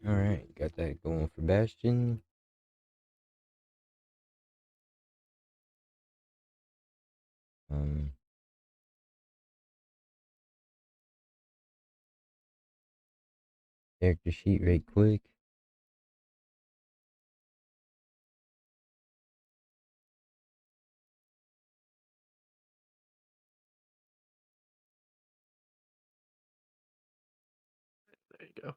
Alright, got that going for Bastion. Character sheet right quick. There you go.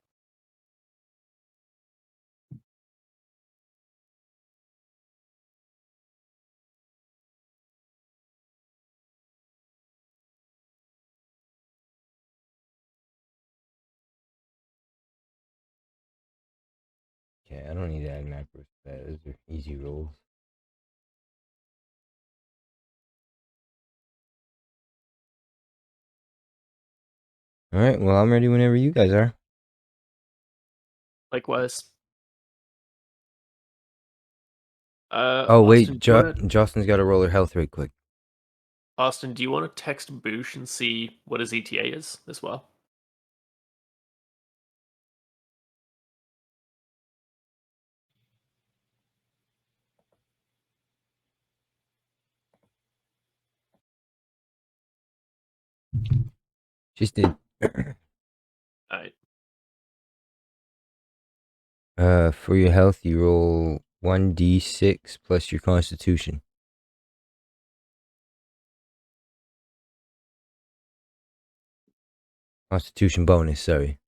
Okay, I don't need to add macros to that. Those are easy rolls. Alright, well, I'm ready whenever you guys are. Likewise. Oh, Austin, wait, do you want to Justin's got to roll her health right quick. text Boosh and see what his ETA is as well? Just did. Alright. For your health, you roll 1d6 plus your constitution. Constitution bonus, sorry.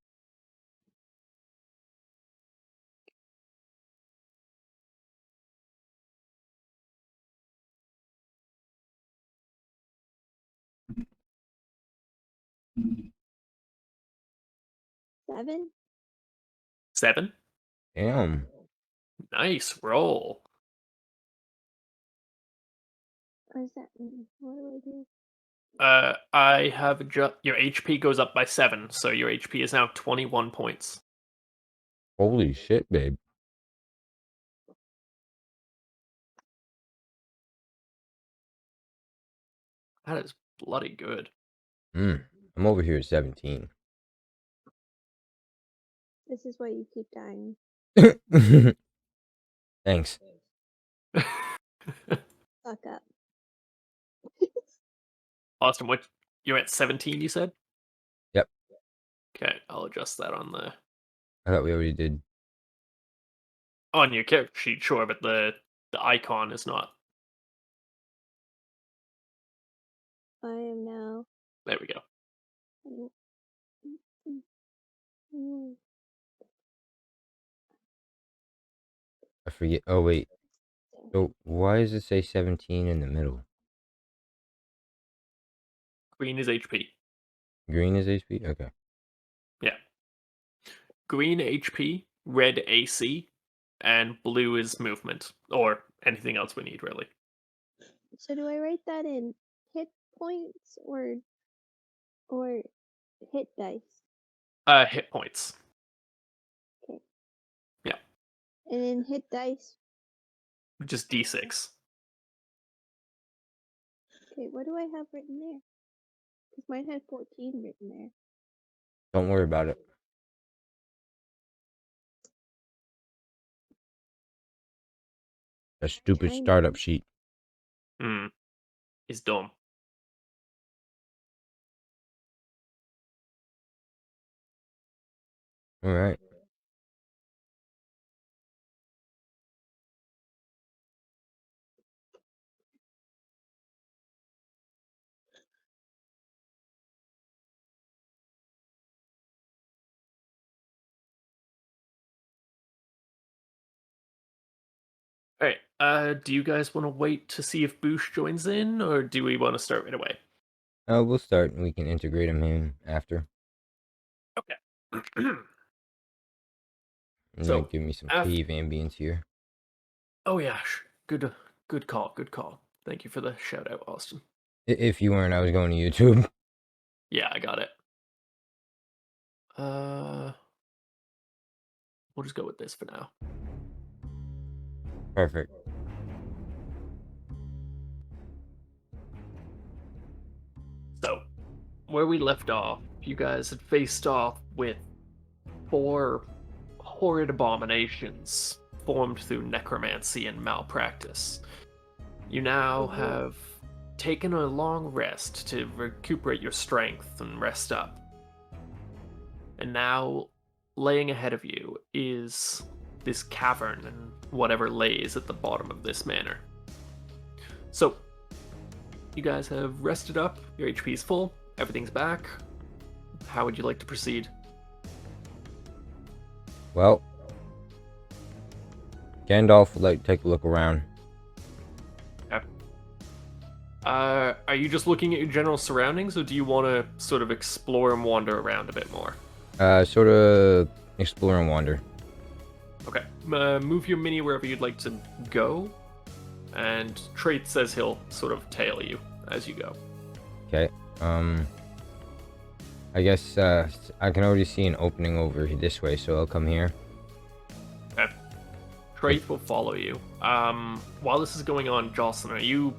Seven? 7? Damn. Nice roll. What does that mean? What do I do? I have your HP goes up by 7, so your HP is now 21 points. Holy shit, babe. That is bloody good. I'm over here at 17. This is why you keep dying. Thanks. Fuck up. Austin, what you're at 17, you said? Yep. Okay, I'll adjust that on the I thought we already did. on your character sheet, sure, but the icon is not. I am now. There we go. I forget. Oh, wait. So why does it say 17 in the middle? Green is HP. Green is HP? Okay. Yeah. Green HP, red AC, and blue is movement, or anything else we need, really. So do I write that in hit points or hit dice? Hit points. Okay. Yeah. And in hit dice. Just D6. Okay, what do I have written there? Because mine had 14 written there. Don't worry about it. A stupid startup sheet. It's dumb. Alright. Alright, do you guys want to wait to see if Boosh joins in, or do we want to start right away? We'll start and we can integrate him in after. Okay. And So, then give me some cave ambience here. Oh yeah, good call, good call. Thank you for the shout out, Austin. If you weren't, I was going to YouTube. Yeah, I got it. We'll just go with this for now. Perfect. So, where we left off, you guys had faced off with 4 horrid abominations formed through necromancy and malpractice. You now have taken a long rest to recuperate your strength and rest up. And now, laying ahead of you is this cavern and whatever lays at the bottom of this manor. So, you guys have rested up, your HP is full, everything's back. How would you like to proceed? Well, Gandalf would like to take a look around. Okay. Are you just looking at your general surroundings, or do you want to sort of explore and wander around a bit more? Sort of explore and wander. Okay. Move your mini wherever you'd like to go, and Trait says he'll sort of tail you as you go. Okay. I guess I can already see an opening over this way, so I'll come here. Okay. Trait will follow you. While this is going on, Jocelyn, are you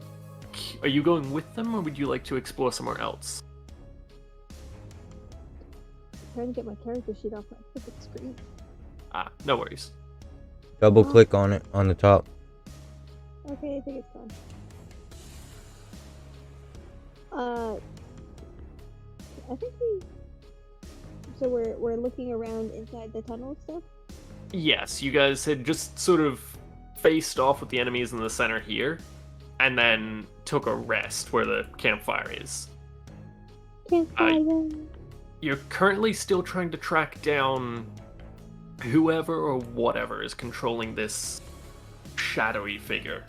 going with them, or would you like to explore somewhere else? I'm trying to get my character sheet off my physics screen. No worries. Double click on it on the top. Okay, I think it's gone. I think so we're looking around inside the tunnel stuff? Yes, you guys had just sort of faced off with the enemies in the center here, and took a rest where the campfire is. Campfire. You're currently still trying to track down whoever or whatever is controlling this shadowy figure.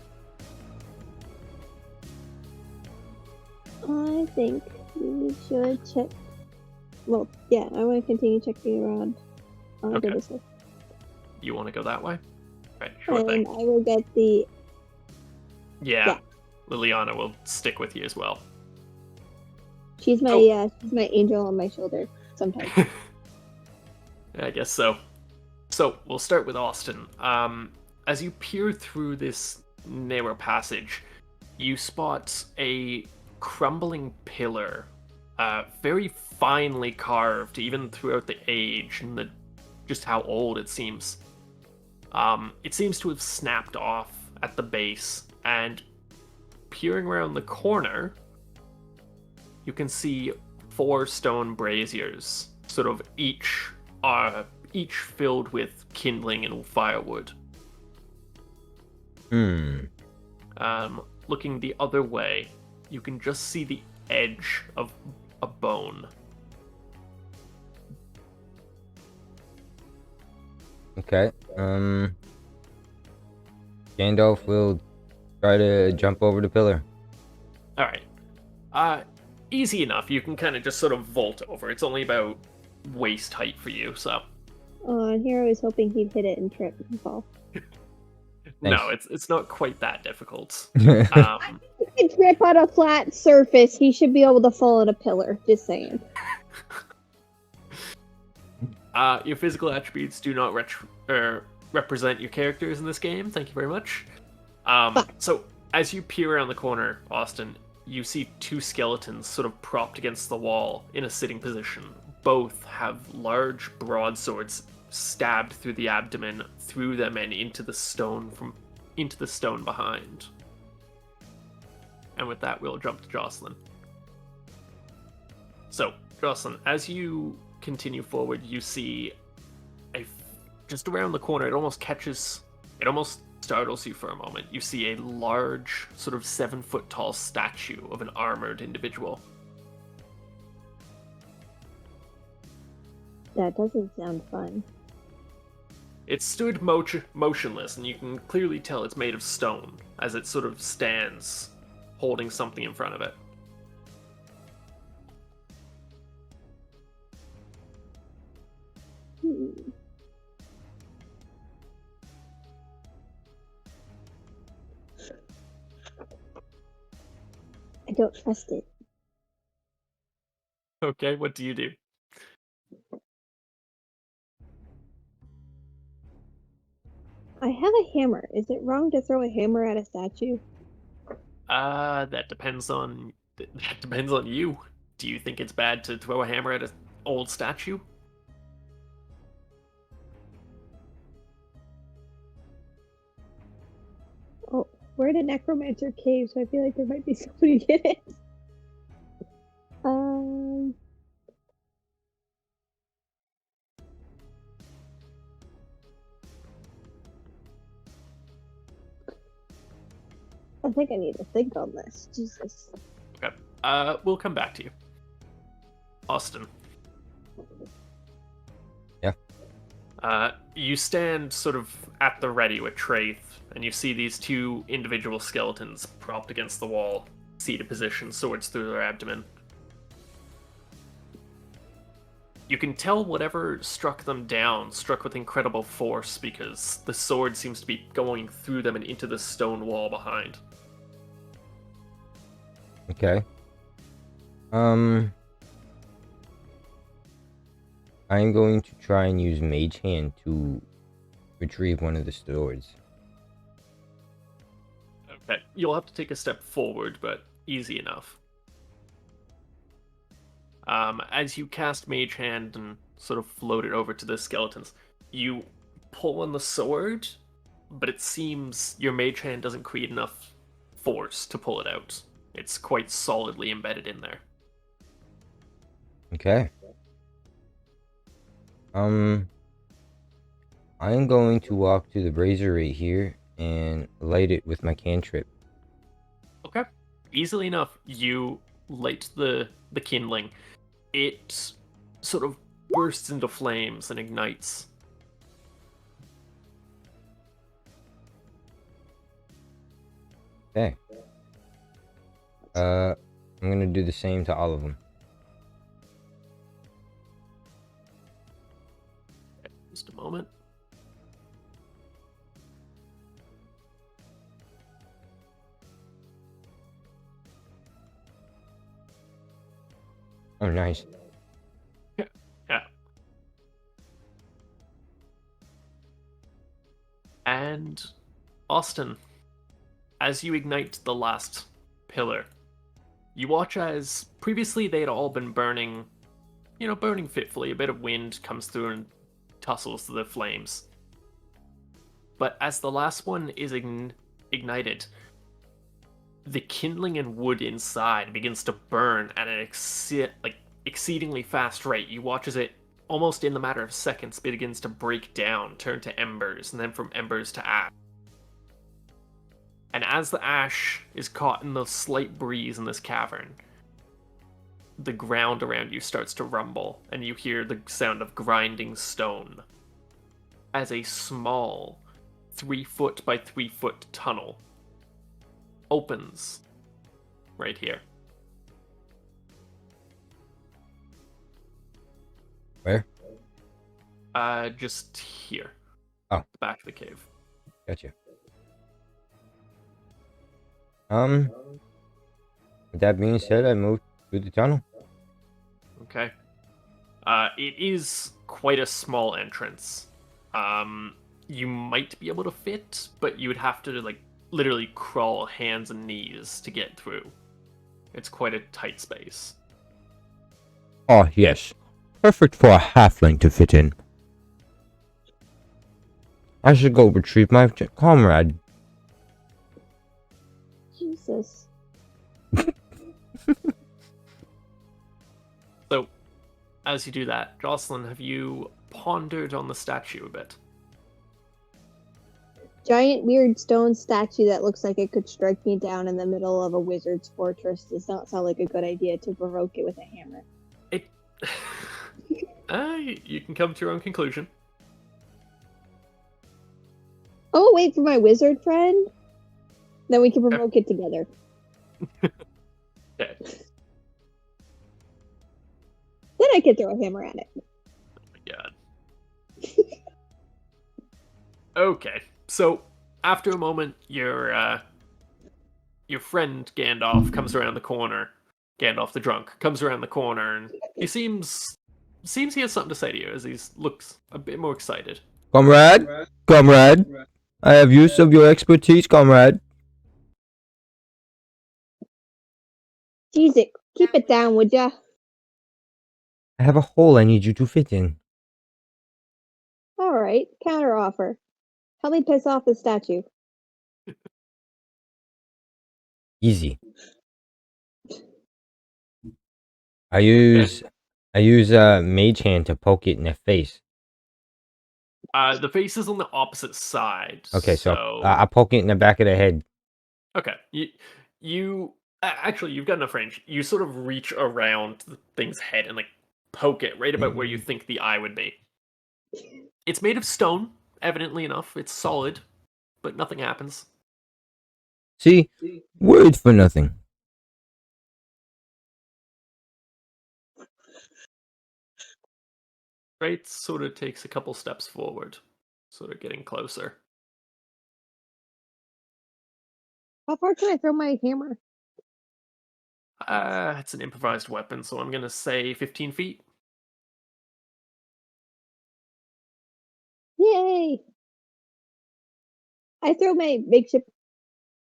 I think we should check. Well, yeah, I want to continue checking around. I'll Okay. go this way. You want to go that way? Right, sure thing. And I will get the. Yeah, Liliana will stick with you as well. She's my angel on my shoulder sometimes. I guess so. So, we'll start with Austin. As you peer through this narrow passage, you spot a crumbling pillar, very finely carved, even throughout the age and just how old it seems. It seems to have snapped off at the base, and peering around the corner, you can see 4 stone braziers, sort of each filled with kindling and firewood. Looking the other way, you can just see the edge of a bone. Okay. Gandalf will try to jump over the pillar. Alright. Easy enough. You can kind of just sort of vault over. It's only about waist height for you, so. And here I was hoping he'd hit it and trip and fall. No, it's not quite that difficult. He can trip on a flat surface. He should be able to fall on a pillar. Just saying. Your physical attributes do not represent your characters in this game. Thank you very much. So, as you peer around the corner, Austin, you see 2 skeletons sort of propped against the wall in a sitting position. Both have large broadswords stabbed through the abdomen, through them, and into the stone behind. And with that, we'll jump to Jocelyn. So, Jocelyn, as you continue forward, you see just around the corner, it almost startles you for a moment. You see a large, sort of 7-foot tall statue of an armored individual. That doesn't sound fun. It stood motionless, and you can clearly tell it's made of stone, as it sort of stands, holding something in front of it. I don't trust it. Okay, what do you do? I have a hammer. Is it wrong to throw a hammer at a statue? That depends on you. Do you think it's bad to throw a hammer at an old statue? We're in a necromancer cave, so I feel like there might be somebody in it. I think I need to think on this. Jesus. Okay. We'll come back to you. Austin. Yeah. You stand sort of at the ready with Traith, and you see these two individual skeletons propped against the wall, seated position, swords through their abdomen. You can tell whatever struck them down struck with incredible force because the sword seems to be going through them and into the stone wall behind. Okay. I'm going to try and use Mage Hand to retrieve one of the swords. Okay, you'll have to take a step forward, but easy enough. As you cast Mage Hand and sort of float it over to the skeletons, you pull on the sword, but it seems your Mage Hand doesn't create enough force to pull it out. It's quite solidly embedded in there. Okay. I'm going to walk to the brazier right here and light it with my cantrip. Okay. Easily enough, you light the kindling. It sort of bursts into flames and ignites. Okay. I'm gonna do the same to all of them. Just a moment. Oh, nice. Yeah. And Austin, as you ignite the last pillar, you watch as previously they had all been burning, burning fitfully. A bit of wind comes through and tussles the flames. But as the last one is ignited, the kindling and wood inside begins to burn at an exceedingly fast rate. You watch as it, almost in the matter of seconds, begins to break down, turn to embers, and then from embers to ash. And as the ash is caught in the slight breeze in this cavern, the ground around you starts to rumble, and you hear the sound of grinding stone. As a small 3-foot by 3-foot tunnel opens right here. Where? Just here. Oh. The back of the cave. Gotcha. With that being said, I moved through the tunnel. Okay. It is quite a small entrance. You might be able to fit, but you would have to, literally crawl hands and knees to get through. It's quite a tight space. Oh, yes. Perfect for a halfling to fit in. I should go retrieve my comrade. Jesus. So, as you do that, Jocelyn, have you pondered on the statue a bit? Giant weird stone statue that looks like it could strike me down in the middle of a wizard's fortress does not sound like a good idea to provoke it with a hammer. It... you can come to your own conclusion. Oh, wait for my wizard friend? Then we can provoke it together. Okay. Then I can throw a hammer at it. Oh my god. Okay, so after a moment, your friend Gandalf comes around the corner. Gandalf the drunk comes around the corner, and he seems he has something to say to you as he looks a bit more excited. Comrade? Comrade? I have use of your expertise, comrade. Jesus, keep it down, would ya? I have a hole I need you to fit in. Alright, counter offer. Help me piss off the statue. Easy. I use Mage Hand to poke it in the face. The face is on the opposite side. Okay, so So I poke it in the back of the head. okay, actually you've got enough range. You sort of reach around the thing's head and like poke it right about where you think the eye would be. It's made of stone, evidently enough. It's solid, but nothing happens. See, words for nothing. Right, sort of takes a couple steps forward, sort of getting closer. How far can I throw my hammer? It's an improvised weapon, so I'm gonna say 15 feet. Yay! I throw my makeshift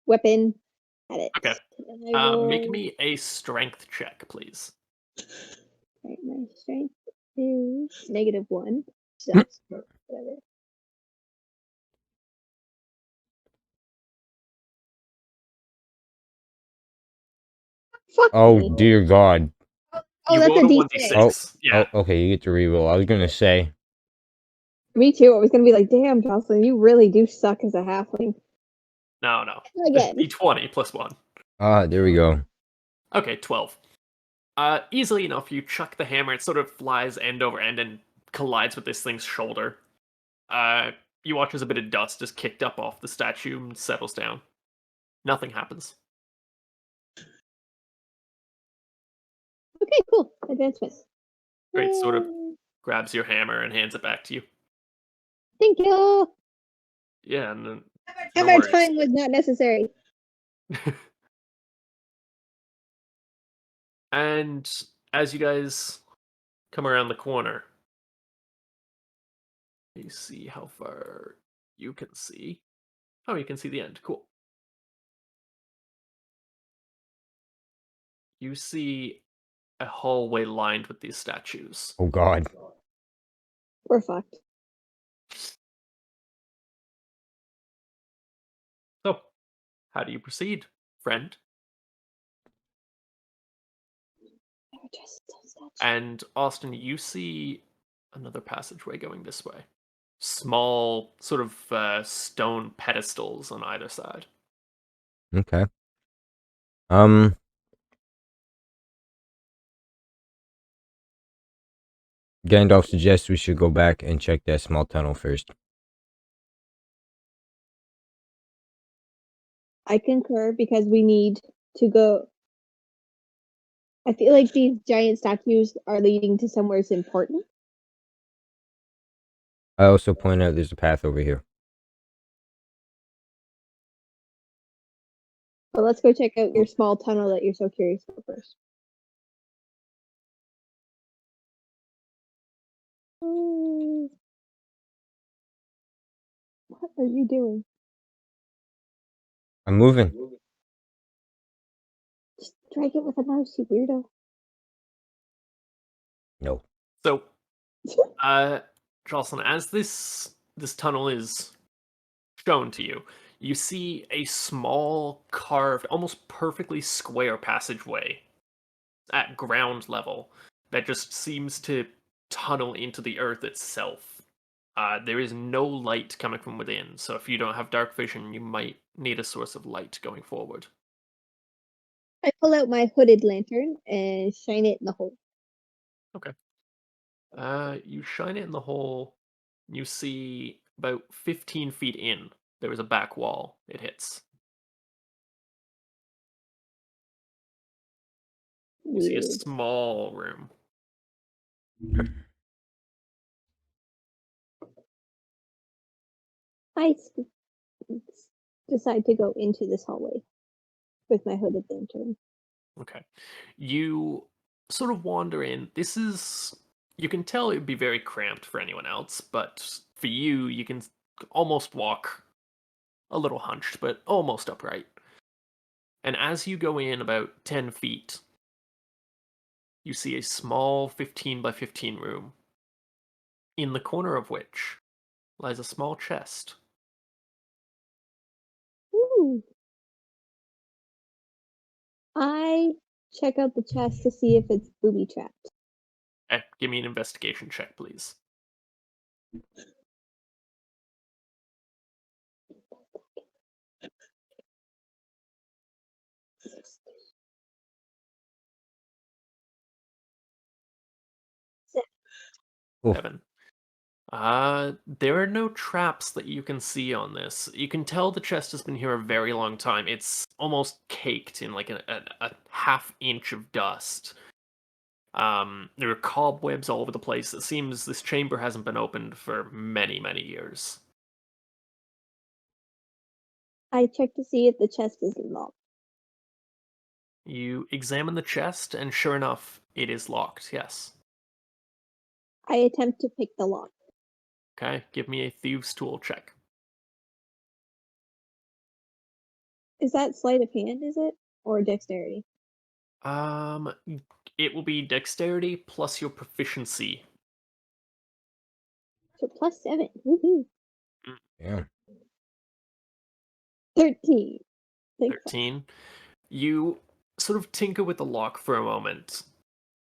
weapon at it. Okay. And I roll. Make me a strength check, please. Right, my strength is -1. So whatever. Fuck Oh me. dear God. Oh, You that's a rolled a D6. 1d6. Yeah. Oh, okay. You get to reroll. I was gonna say. Me too. I was gonna be like, damn, Jocelyn, you really do suck as a halfling. No. Again. D20 plus 1. Ah, there we go. Okay, 12. Easily enough, you chuck the hammer, it sort of flies end over end and collides with this thing's shoulder. You watch as a bit of dust is kicked up off the statue and settles down. Nothing happens. Okay, cool. Advancement. Great, sort of Yay. grabs your hammer and hands it back to you. Thank you. Yeah, and then no Hammer worries. time was not necessary. And as you guys come around the corner, you see how far you can see. Oh, you can see the end. Cool. You see a hallway lined with these statues. Oh God. We're fucked. So, how do you proceed, friend? They're just so statues. And Austin, you see another passageway going this way. Small, sort of stone pedestals on either side. Okay. Gandalf suggests we should go back and check that small tunnel first. I concur because we need to go. I feel like these giant statues are leading to somewhere important. I also point out there's a path over here. But let's go check out your small tunnel that you're so curious about first. What are you doing? I'm moving. Just drag it with a mouse, you weirdo. No. So, Jocelyn, as this tunnel is shown to you, you see a small, carved, almost perfectly square passageway at ground level that just seems to tunnel into the earth itself. There is no light coming from within, so if you don't have dark vision, you might need a source of light going forward. I pull out my hooded lantern and shine it in the hole. Okay. You shine it in the hole. You see about 15 feet in, there is a back wall it hits. You see a Weird. small room. I decide to go into this hallway with my hooded lantern. Okay. You sort of wander in. You can tell it would be very cramped for anyone else, but for you, you can almost walk a little hunched, but almost upright. And as you go in about 10 feet, you see a small 15 by 15 room, in the corner of which lies a small chest. Ooh. I check out the chest to see if it's booby trapped. Give me an investigation check, please. Oof. 7. There are no traps that you can see on this. You can tell the chest has been here a very long time. It's almost caked in like a half inch of dust. There are cobwebs all over the place. It seems this chamber hasn't been opened for many, many years. I check to see if the chest is locked. You examine the chest, and sure enough, it is locked, yes. I attempt to pick the lock. Okay, give me a thieves' tool check. Is that sleight of hand, is it? Or dexterity? Um, it will be dexterity plus your proficiency. So +7. Woohoo. Yeah. 13. Thank fuck. 13. You sort of tinker with the lock for a moment,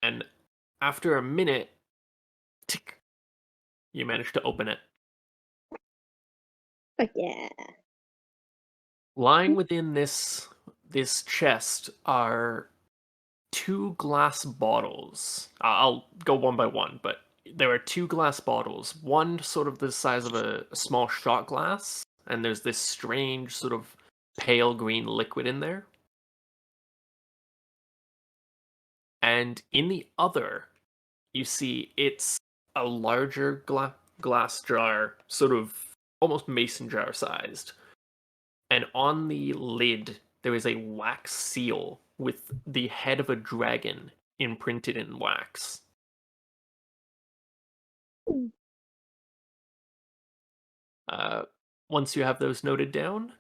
and after a minute, tick, you manage to open it. Fuck yeah. Lying within this chest are 2 glass bottles. I'll go one by one, but there are 2 glass bottles. One sort of the size of a small shot glass, and there's this strange sort of pale green liquid in there. And in the other, you see it's a larger glass jar, sort of almost mason jar sized. And on the lid, there is a wax seal with the head of a dragon imprinted in wax. Hmm. Once you have those noted down,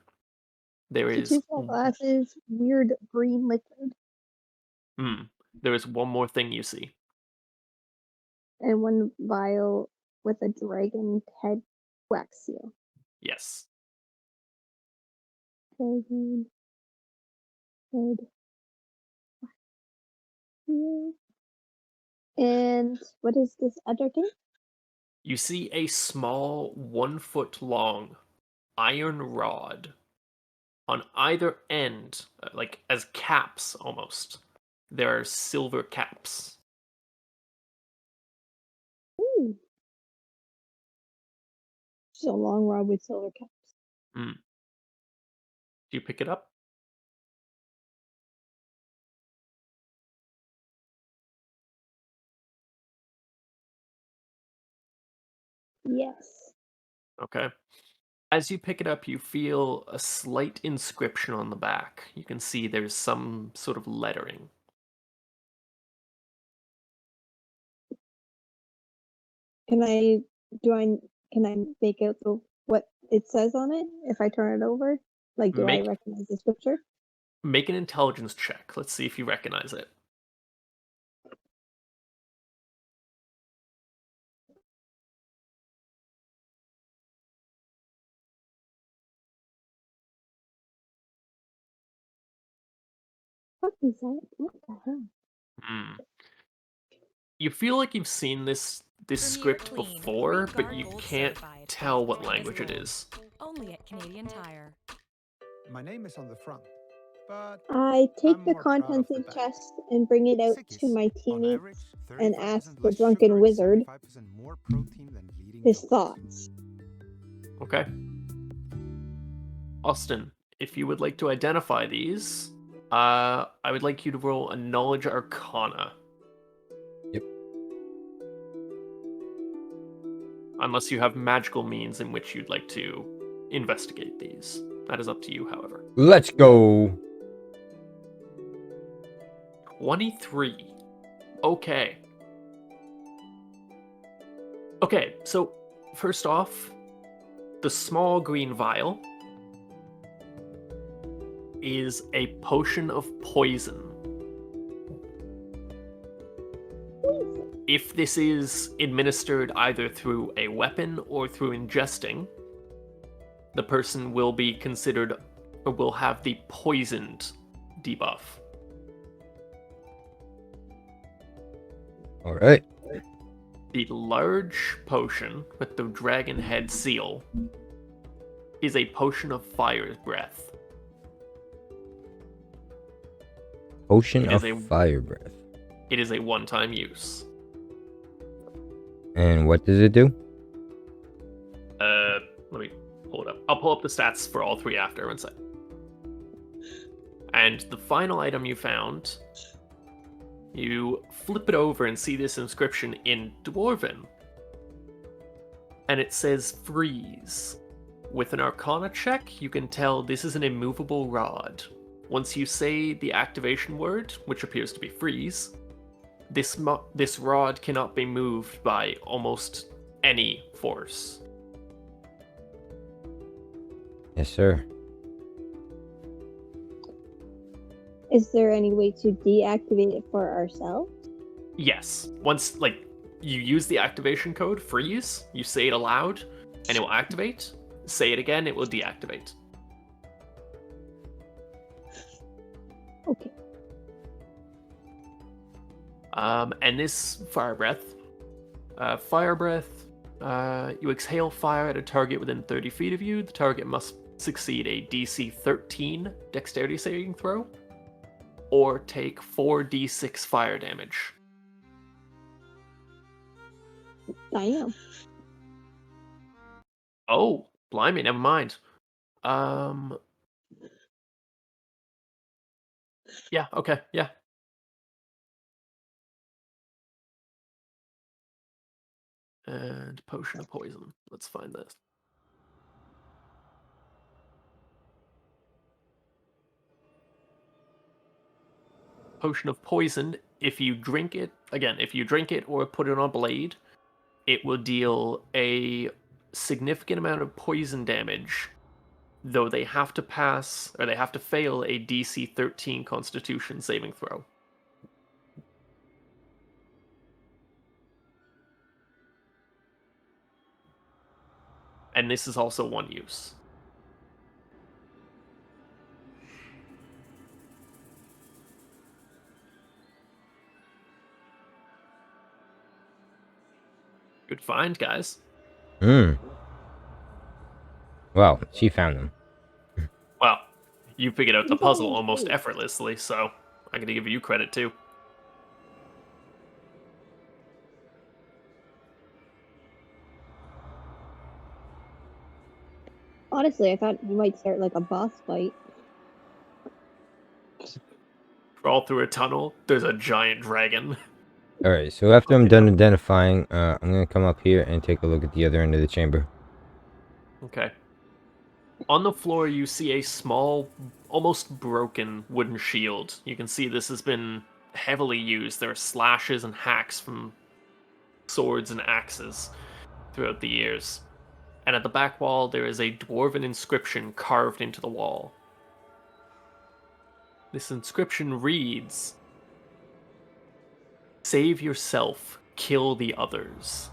there So is 2 full glasses, weird green liquid, there is one more thing you see. and 1 vial with a dragon head wax seal. Yes. Dragon head wax seal. And what is this other thing? You see a small 1 foot long iron rod on either end, like as caps almost. There are silver caps. Ooh. Just a long rod with silver caps. Do you pick it up? Yes. Okay. As you pick it up, you feel a slight inscription on the back. You can see there's some sort of lettering. Can I can I make out what it says on it if I turn it over? Like, do I Make recognize the scripture? make an intelligence check. Let's see if you recognize it. What is that? What the hell? Hmm. You feel like you've seen this script Clean, before, Green but Guard you Gold can't certified. tell what White as language it gold. is. Only at Canadian Tire. My name is on the front, but I take I'm the more proud of contents the of back. chest and bring it out to Sickies, my on teammates average, and 35% ask the less drunken sugar and wizard 75% more protein than leading his yogurts. thoughts. Okay. Austin, if you would like to identify these, I would like you to roll a Knowledge Arcana. Yep. Unless you have magical means in which you'd like to investigate these. That is up to you, however. Let's go. 23. Okay. Okay, so first off, the small green vial is a potion of poison. If this is administered either through a weapon or through ingesting, the person will be considered or will have the poisoned debuff. All right. The large potion with the dragon head seal is a potion of fire breath. Potion It of is a fire breath. It is a one-time use. And what does it do? Let me pull it up. I'll pull up the stats for all three after one sec. And the final item you found, you flip it over and see this inscription in Dwarven. And it says freeze. With an Arcana check, you can tell this is an immovable rod. Once you say the activation word, which appears to be freeze, this rod cannot be moved by almost any force. Yes, sir. Is there any way to deactivate it for ourselves? Yes. Once, you use the activation code, freeze, you say it aloud, and it will activate. Say it again, it will deactivate. Okay. And this fire breath, you exhale fire at a target within 30 feet of you. The target must succeed a DC 13 dexterity saving throw, or take 4d6 fire damage. Damn. Oh, blimey, never mind. Yeah, okay, yeah. And potion of poison. Let's find this. Potion of poison, if you drink it or put it on a blade, it will deal a significant amount of poison damage, though they have to fail a DC 13 Constitution saving throw. And this is also one use. Good find, guys. Wow, she found them. Well, you figured out the puzzle Yay. almost effortlessly, so I'm going to give you credit too. Honestly, I thought you might start like a boss fight. Crawl through a tunnel, there's a giant dragon. All right, so after I'm done identifying, I'm gonna come up here and take a look at the other end of the chamber. Okay. On the floor, you see a small, almost broken wooden shield. You can see this has been heavily used. There are slashes and hacks from swords and axes throughout the years. And at the back wall, there is a dwarven inscription carved into the wall. This inscription reads, "Save yourself, kill the others."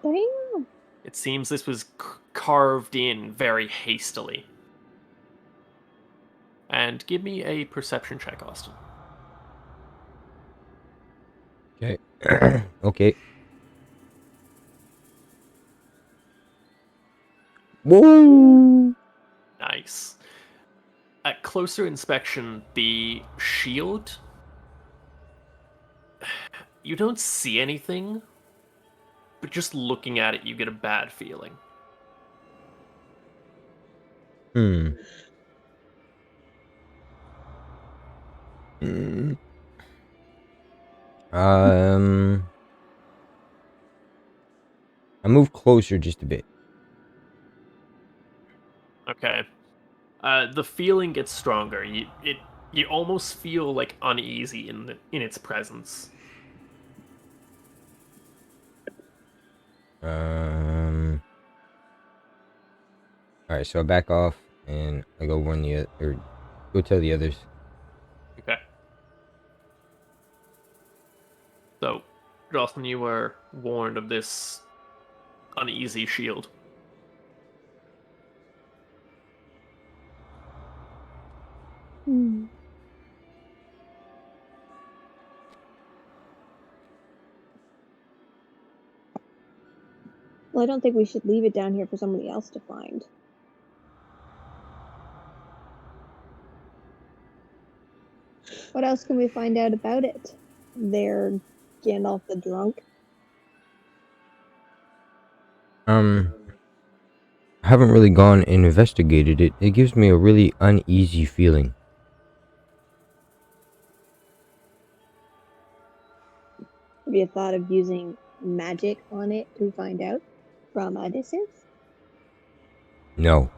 Damn. It seems this was carved in very hastily. And give me a perception check, Austin. Okay. Okay. Woo! Nice. At closer inspection, the shield, you don't see anything, but just looking at it, you get a bad feeling. Hmm. Mm. I move closer just a bit. Okay. The feeling gets stronger. You almost feel like uneasy in its presence. All right, so I back off and I go warn or go tell the others. Okay. So, Jocelyn, you were warned of this uneasy shield. Hmm. Well, I don't think we should leave it down here for somebody else to find. What else can we find out about it? There, Gandalf the drunk. I haven't really gone and investigated it. It gives me a really uneasy feeling. Have you thought of using magic on it to find out from a distance? No.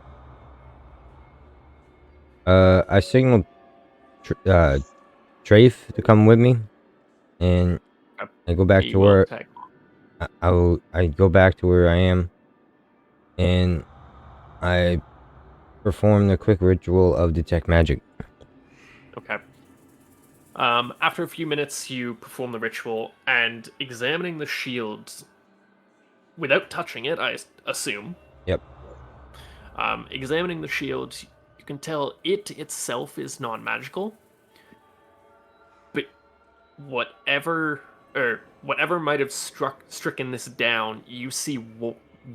I signaled Trafe to come with me, and Okay. I go back He to will where tag. I go back to where I am, and I perform the quick ritual of detect magic. Okay. After a few minutes, you perform the ritual, and examining the shield without touching it, I assume. Yep. Examining the shield, you can tell it itself is non-magical, but whatever might have stricken this down, you see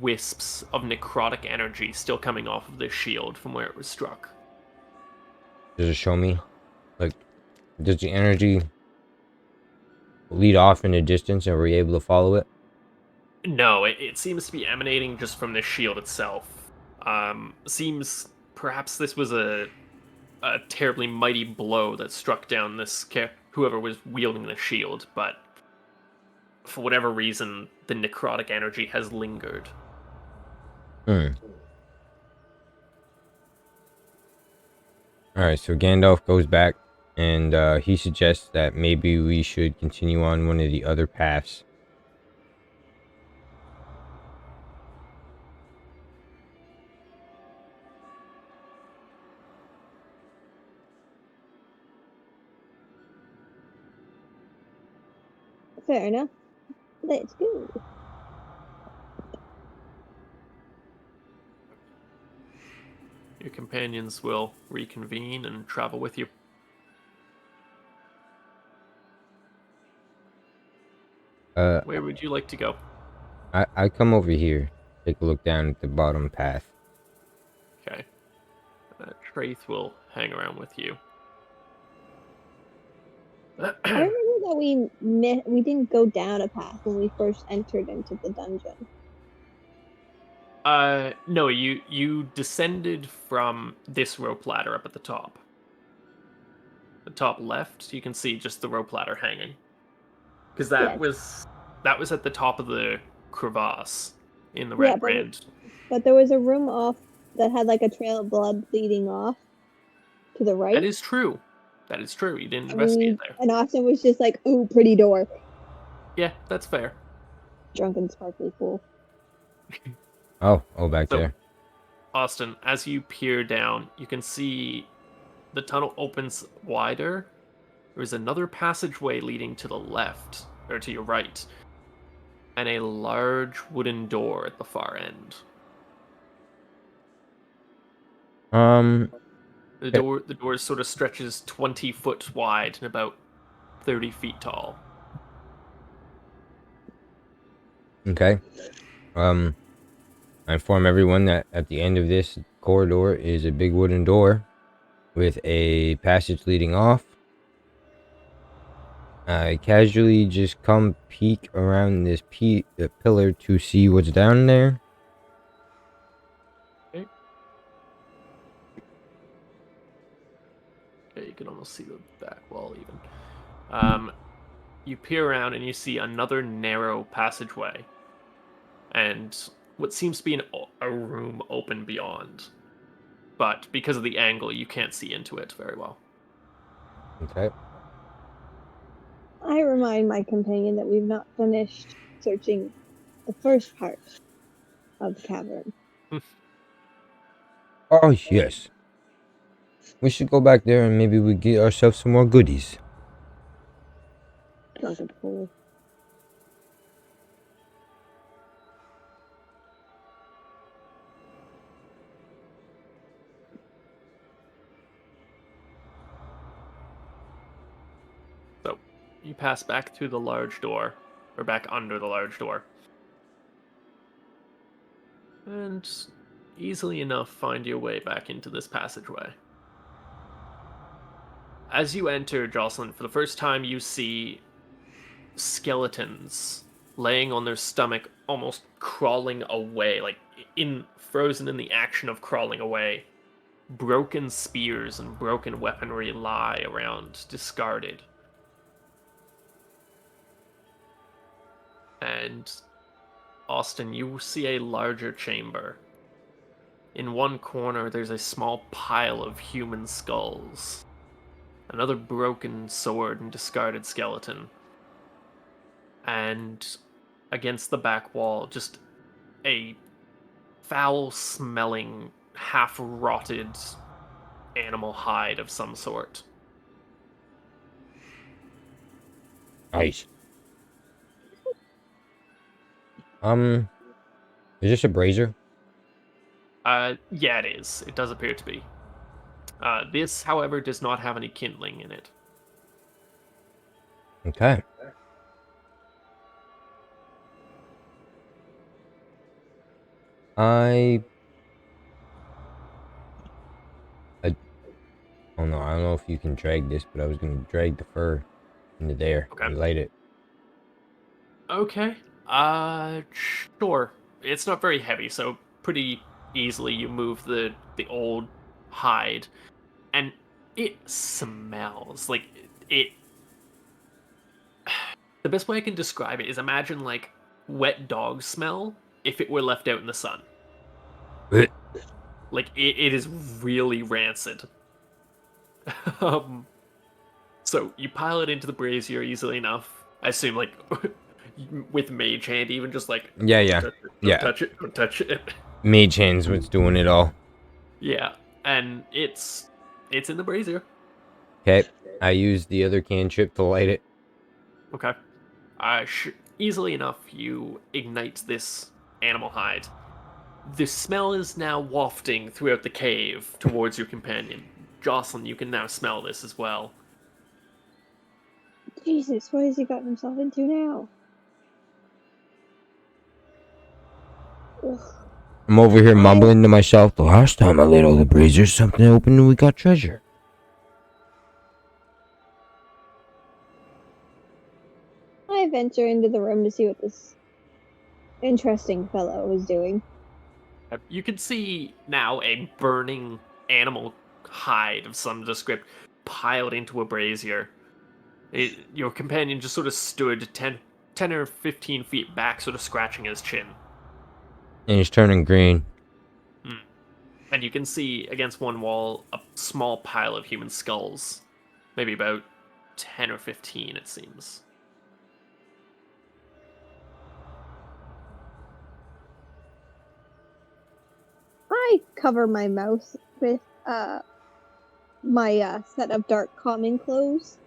wisps of necrotic energy still coming off of this shield from where it was struck. Does it show me? Like, does the energy lead off in the distance, and were you able to follow it? No, it seems to be emanating just from this shield itself. Seems perhaps this was a terribly mighty blow that struck down whoever was wielding the shield, but for whatever reason, the necrotic energy has lingered. Hmm. Alright, so Gandalf goes back, and he suggests that maybe we should continue on one of the other paths. Fair enough. Let's go. Your companions will reconvene and travel with you. Where would you like to go? I come over here, take a look down at the bottom path. Okay. Traith will hang around with you. I remember that we didn't go down a path when we first entered into the dungeon. No, you descended from this rope ladder up at the top. The top left, you can see just the rope ladder hanging. Because Yes. that was at the top of the crevasse in the Yeah, Red Brand. but there was a room off that had like a trail of blood leading off to the right. That is true. That is true. You didn't investigate there. And Austin was just like, "Ooh, pretty door." Yeah, that's fair. Drunken sparkly fool. Oh, back So, there. Austin, as you peer down, you can see the tunnel opens wider. There is another passageway leading to the left, or to your right, and a large wooden door at the far end. Um, The door sort of stretches 20 foot wide and about 30 feet tall. okay. Um, I inform everyone that at the end of this corridor is a big wooden door with a passage leading off. I casually just come peek around this pillar to see what's down there. Okay. Okay, you can almost see the back wall even. You peer around and you see another narrow passageway, and what seems to be a room open beyond. But because of the angle, you can't see into it very well. Okay. I remind my companion that we've not finished searching the first part of the cavern. Oh, yes. We should go back there and maybe we get ourselves some more goodies. Drunken fool. So you pass back through the large door, or back under the large door. and easily enough find your way back into this passageway. As you enter, Jocelyn, for the first time you see skeletons laying on their stomach, almost crawling away, like frozen in the action of crawling away. Broken spears and broken weaponry lie around, discarded. And Austin, you see a larger chamber. In one corner, there's a small pile of human skulls. Another broken sword and discarded skeleton. And against the back wall, just a foul-smelling, half-rotted animal hide of some sort. Nice. Is this a brazier? Yeah, it is. It does appear to be. This, however, does not have any kindling in it. Okay. I don't know. I don't know if you can drag this, but I was gonna drag the fur into there Okay. and light it. Okay. Sure. It's not very heavy, so pretty easily you move the old hide, and it smells like it. The best way I can describe it is imagine like wet dog smell if it were left out in the sun. Blech. Like it is really rancid. um, so you pile it into the brazier easily enough. I assume like with mage hand, even just like Yeah, yeah, don't yeah. touch it, don't touch it. Mage hand's what's doing it all. Yeah, and it's in the brazier. Okay. I use the other cantrip to light it. Okay. Easily enough, you ignite this animal hide. The smell is now wafting throughout the cave towards your companion. Jocelyn, you can now smell this as well. Jesus, what has he gotten himself into now? Ugh. I'm over here mumbling to myself. The last time I lit all the braziers, something opened and we got treasure. I venture into the room to see what this interesting fellow is doing. You can see now a burning animal hide of some description piled into a brazier. Your companion just sort of stood 10 or 15 feet back, sort of scratching his chin. And he's turning green. And you can see against one wall a small pile of human skulls. Maybe about 10 or 15, it seems. I cover my mouth with my set of dark common clothes,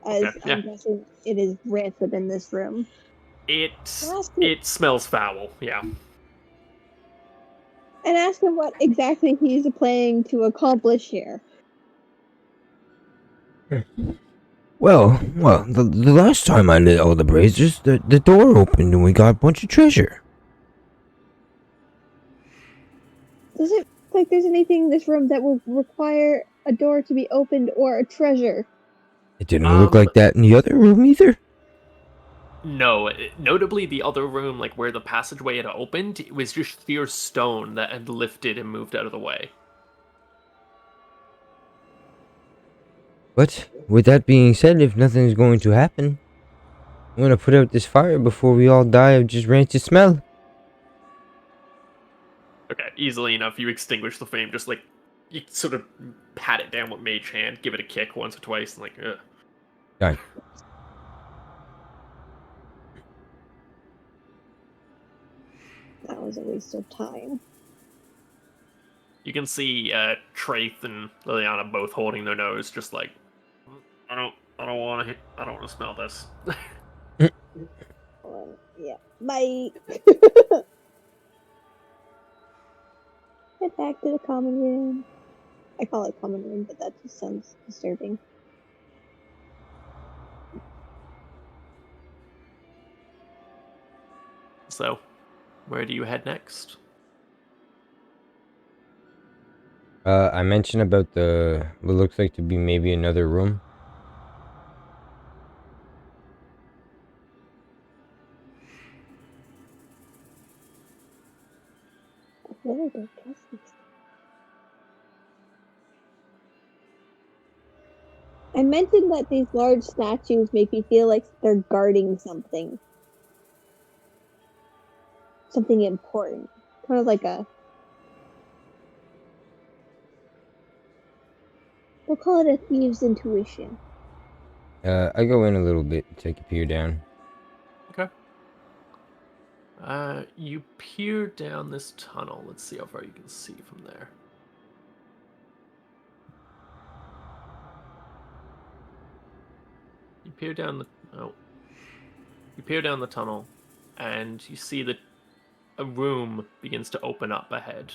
as Okay, yeah. I'm guessing it is rancid in this room. It smells foul, yeah. And ask him what exactly he's planning to accomplish here. Well, the last time I lit all the braziers, the door opened and we got a bunch of treasure. Does it look like there's anything in this room that will require a door to be opened or a treasure? It didn't look like that in the other room either. No, notably the other room, like where the passageway had opened, it was just sheer stone that had lifted and moved out of the way. But with that being said, if nothing's going to happen, I'm gonna put out this fire before we all die of just rancid smell. Okay, easily enough, you extinguish the flame, just like, you sort of pat it down with mage hand, give it a kick once or twice, and like, ugh. Done. That was a waste of time. You can see Traith and Liliana both holding their nose, just like, I don't want to smell this. Yeah. Bye. Get back to the common room. I call it common room, but that just sounds disturbing. So, where do you head next? I mentioned about what looks like to be maybe another room. I really don't trust these. I mentioned that these large statues make me feel like they're guarding something. Something important. Kind of like a. We'll call it a thieves' intuition. I go in a little bit, take a peer down. Okay. You peer down this tunnel. Let's see how far you can see from there. You peer down the You peer down the tunnel, and you see that a room begins to open up ahead.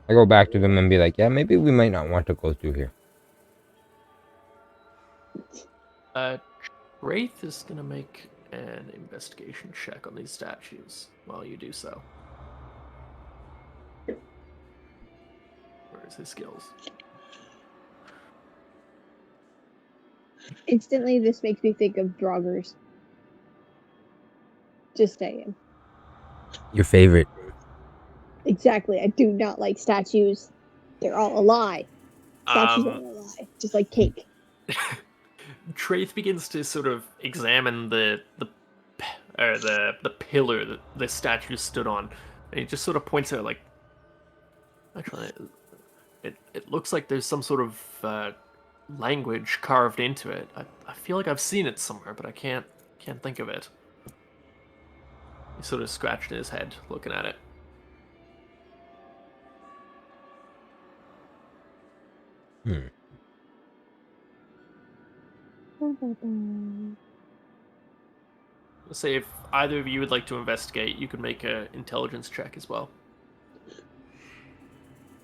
I go back to them and be like, yeah, maybe we might not want to go through here. Wraith is gonna make an investigation check on these statues while you do so. Where's his skills? Instantly, this makes me think of Draugrs. Just saying. Your favorite. Exactly. I do not like statues. They're all a lie. Statues are Um, all a lie. Just like cake. Traith begins to sort of examine the pillar that the statue stood on, and he just sort of points out like, actually, it looks like there's some sort of language carved into it. I feel like I've seen it somewhere, but I can't think of it. He sort of scratched his head looking at it. Let's say if either of you would like to investigate, you could make an intelligence check as well.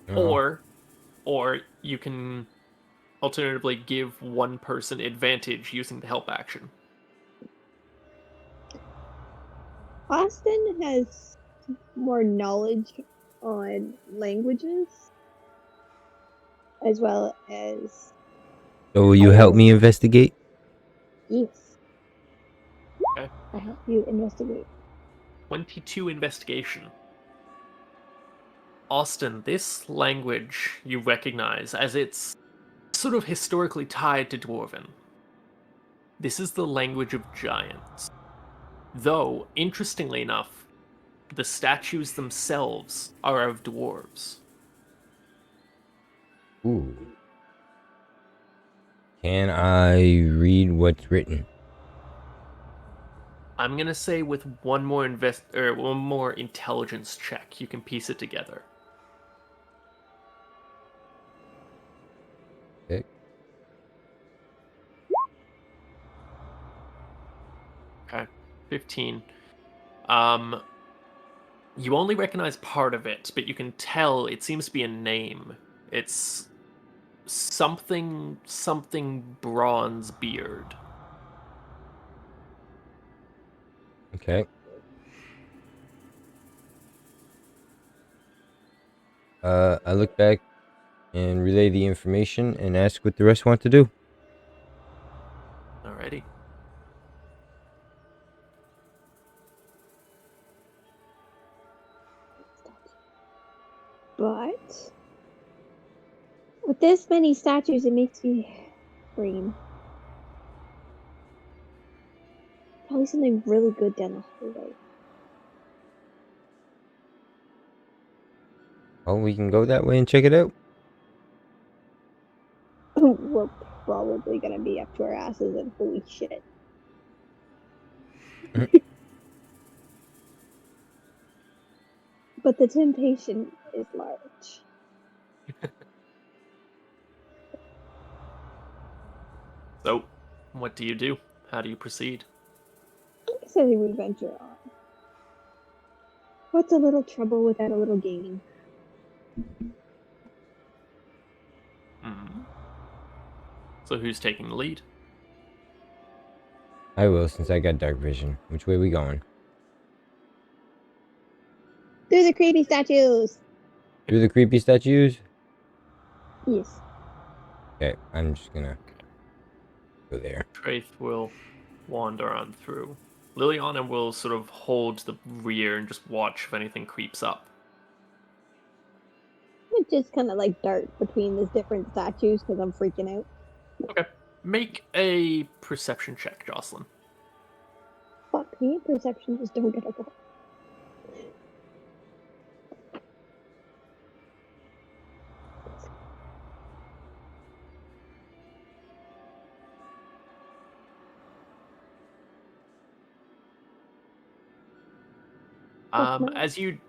Uh-oh. Or you can alternatively give one person advantage using the help action. Austin has more knowledge on languages as well as. So will you help me investigate? Yes. Okay. I help you investigate. 22 investigation. Austin, this language you recognize as it's sort of historically tied to Dwarven. This is the language of giants. Though, interestingly enough, the statues themselves are of dwarves. Ooh. Can I read what's written? I'm gonna say with one more one more intelligence check, you can piece it together. Okay. Okay, 15. You only recognize part of it, but you can tell it seems to be a name. It's something bronze beard. Okay. I look back and relay the information and ask what the rest want to do. Alrighty. But with this many statues, it makes me green. Probably something really good down the hallway. Well, we can go that way and check it out. We're probably gonna be up to our asses in holy shit. But the temptation is large. So, what do you do? How do you proceed? I say we venture on. What's a little trouble without a little gain? Hmm. So who's taking the lead? I will, since I got dark vision. Which way we going? Through the creepy statues. Through the creepy statues? Yes. Okay, I'm just gonna go there. Traith will wander on through. Liliana will sort of hold the rear and just watch if anything creeps up. It just kind of like dart between the different statues because I'm freaking out. Okay. Make a perception check, Jocelyn. Fuck me, perception just don't get a roll. Okay.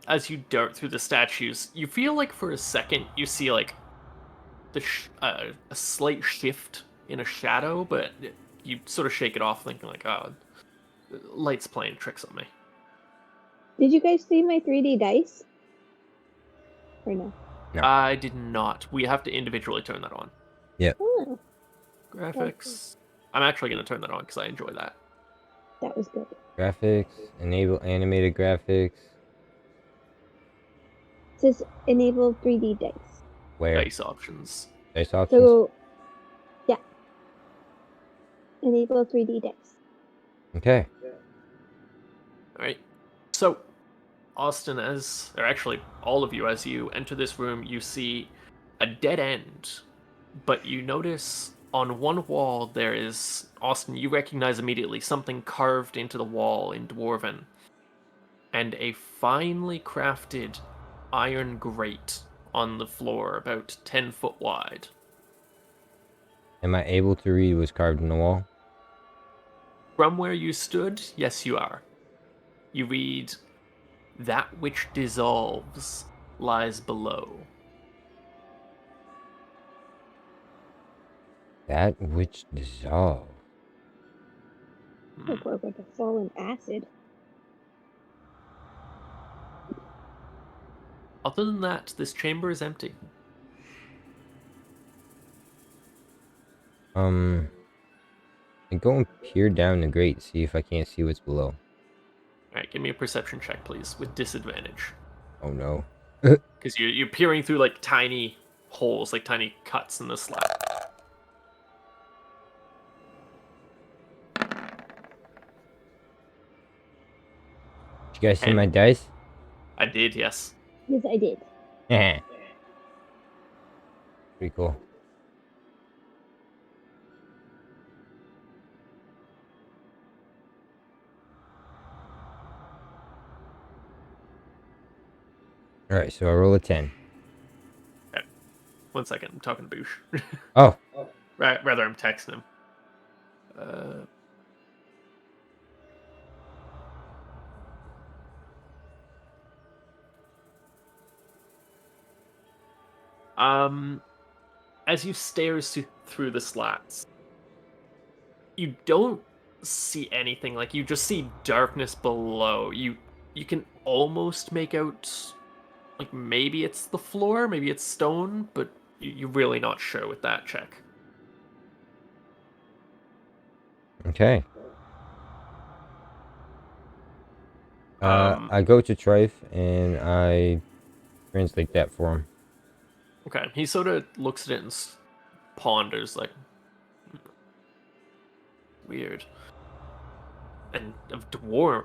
As you dart through the statues, you feel like for a second you see like a slight shift in a shadow, but you sort of shake it off, thinking like, "Oh, light's playing tricks on me." Did you guys see my 3D dice? Or no? No. I did not. We have to individually turn that on. Oh, Graphics. I'm actually going to turn that on because I enjoy that. that was good. Graphics, enable animated graphics. It says enable 3D dice. Where? Dice options. Dice options? So, yeah. Enable 3D dice. Okay. All right. So, Austin, or actually all of you, as you enter this room, you see a dead end, but you notice on one wall there is, Austin, you recognize immediately something carved into the wall in Dwarven, and a finely crafted iron grate on the floor about 10 foot wide. Am I able to read what's carved in the wall? From where you stood, yes, you are. You read, "That which dissolves lies below." That which dissolve. Like we're about to fall in acid. Other than that, this chamber is empty. I go and peer down the grate, see if I can't see what's below. Alright, give me a perception check, please, with disadvantage. Oh no. Because you're peering through like tiny holes, like tiny cuts in the slab. Did you guys see And- my dice? I did, yes. Yes, I did. Yeah. Pretty cool. Alright, so I roll a 10. 1 second, I'm talking to Boosh. Oh. Rather, I'm texting him. As you stare through the slats, you don't see anything. Like, you just see darkness below. You can almost make out, like, maybe it's the floor, maybe it's stone, but you're really not sure with that check. Okay. I go to Trife and I translate that for him. Okay, he sort of looks at it and ponders, like, weird. And of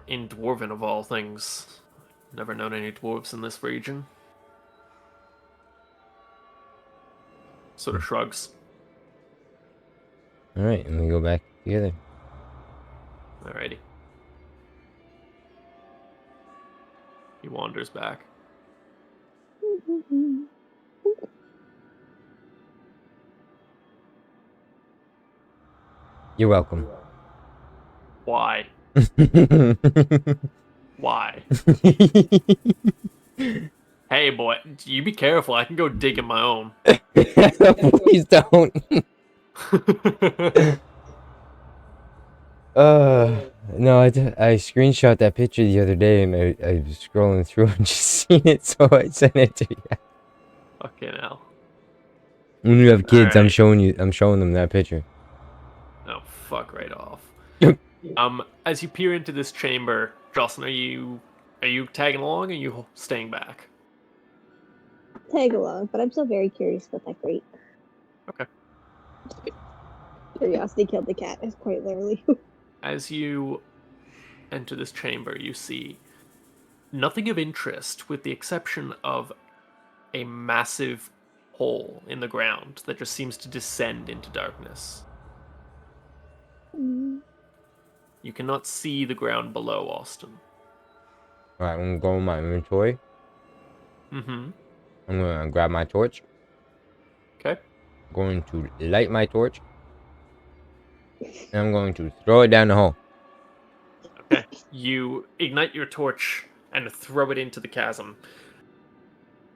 in Dwarven of all things, never known any dwarves in this region. Sort of shrugs. Alright, and we go back together. Alrighty. He wanders back. You're welcome. Why? Why? Hey, boy, you be careful. I can go digging my own. Please don't. No, I screenshot that picture the other day and I was scrolling through and just seen it, so I sent it to you. Fucking hell. When you have kids, I'm Alright. showing them that picture. Oh, fuck right off. As you peer into this chamber, Jocelyn, are you Are you tagging along, or are you staying back? Tag along, but I'm still very curious about that grate. Okay. Curiosity killed the cat, is quite literally. As you enter this chamber, you see nothing of interest, with the exception of a massive hole in the ground that just seems to descend into darkness. Mm, You cannot see the ground below, Austin. Alright, I'm gonna go in my inventory. Mm-hmm. I'm gonna grab my torch. Okay. I'm going to light my torch. And I'm going to throw it down the hole. Okay. You ignite your torch and throw it into the chasm.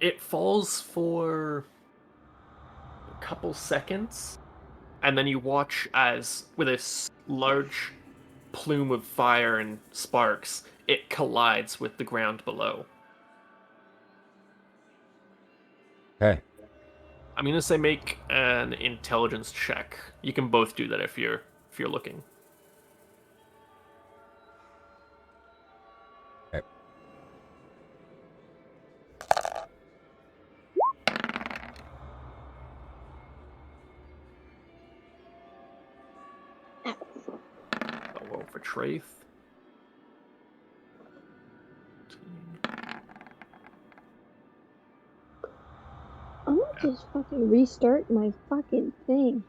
It falls for a couple seconds, and then you watch as, with a large plume of fire and sparks, it collides with the ground below. Okay. I'm gonna say make an intelligence check. You can both do that if you're looking. Okay. I'll roll for Traith. I'm gonna just fucking restart my fucking thing.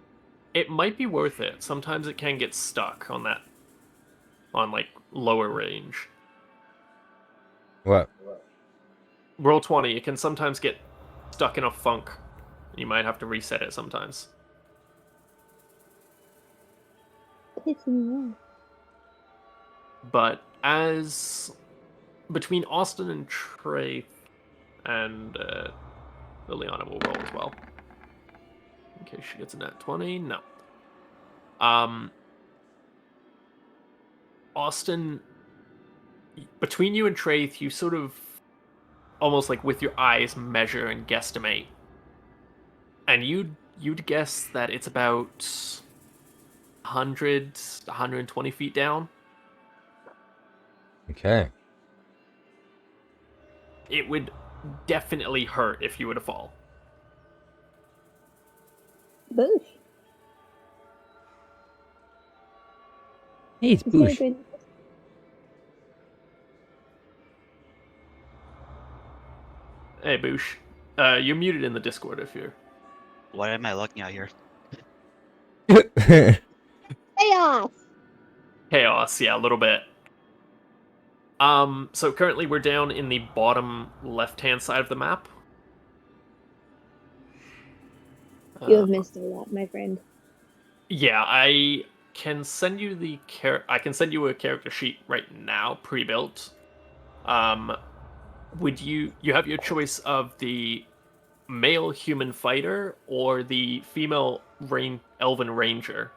It might be worth it. Sometimes it can get stuck on that, on like lower range. What? Roll 20. It can sometimes get stuck in a funk. You might have to reset it sometimes. Pissing me off. But as between Austin and Traith and Liliana will roll as well. In case she gets a nat 20. No. Austin, between you and Traith, you sort of almost like with your eyes measure and guesstimate. And you'd guess that it's about 100, 120 feet down. Okay. It would definitely hurt if you were to fall. Boosh. Hey, it's Is that a Boosh. good... Hey, Boosh. You're muted in the Discord if you're... What am I looking at here? Chaos! Chaos, yeah, a little bit. So currently we're down in the bottom left-hand side of the map. You have missed a lot, my friend. Yeah, I can send you the I can send you a character sheet right now, pre-built. Would you have your choice of the male human fighter or the female elven ranger?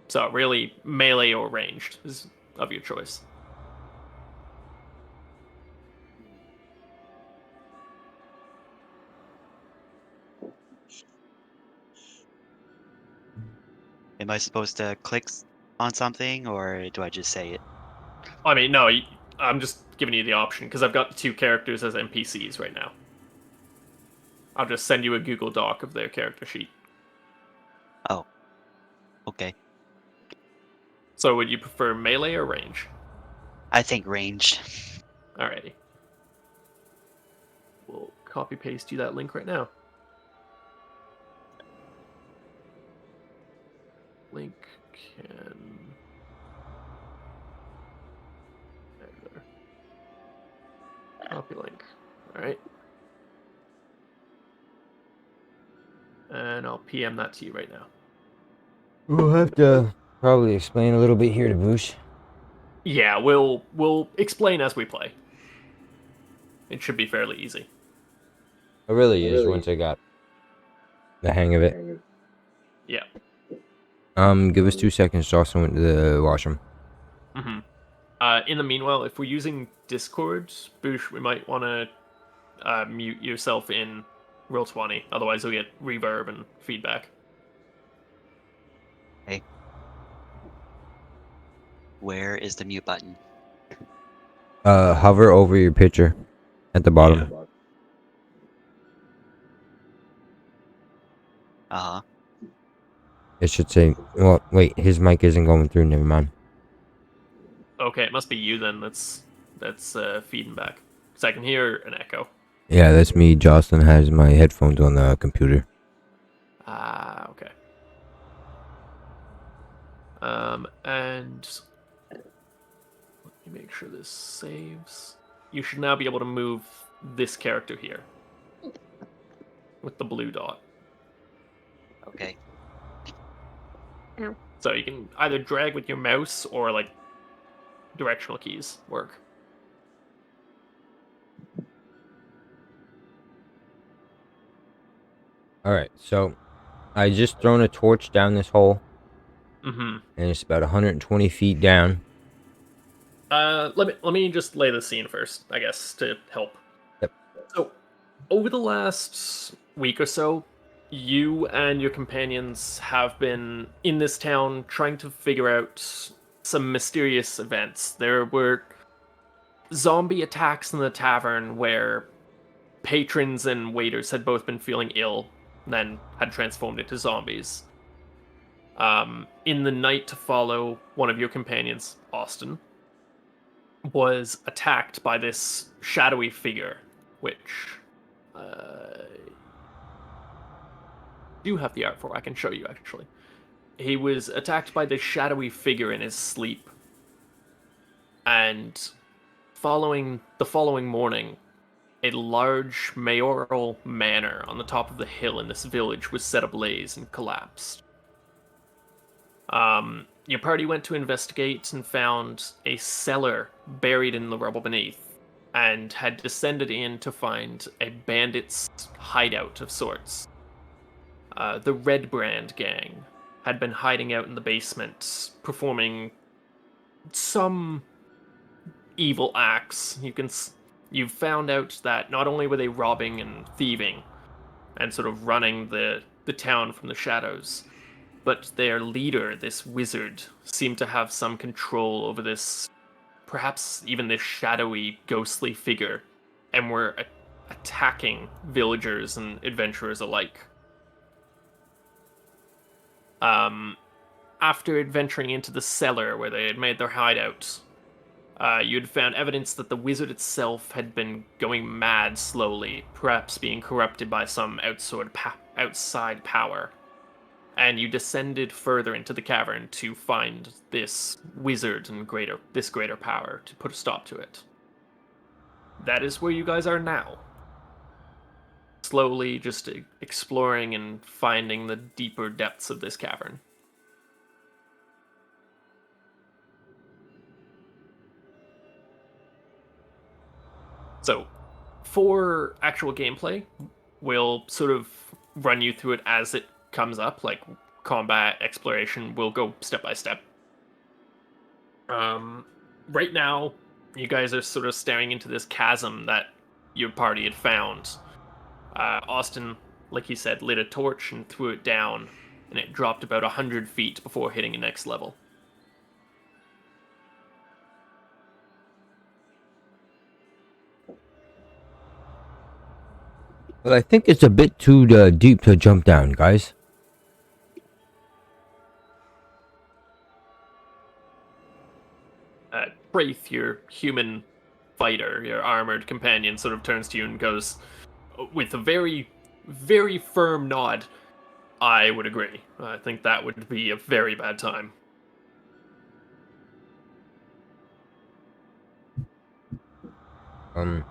So really, melee or ranged is of your choice. Am I supposed to click on something, or do I just say it? I mean, no, I'm just giving you the option because I've got the two characters as NPCs right now. I'll just send you a Google Doc of their character sheet. Oh, okay. So would you prefer melee or range? I think ranged. Alrighty. We'll copy paste you that link right now. Link can... There. Copy link. Alright. And I'll PM that to you right now. We'll have to probably explain a little bit here to Boosh. Yeah, we'll explain as we play. It should be fairly easy. It really is once I got the hang of it. Yeah. Give us 2 seconds. Dawson went to the washroom. Mm-hmm. In the meanwhile, if we're using Discord, Boosh, we might want to mute yourself in Roll20. Otherwise, you'll get reverb and feedback. Hey. Where is the mute button? Hover over your picture at the bottom. Yeah. Uh-huh. It should say. Well, wait. His mic isn't going through. Never mind. Okay, it must be you then. That's feeding back. Because I can hear an echo. Yeah, that's me. Jocelyn has my headphones on the computer. Ah, okay. And let me make sure this saves. You should now be able to move this character here with the blue dot. Okay. So you can either drag with your mouse or like directional keys work. All right. So I just thrown a torch down this hole, Mm-hmm. and it's about 120 feet down. Let me just lay the scene first, I guess, to help. Yep. So, over the last week or so, you and your companions have been in this town trying to figure out some mysterious events. There were zombie attacks in the tavern where patrons and waiters had both been feeling ill, then had transformed into zombies. In the night to follow, one of your companions, Austin, was attacked by this shadowy figure, which do have the art for. I can show you actually. He was attacked by this shadowy figure in his sleep, and following the following morning, a large mayoral manor on the top of the hill in this village was set ablaze and collapsed. Your party went to investigate and found a cellar buried in the rubble beneath, and had descended in to find a bandit's hideout of sorts. The Red Brand gang had been hiding out in the basement, performing some evil acts. You've found out that not only were they robbing and thieving, and sort of running the town from the shadows, but their leader, this wizard, seemed to have some control over this, perhaps even this shadowy, ghostly figure, and were attacking villagers and adventurers alike. After adventuring into the cellar where they had made their hideout, you'd found evidence that the wizard itself had been going mad slowly, perhaps being corrupted by some outside power. And you descended further into the cavern to find this wizard and this greater power to put a stop to it. That is where you guys are now. Slowly just exploring and finding the deeper depths of this cavern. So, for actual gameplay, we'll sort of run you through it as it comes up, like combat, exploration, we'll go step by step. Right now, you guys are sort of staring into this chasm that your party had found. Austin, like he said, lit a torch and threw it down, and it dropped about 100 feet before hitting the next level. Well, I think it's a bit too deep to jump down, guys. Wraith, your human fighter, your armored companion, sort of turns to you and goes, with a very, very firm nod, I would agree. I think that would be a very bad time. I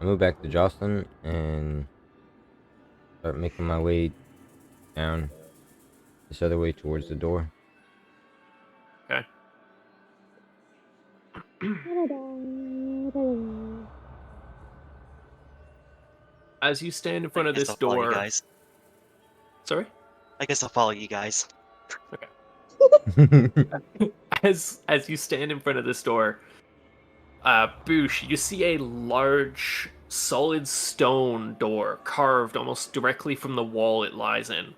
move back to Jocelyn and start making my way down this other way towards the door. Okay. As you stand in front of I guess this I'll follow you door. guys. Sorry? I guess I'll follow you guys. Okay. As you stand in front of this door, Boosh, you see a large, solid stone door carved almost directly from the wall it lies in.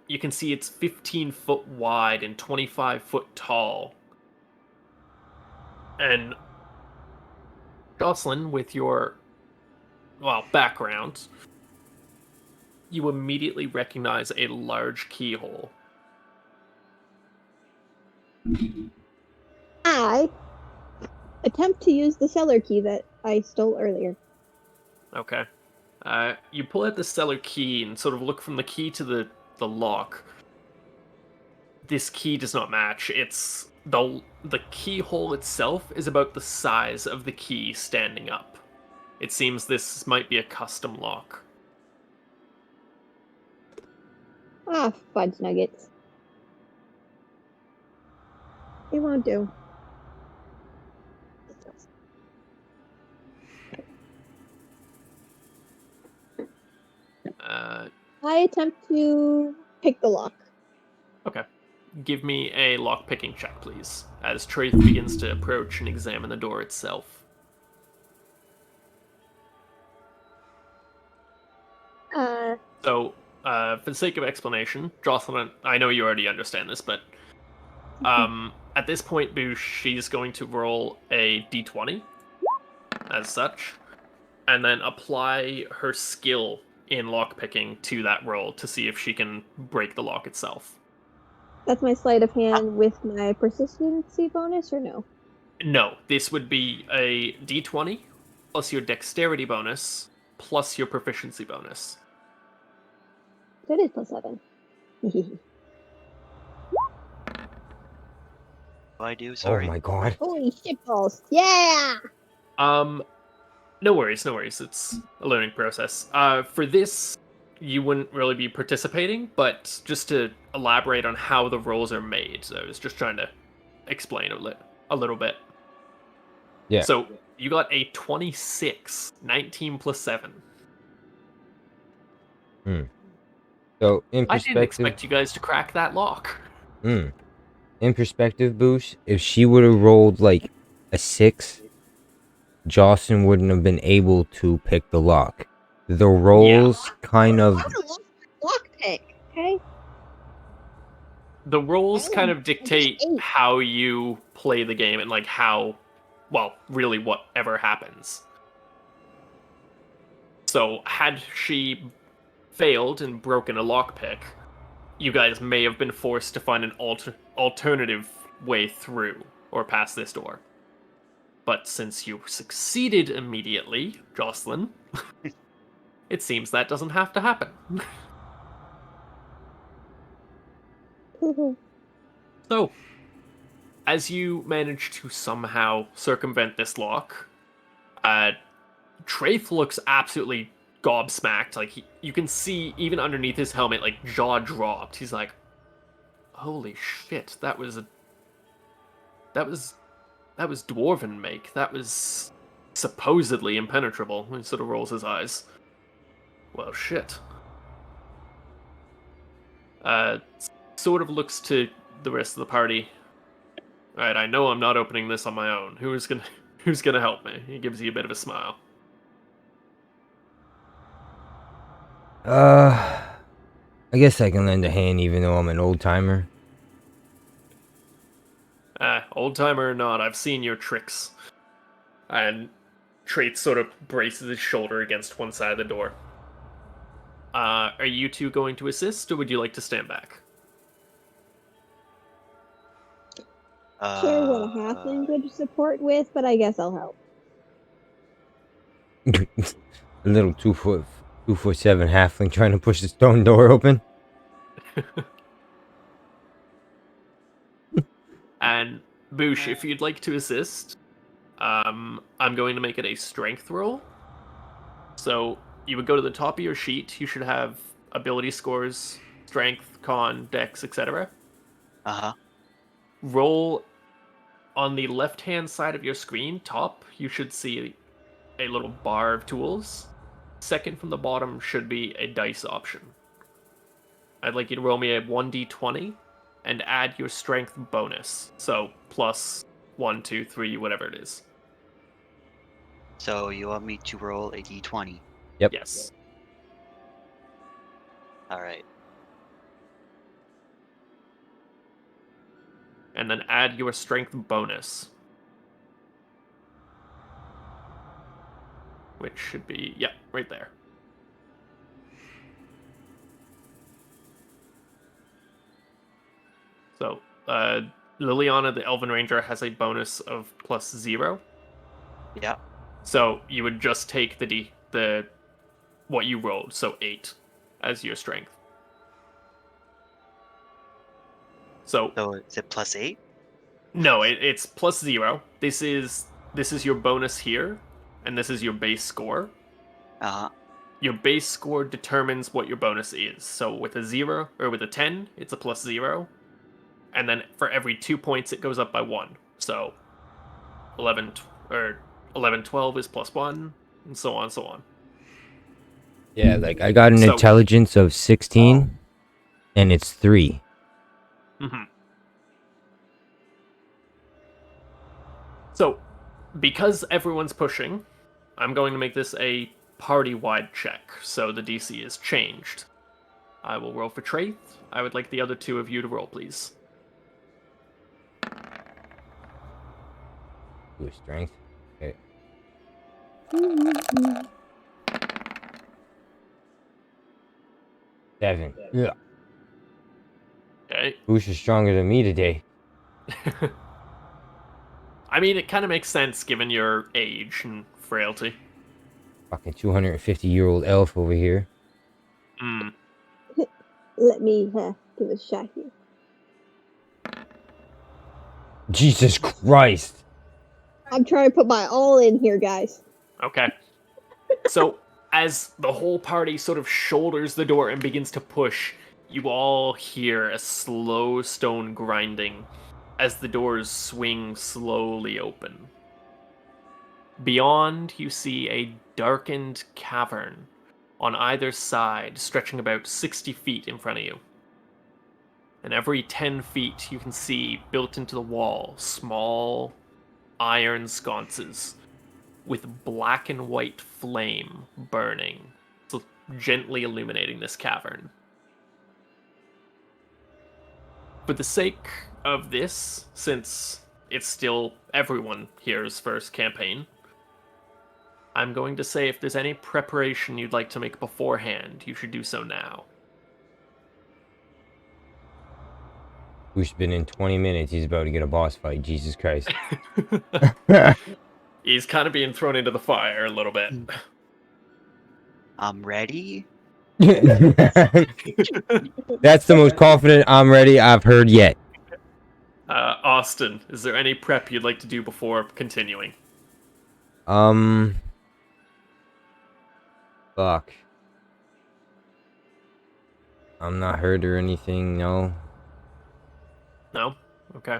You can see it's 15 foot wide and 25 foot tall. And Jocelyn, with your, background, you immediately recognize a large keyhole. I attempt to use the cellar key that I stole earlier. Okay. You pull out the cellar key and sort of look from the key to the lock. This key does not match. It's the keyhole itself is about the size of the key standing up. It seems this might be a custom lock. Ah, fudge nuggets. It won't do. Uh, I attempt to pick the lock. okay. Give me a lock picking check, please, as Traith begins to approach and examine the door itself. So, for the sake of explanation, Jocelyn, I know you already understand this, but at this point, Boosh, she's going to roll a d20 as such, and then apply her skill in lockpicking to that roll to see if she can break the lock itself. That's my sleight of hand with my persistency bonus, or no? No, this would be a d20 plus your dexterity bonus plus your proficiency bonus. So it is +7. What I do? Oh Sorry. my god. Holy shit balls! Yeah. No worries, no worries. It's a learning process. For this, you wouldn't really be participating, but just to elaborate on how the rolls are made, I was just trying to explain a little bit. Yeah. So you got a 26, 19 plus 7. So in I didn't perspective, expect you guys to crack that lock. in perspective, Boosh, if she would have rolled like a 6, Jocelyn wouldn't have been able to pick the lock. The rolls kind of. I would lock pick. Okay. The rolls kind of I dictate get 8. how you play the game and like how, really whatever happens. So had she failed and broken a lockpick, you guys may have been forced to find an alternative way through or past this door. But since you succeeded immediately, Jocelyn, it seems that doesn't have to happen. So, as you manage to somehow circumvent this lock, Traith looks absolutely gobsmacked. Like you can see even underneath his helmet, like jaw dropped. He's like, "Holy shit! That was dwarven make. That was supposedly impenetrable." He sort of rolls his eyes. Well, shit. Sort of looks to the rest of the party. All right, I know I'm not opening this on my own. Who's gonna help me? He gives you a bit of a smile. I guess I can lend a hand even though I'm an old timer. Old timer or not, I've seen your tricks. And Traith sort of braces his shoulder against one side of the door. Are you two going to assist, or would you like to stand back? Sure what a halfling would support with, but I guess I'll help. A little 2'7" halfling trying to push the stone door open. And Boosh, if you'd like to assist, I'm going to make it a strength roll. So you would go to the top of your sheet. You should have ability scores, strength, con, dex, etc. Uh-huh. Roll on the left-hand side of your screen, top, you should see a little bar of tools. Second from the bottom should be a dice option. I'd like you to roll me a 1d20 and add your strength bonus. So plus 1, 2, 3, whatever it is. So you want me to roll a d20? Yep. Yes. All right. And then add your strength bonus. which should be, yeah, right there. So, Liliana, the Elven Ranger, has a bonus of +0. Yeah. So you would just take the what you rolled, so 8, as your strength. So So is it +8? no, it's +0. This is your bonus here, and this is your base score. Uh-huh. Your base score determines what your bonus is. So with a 0 or with a 10, it's a +0, and then for every 2 points, it goes up by 1. So 11 or 11, 12 is +1, and so on, so on. Yeah, like I got an So- intelligence of 16, and it's 3. Mhm. So, because everyone's pushing, I'm going to make this a party-wide check, so the DC is changed. I will roll for Traith. I would like the other two of you to roll, please. Ooh, strength. Okay. 7. Yeah. Okay. Boosh is stronger than me today. I mean, it kind of makes sense given your age and frailty. Fucking 250-year-old elf over here. Hmm. Let me give a shot here. Jesus Christ. I'm trying to put my all in here, guys. Okay. So, as the whole party sort of shoulders the door and begins to push, you all hear a slow stone grinding as the doors swing slowly open. Beyond, you see a darkened cavern on either side, stretching about 60 feet in front of you. And every 10 feet, you can see, built into the wall, small iron sconces with black and white flame burning, so gently illuminating this cavern. For the sake of this, since it's still everyone here's first campaign, I'm going to say if there's any preparation you'd like to make beforehand, you should do so now. Boosh's been in 20 minutes. He's about to get a boss fight. Jesus Christ. He's kind of being thrown into the fire a little bit. I'm ready. That's the most confident I'm ready I've heard yet. Austin, is there any prep you'd like to do before continuing? Fuck. I'm not hurt or anything, no. No? Okay.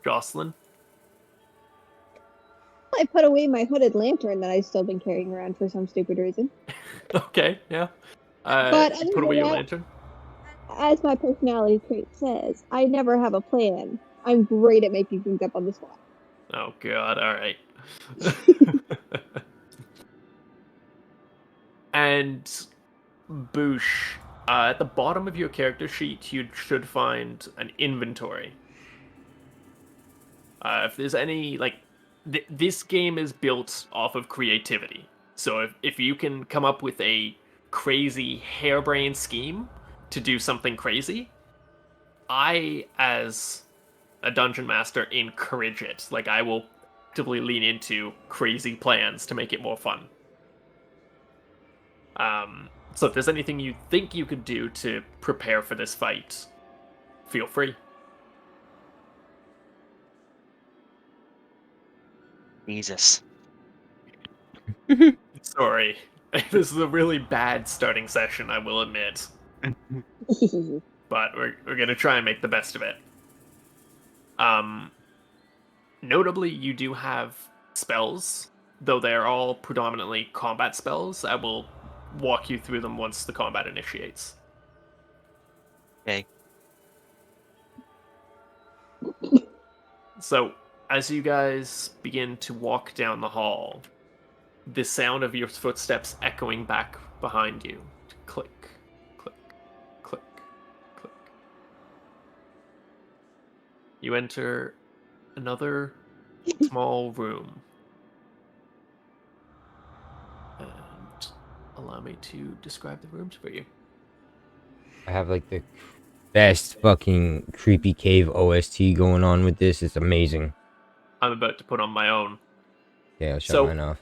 Jocelyn? I put away my hooded lantern that I've still been carrying around for some stupid reason. Okay, yeah. But other Put away than your that- lantern. As my personality trait says, I never have a plan. I'm great at making things up on the spot. Oh god, alright. And Boosh, at the bottom of your character sheet, you should find an inventory. If there's any, like, this game is built off of creativity. So if you can come up with a crazy harebrained scheme to do something crazy, I, as a dungeon master, encourage it. Like, I will actively lean into crazy plans to make it more fun. So if there's anything you think you could do to prepare for this fight, feel free. Jesus. Sorry. This is a really bad starting session, I will admit. But we're gonna try and make the best of it. Notably, you do have spells, though they're all predominantly combat spells. I will walk you through them once the combat initiates. Okay. So, as you guys begin to walk down the hall, the sound of your footsteps echoing back behind you. Click, click, click, click. You enter another small room. allow me to describe the rooms for you. I have like the best fucking creepy cave OST going on with this. It's amazing. I'm about to put on my own. Yeah, I'll shut So- mine off.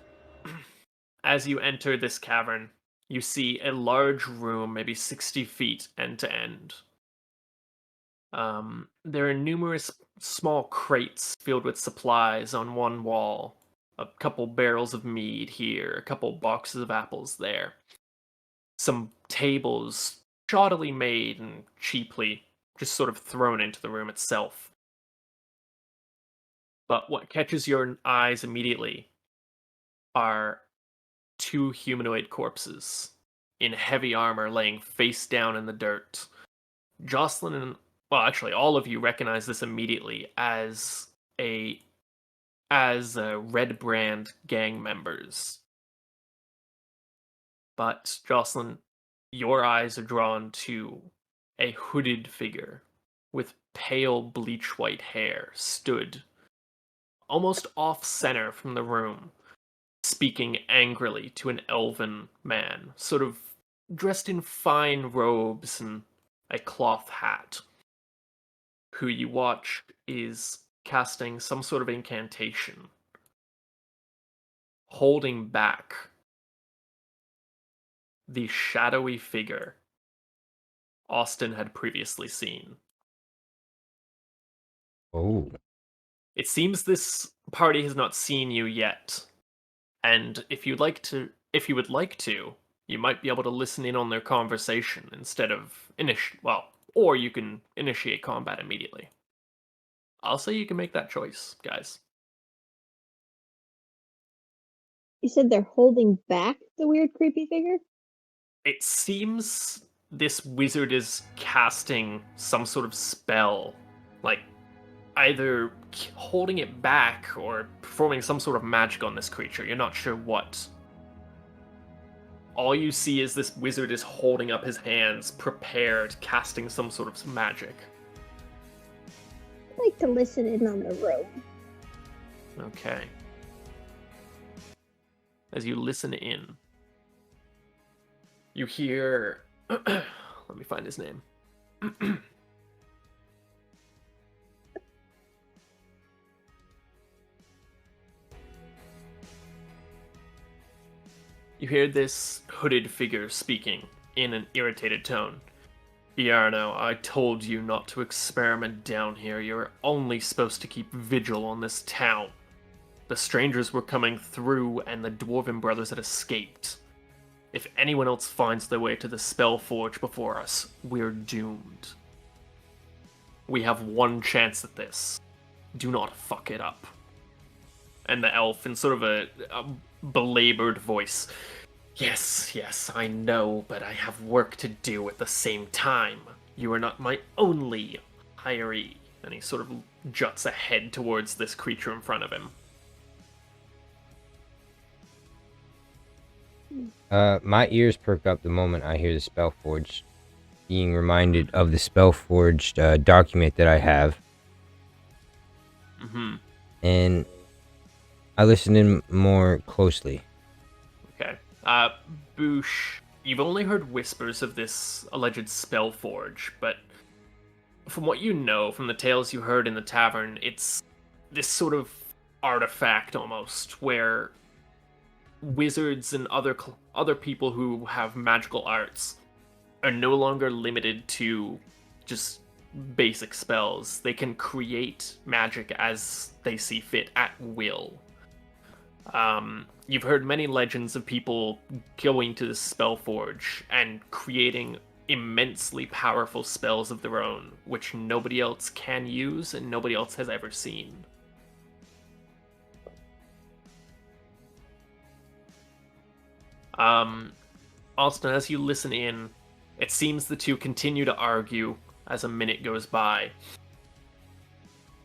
As you enter this cavern, you see a large room, maybe 60 feet end to end. There are numerous small crates filled with supplies on one wall. A couple barrels of mead here, a couple boxes of apples there. Some tables, shoddily made and cheaply, just sort of thrown into the room itself. But what catches your eyes immediately are two humanoid corpses in heavy armor laying face down in the dirt. Jocelyn and, well, actually, all of you recognize this immediately as Red Brand gang members. But Jocelyn, your eyes are drawn to a hooded figure with pale bleach white hair stood almost off center from the room, speaking angrily to an elven man, sort of dressed in fine robes and a cloth hat, who you watch is casting some sort of incantation, holding back the shadowy figure Austin had previously seen. Oh. It seems this party has not seen you yet, and if you would like to, you might be able to listen in on their conversation instead of or you can initiate combat immediately. I'll say you can make that choice, guys. You said they're holding back the weird, creepy figure? It seems this wizard is casting some sort of spell, like either holding it back or performing some sort of magic on this creature. You're not sure what. All you see is this wizard is holding up his hands, prepared, casting some sort of magic. I'd like to listen in on the room. Okay. As you listen in, you hear. Let me find his name. You hear this hooded figure speaking in an irritated tone. Yarno, I told you not to experiment down here. You're only supposed to keep vigil on this town. The strangers were coming through, and the Dwarven brothers had escaped. If anyone else finds their way to the Spellforge before us, we're doomed. We have one chance at this. Do not fuck it up. And the elf, in sort of a belabored voice, Yes, I know, but I have work to do at the same time. You are not my only hiree. And he sort of juts ahead towards this creature in front of him. My ears perk up the moment I hear the Spellforged, being reminded of the Spellforged document that I have. Mm-hmm. And I listen in more closely. Okay. Boosh, you've only heard whispers of this alleged Spellforge, but from what you know, from the tales you heard in the tavern, it's this sort of artifact almost, where wizards and other people who have magical arts are no longer limited to just basic spells. They can create magic as they see fit at will. You've heard many legends of people going to the Spellforge and creating immensely powerful spells of their own, which nobody else can use and nobody else has ever seen. Austin, as you listen in, it seems the two continue to argue as a minute goes by.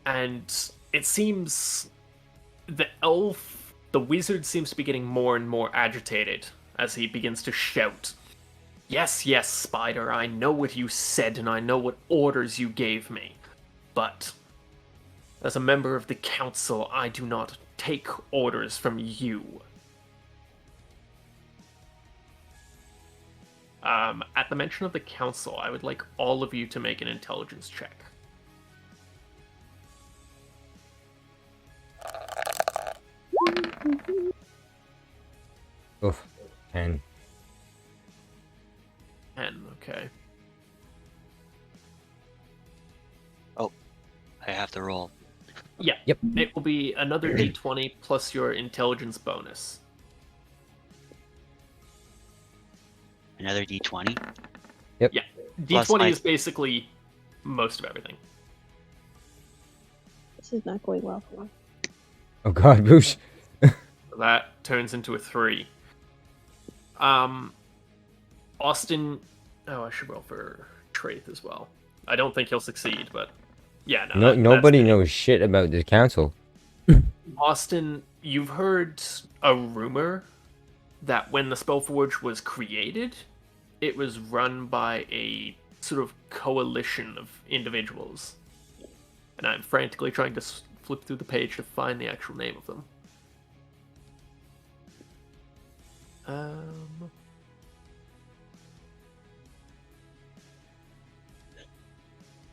And it seems the wizard seems to be getting more and more agitated as he begins to shout. Yes, Spider, I know what you said and I know what orders you gave me. But as a member of the council, I do not take orders from you. At the mention of the council, I would like all of you to make an intelligence check. Oof. 10. 10, okay. I have to roll. Yeah. Yep. It will be another d20 plus your intelligence bonus. Another d20. Yeah. Plus D20 my- is basically most of everything. This is not going well for me. Oh god, Boosh. That turns into a 3. Austin. Oh, I should roll for Traith as well. I don't think he'll succeed, but yeah, no. That's Nobody good. knows shit about the council. Austin, you've heard a rumor that when the Spellforge was created, it was run by a sort of coalition of individuals. And I'm frantically trying to flip through the page to find the actual name of them.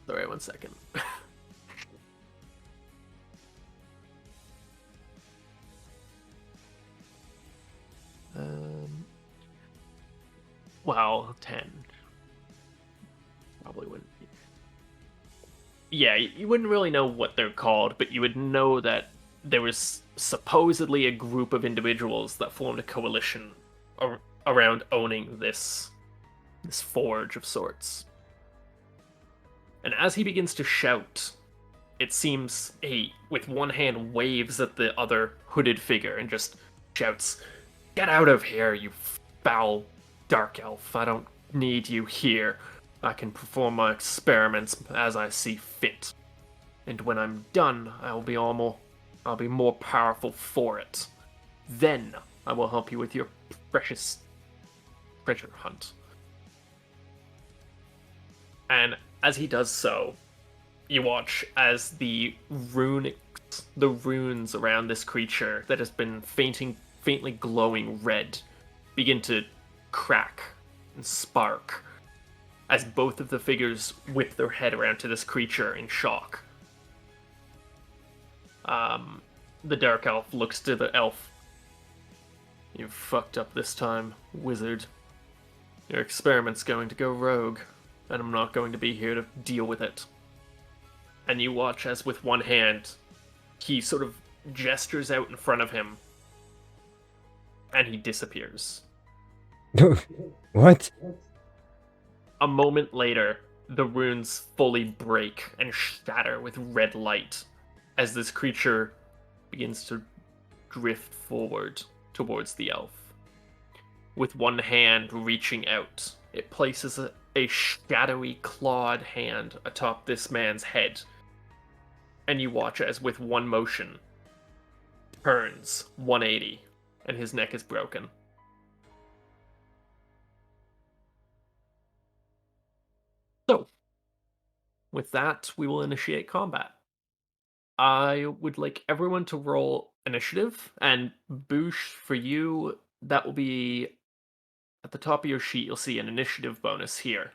Sorry, 1 second. Well, 10. Probably wouldn't. Yeah, you wouldn't really know what they're called, but you would know that there was supposedly a group of individuals that formed a coalition around owning this forge of sorts. And as he begins to shout, it seems he, with one hand, waves at the other hooded figure and just shouts, "Get out of here, you foul dark elf. I don't need you here. I can perform my experiments as I see fit. And when I'm done, I'll be more powerful for it. Then I will help you with your precious treasure hunt." And as he does so, you watch as the runes around this creature that has been faintly glowing red begin to crack and spark as both of the figures whip their head around to this creature in shock. The dark elf looks to the elf. "You've fucked up this time, wizard. Your experiment's going to go rogue, and I'm not going to be here to deal with it." And you watch as with one hand, he sort of gestures out in front of him, and he disappears. What? A moment later, the runes fully break and shatter with red light as this creature begins to drift forward towards the elf. With one hand reaching out, it places a shadowy clawed hand atop this man's head. And you watch as with one motion, turns 180, and his neck is broken. So, with that, we will initiate combat. I would like everyone to roll initiative, and Boosh, for you, that will be at the top of your sheet. You'll see an initiative bonus here.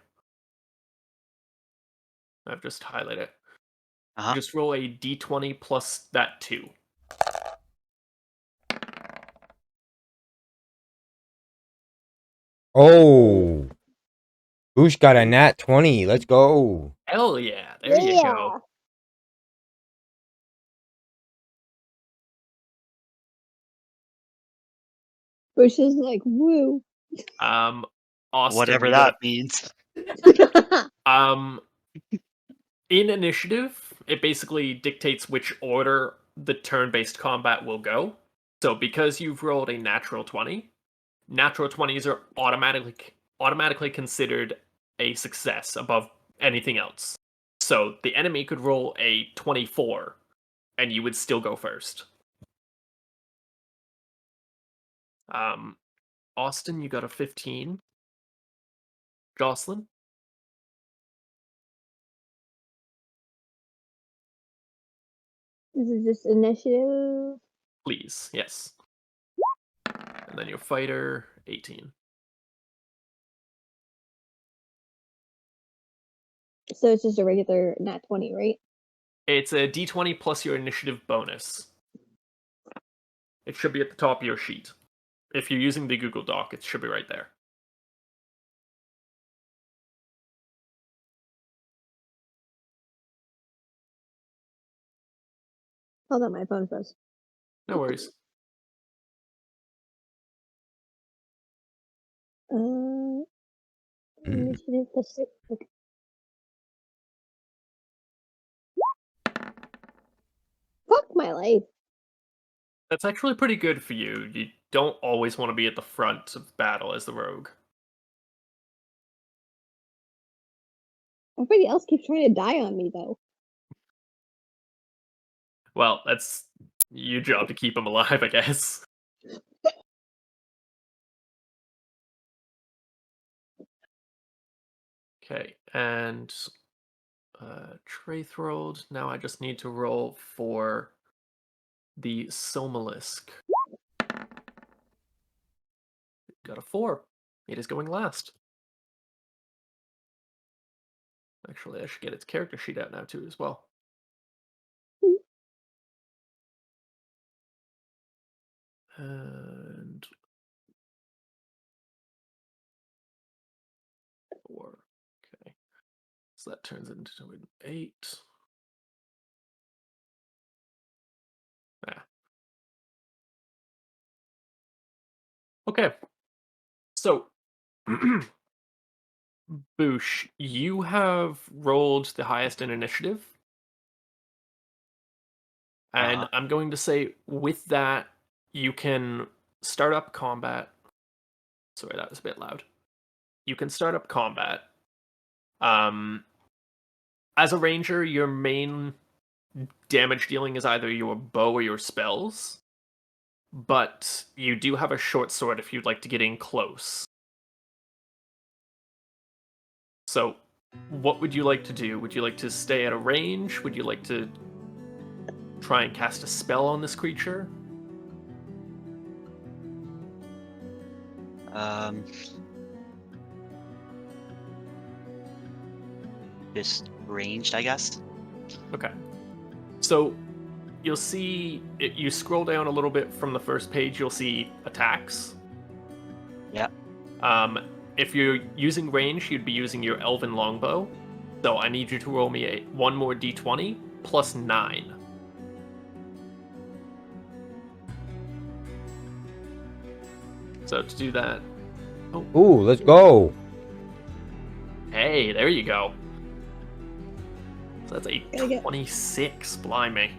I've just highlighted it. Uh-huh. Just roll a d20 plus that 2. Oh. Boosh got a nat 20. Let's go. Hell yeah, there you go. Bush is like, woo. Austin, Whatever you that got means. in initiative, it basically dictates which order the turn-based combat will go. So because you've rolled a natural 20, natural 20s are automatically considered a success above anything else. So the enemy could roll a 24 and you would still go first. Austin, you got a 15. Jocelyn? This is just initiative. Please, yes. And then your fighter, 18. So it's just a regular nat 20, right? It's a d20 plus your initiative bonus. It should be at the top of your sheet. If you're using the Google Doc, it should be right there. Hold on, my phone froze. No worries. Initiative plus 6. Okay. Fuck my life. That's actually pretty good for you. You don't always want to be at the front of battle as the rogue. Everybody else keeps trying to die on me, though. Well, that's your job to keep them alive, I guess. Okay, and Traith rolled. Now I just need to roll for the Somalisk. Got a 4. It is going last. Actually, I should get its character sheet out now too as well. And 4. Okay. So that turns into an 8. Ah. Okay. So, Boosh, you have rolled the highest in initiative. And Uh-huh. I'm going to say, with that, you can start up combat. Sorry, that was a bit loud. You can start up combat. As a ranger, your main damage dealing is either your bow or your spells. But you do have a short sword if you'd like to get in close. So, what would you like to do? Would you like to stay at a range? Would you like to try and cast a spell on this creature? Just ranged, I guess. Okay. So, you'll see, you scroll down a little bit from the first page, you'll see attacks. Yeah. If you're using range, you'd be using your elven longbow. So I need you to roll me one more d20 plus 9. So to do that, Ooh, let's go. hey, there you go. So that's a Gotta get- 26, blimey.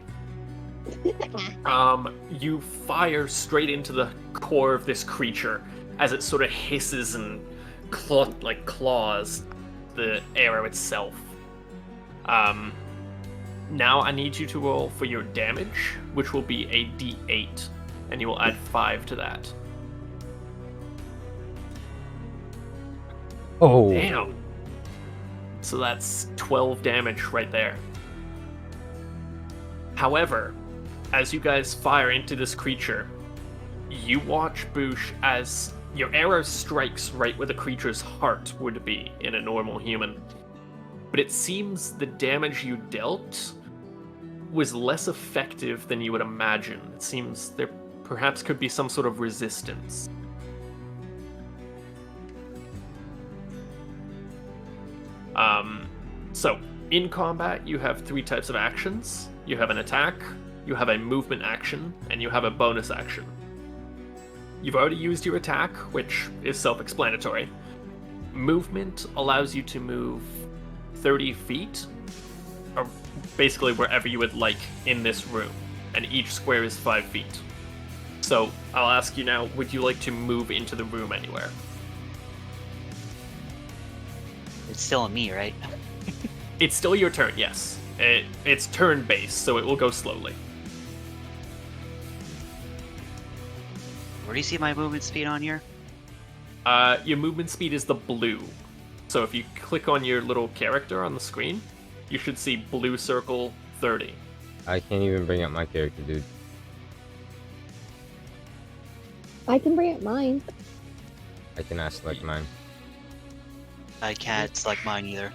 You fire straight into the core of this creature as it sort of hisses and claws the arrow itself. Now I need you to roll for your damage, which will be a d8, and you will add 5 to that. Oh. Damn. So that's 12 damage right there. However, as you guys fire into this creature, you watch Boosh as your arrow strikes right where the creature's heart would be in a normal human. But it seems the damage you dealt was less effective than you would imagine. It seems there perhaps could be some sort of resistance. So, in combat, you have 3 types of actions. You have an attack, you have a movement action, and you have a bonus action. You've already used your attack, which is self-explanatory. Movement allows you to move 30 feet, or basically wherever you would like in this room, and each square is 5 feet. So, I'll ask you now, would you like to move into the room anywhere? It's still on me, right? It's still your turn, yes. It's turn-based, so it will go slowly. Where do you see my movement speed on here? Your movement speed is the blue. So if you click on your little character on the screen, you should see blue circle 30. I can't even bring up my character, dude. I can bring up mine. I cannot select mine. I can't select mine either.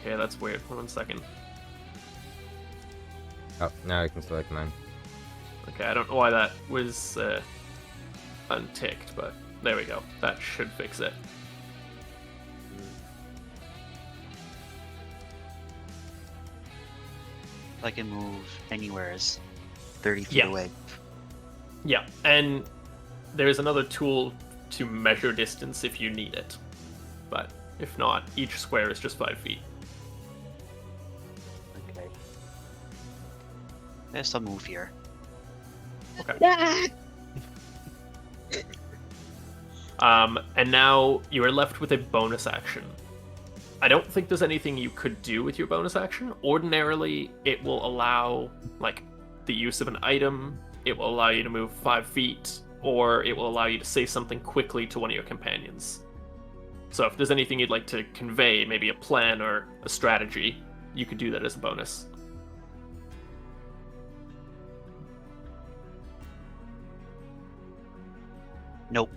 Okay, that's weird. Hold on a second. Oh, now I can select mine. Okay, I don't know why that was unticked, but there we go. That should fix it. I can move anywhere is 30 feet Yeah. away. Yeah, and there's another tool to measure distance if you need it. But if not, each square is just 5 feet. Okay. There's some move here. Ah! And now you are left with a bonus action. I don't think there's anything you could do with your bonus action. Ordinarily, it will allow, like, the use of an item, it will allow you to move 5 feet, or it will allow you to say something quickly to one of your companions. So if there's anything you'd like to convey, maybe a plan or a strategy, you could do that as a bonus. Nope.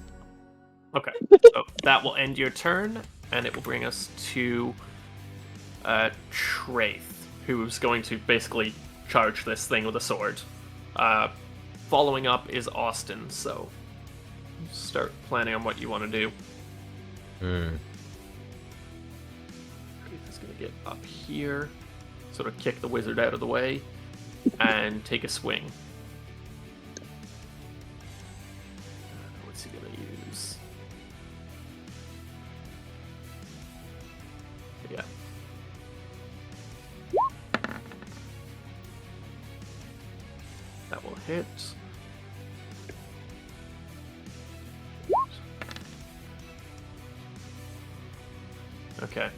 Okay, so that will end your turn, and it will bring us to Traith, who's going to basically charge this thing with a sword. Following up is Austin, so start planning on what you want to do. Hmm. Traith is going to get up here, sort of kick the wizard out of the way, and take a swing. What's he going to use? Yeah. That will hit. Okay.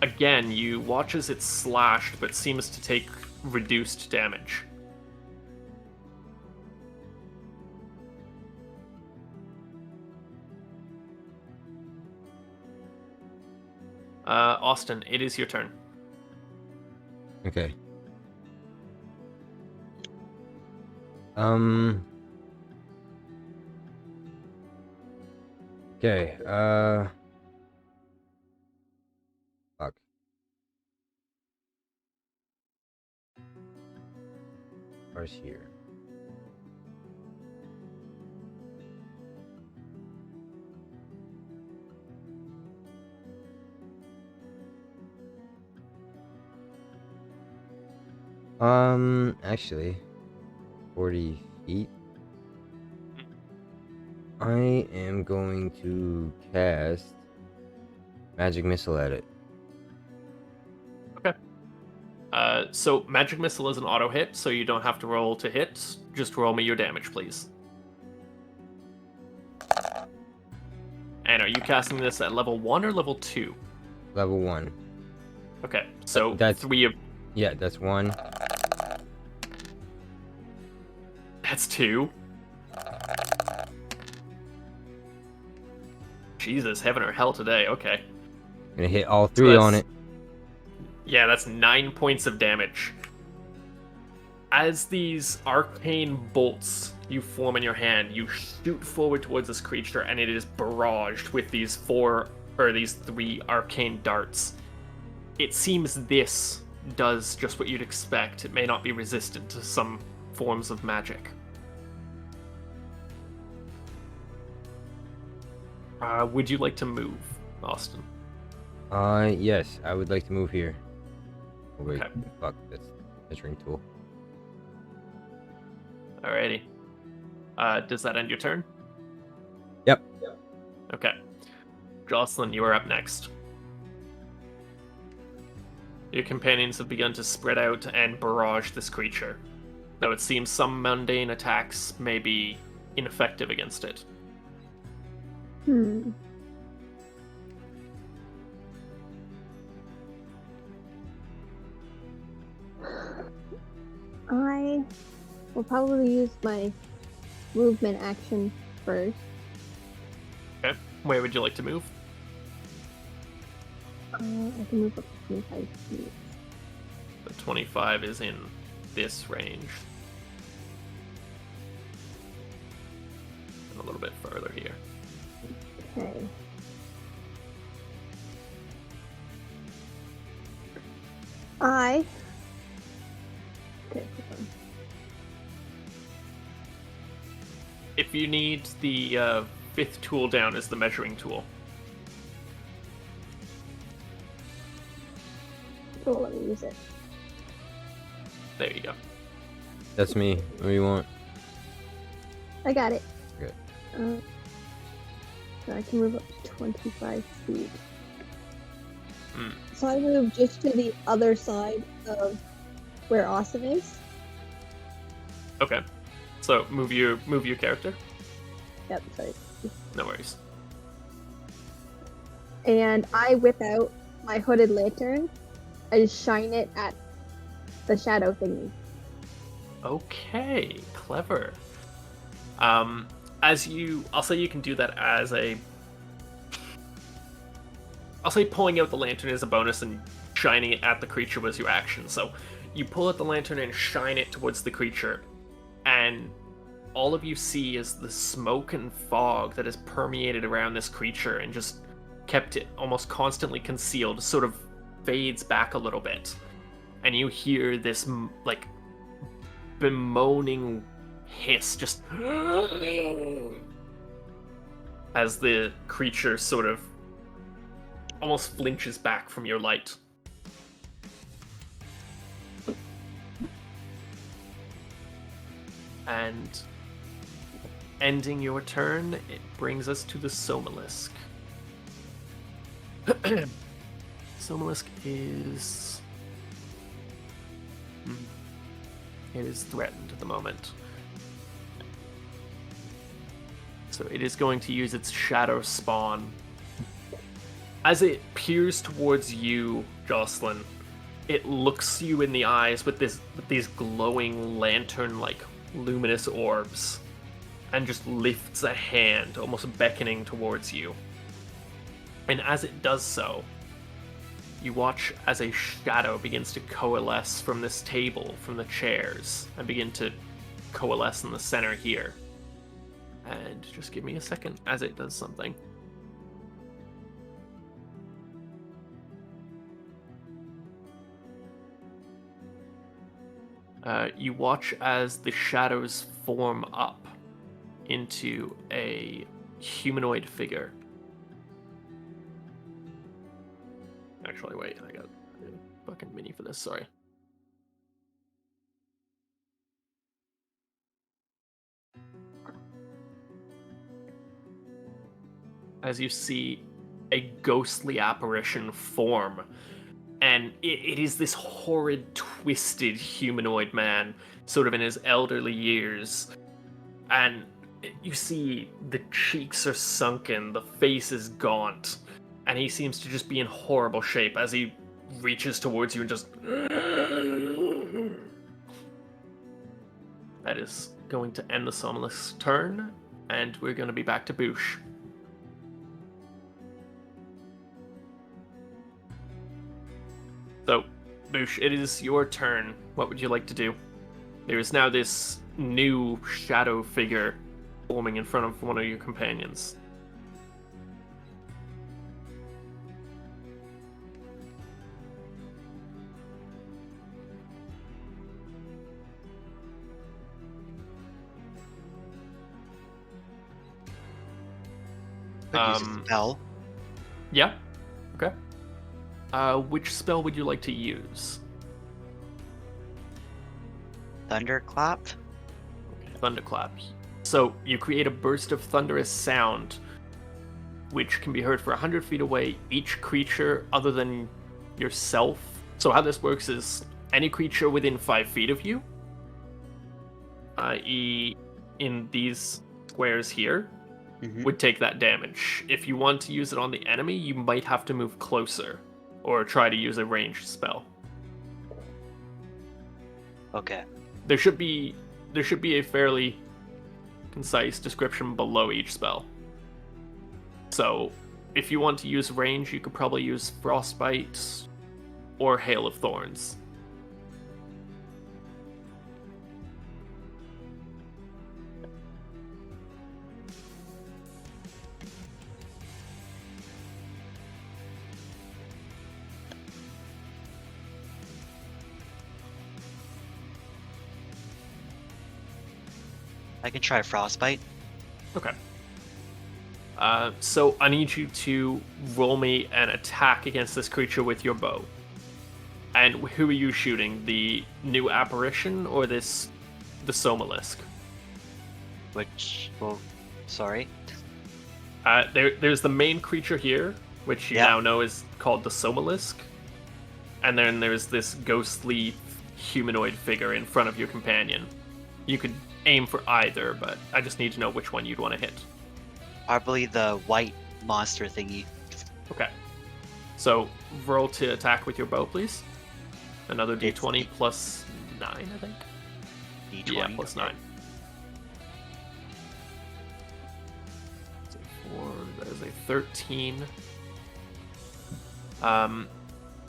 Again, you watch as it's slashed, but seems to take reduced damage. Austin, it is your turn. Okay. Okay, fuck. Where's here? Actually, 40 feet. I am going to cast Magic Missile at it. Okay. So Magic Missile is an auto hit, so you don't have to roll to hit. Just roll me your damage, please. And are you casting this at level 1 or level 2? Level 1. Okay, so That's- 3 of... Yeah, that's 1. That's 2. Jesus, heaven or hell today, okay. Gonna hit all 3 on that's- it. Yeah, that's 9 points of damage. As these arcane bolts you form in your hand, you shoot forward towards this creature, and it is barraged with these 3 arcane darts. It seems this does just what you'd expect. It may not be resistant to some forms of magic. Would you like to move, Austin? Yes, I would like to move here. Oh, wait, Okay. fuck, that's measuring tool. Alrighty. Does that end your turn? Yep. Okay. Jocelyn, you are up next. Your companions have begun to spread out and barrage this creature, though it seems some mundane attacks may be ineffective against it. I will probably use my movement action first. Okay. Where would you like to move? I can move up to 25 feet. The 25 is in this range. And a little bit further here. Okay. I. Okay, hold on. If you need the fifth tool down is the measuring tool. Oh, let me use it. There you go. That's me. What do you want? I got it. Good. So I can move up to 25 feet. Hmm. So I move just to the other side of where Austin is. Okay. So move your character. Yep, sorry. No worries. And I whip out my hooded lantern. I just shine it at the shadow thingy. Okay, clever. I'll say you can do that as I'll say pulling out the lantern is a bonus and shining it at the creature was your action. So you pull out the lantern and shine it towards the creature, and all of you see is the smoke and fog that has permeated around this creature and just kept it almost constantly concealed, sort of fades back a little bit. And you hear this, like, bemoaning hiss just as the creature sort of almost flinches back from your light. And ending your turn, it brings us to the Somalisk. Somalisk is... It is threatened at the moment. So it is going to use its Shadow Spawn. As it peers towards you, Jocelyn, it looks you in the eyes with these glowing lantern-like luminous orbs, and just lifts a hand, almost beckoning towards you. And as it does so, you watch as a shadow begins to coalesce from this table, from the chairs, and begin to coalesce in the center here. And just give me a second as it does something. You watch as the shadows form up into a humanoid figure. Actually, wait, I got a fucking mini for this, sorry. As you see a ghostly apparition form, and it is this horrid, twisted humanoid man, sort of in his elderly years, and you see the cheeks are sunken, the face is gaunt, and he seems to just be in horrible shape as he reaches towards you and just... That is going to end the Somalisk's turn, and we're going to be back to Boosh. So, Boosh, it is your turn. What would you like to do? There is now this new shadow figure forming in front of one of your companions. Could use a spell. Yeah. Okay. Which spell would you like to use? Thunderclap? Thunderclap. So you create a burst of thunderous sound, which can be heard for 100 feet away. Each creature other than yourself. So how this works is any creature within 5 feet of you, i.e., in these squares here, would take that damage. If you want to use it on the enemy, you might have to move closer, or try to use a ranged spell. Okay. There should be a fairly concise description below each spell. So, if you want to use range, you could probably use Frostbite or Hail of Thorns. I can try frostbite. Okay. So I need you to roll me an attack against this creature with your bow. And who are you shooting? The new apparition or the Somalisk? Which, well, sorry. There's the main creature here, which you Yeah. now know is called the Somalisk. And then there's this ghostly humanoid figure in front of your companion. You could aim for either, but I just need to know which one you'd want to hit. Probably the white monster thingy. Okay. So roll to attack with your bow, please. Another d20 plus 9, I think. D20. Yeah, plus 9. That's a 4, that is a 13.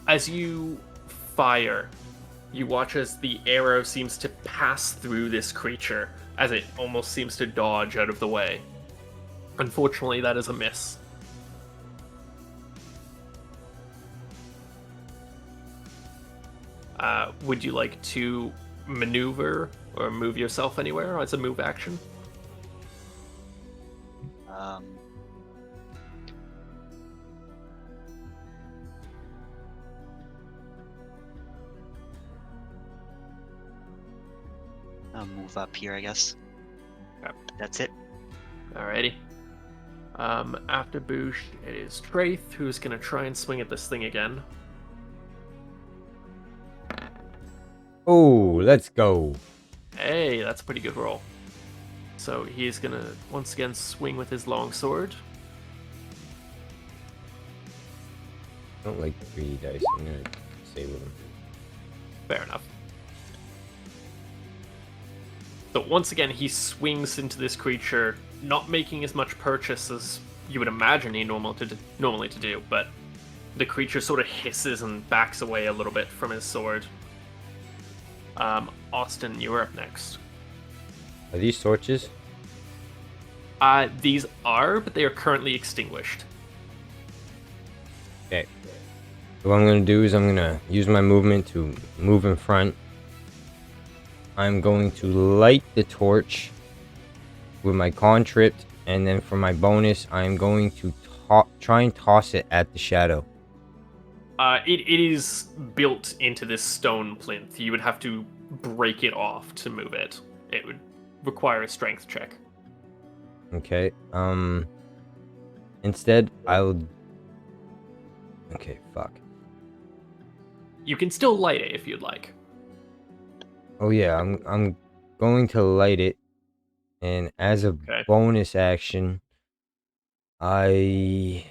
As you fire, you watch as the arrow seems to pass through this creature, as it almost seems to dodge out of the way. Unfortunately, that is a miss. Would you like to maneuver or move yourself anywhere as a move action? I'll move up here, I guess. Yep. That's it. Alrighty. After Boosh, it is Traith who's gonna try and swing at this thing again. Oh, let's go. Hey, that's a pretty good roll. So he's gonna once again swing with his long sword. I don't like the 3D dice. I'm gonna stay with them. Fair enough. So once again, he swings into this creature, not making as much purchase as you would imagine he normally to do, but the creature sort of hisses and backs away a little bit from his sword. Austin, you're up next. Are these torches? These are, but they are currently extinguished. Okay. So what I'm gonna do is I'm gonna use my movement to move in front. I'm going to light the torch with my contript, and then for my bonus, I'm going to try and toss it at the shadow. It is built into this stone plinth. You would have to break it off to move it. It would require a strength check. Okay. Instead, I'll. Okay, fuck. You can still light it if you'd like. Oh yeah, I'm going to light it, and as a Okay. bonus action, I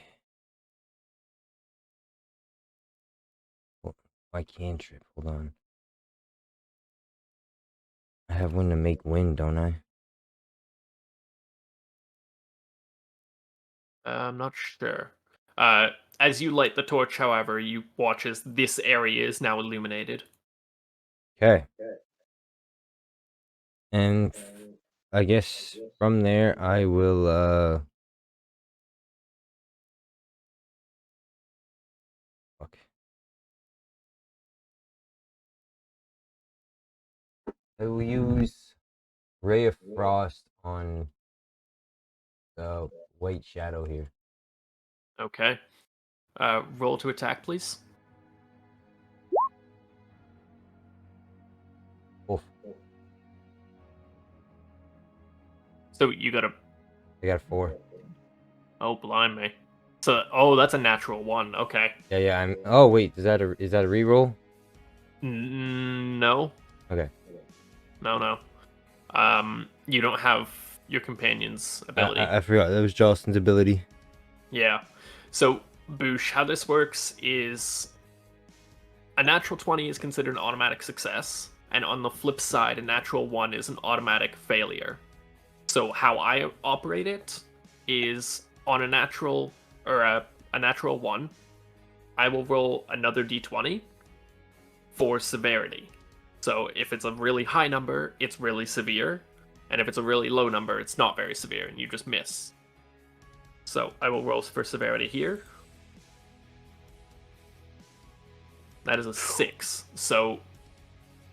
cantrip. Hold on. I have one to make wind, don't I? I'm not sure. As you light the torch, however, you watch as this area is now illuminated. Okay. And I guess from there I will fuck. I will use Ray of Frost on the white shadow here. Okay. Roll to attack, please. Oof. So you got a... I got a 4. Oh, blind me. So, that's a natural 1. Okay. Yeah, I'm. Oh wait, is that a reroll? No. Okay. No. You don't have your companion's ability. I forgot that was Justin's ability. Yeah. So, Boosh, how this works is a natural 20 is considered an automatic success, and on the flip side, a natural 1 is an automatic failure. So, how I operate it is on a natural or a natural 1, I will roll another d20 for severity. So, if it's a really high number, it's really severe, and if it's a really low number, it's not very severe, and you just miss. So I will roll for severity here. That is a 6. So,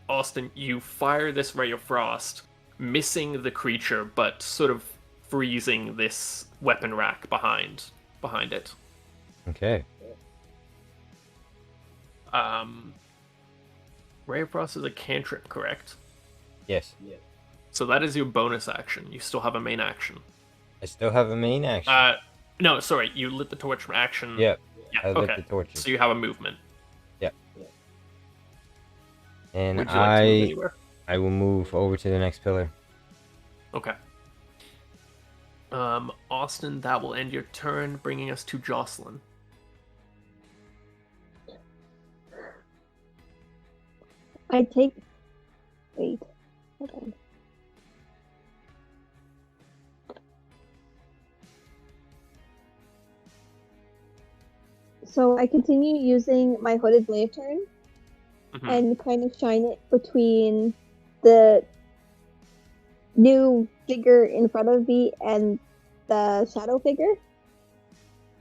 Austin, you fire this ray of frost, missing the creature, but sort of freezing this weapon rack behind it. Okay. Ray of Frost is a cantrip, correct? Yes. So that is your bonus action. You still have a main action. I still have a main action. No, sorry, you lit the torch from action. Yep. Yeah, I lit okay. the torches. So you have a movement. Yep. And Would you like to move anywhere? I will move over to the next pillar. Okay. Austin, that will end your turn, bringing us to Jocelyn. I take. Wait. Hold on. So I continue using my hooded lantern Mhm. and kind of shine it between the new figure in front of me and the shadow figure.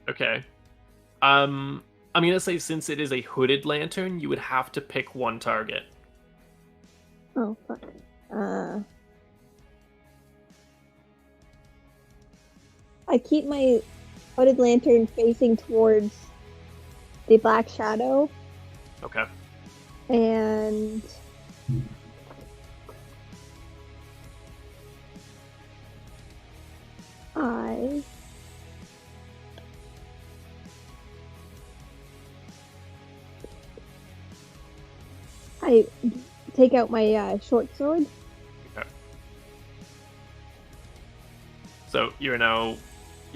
Okay. I'm gonna say since it is a hooded lantern, you would have to pick one target. Oh, fuck. I keep my hooded lantern facing towards the black shadow, Okay. and I take out my short sword. Okay. So you're now,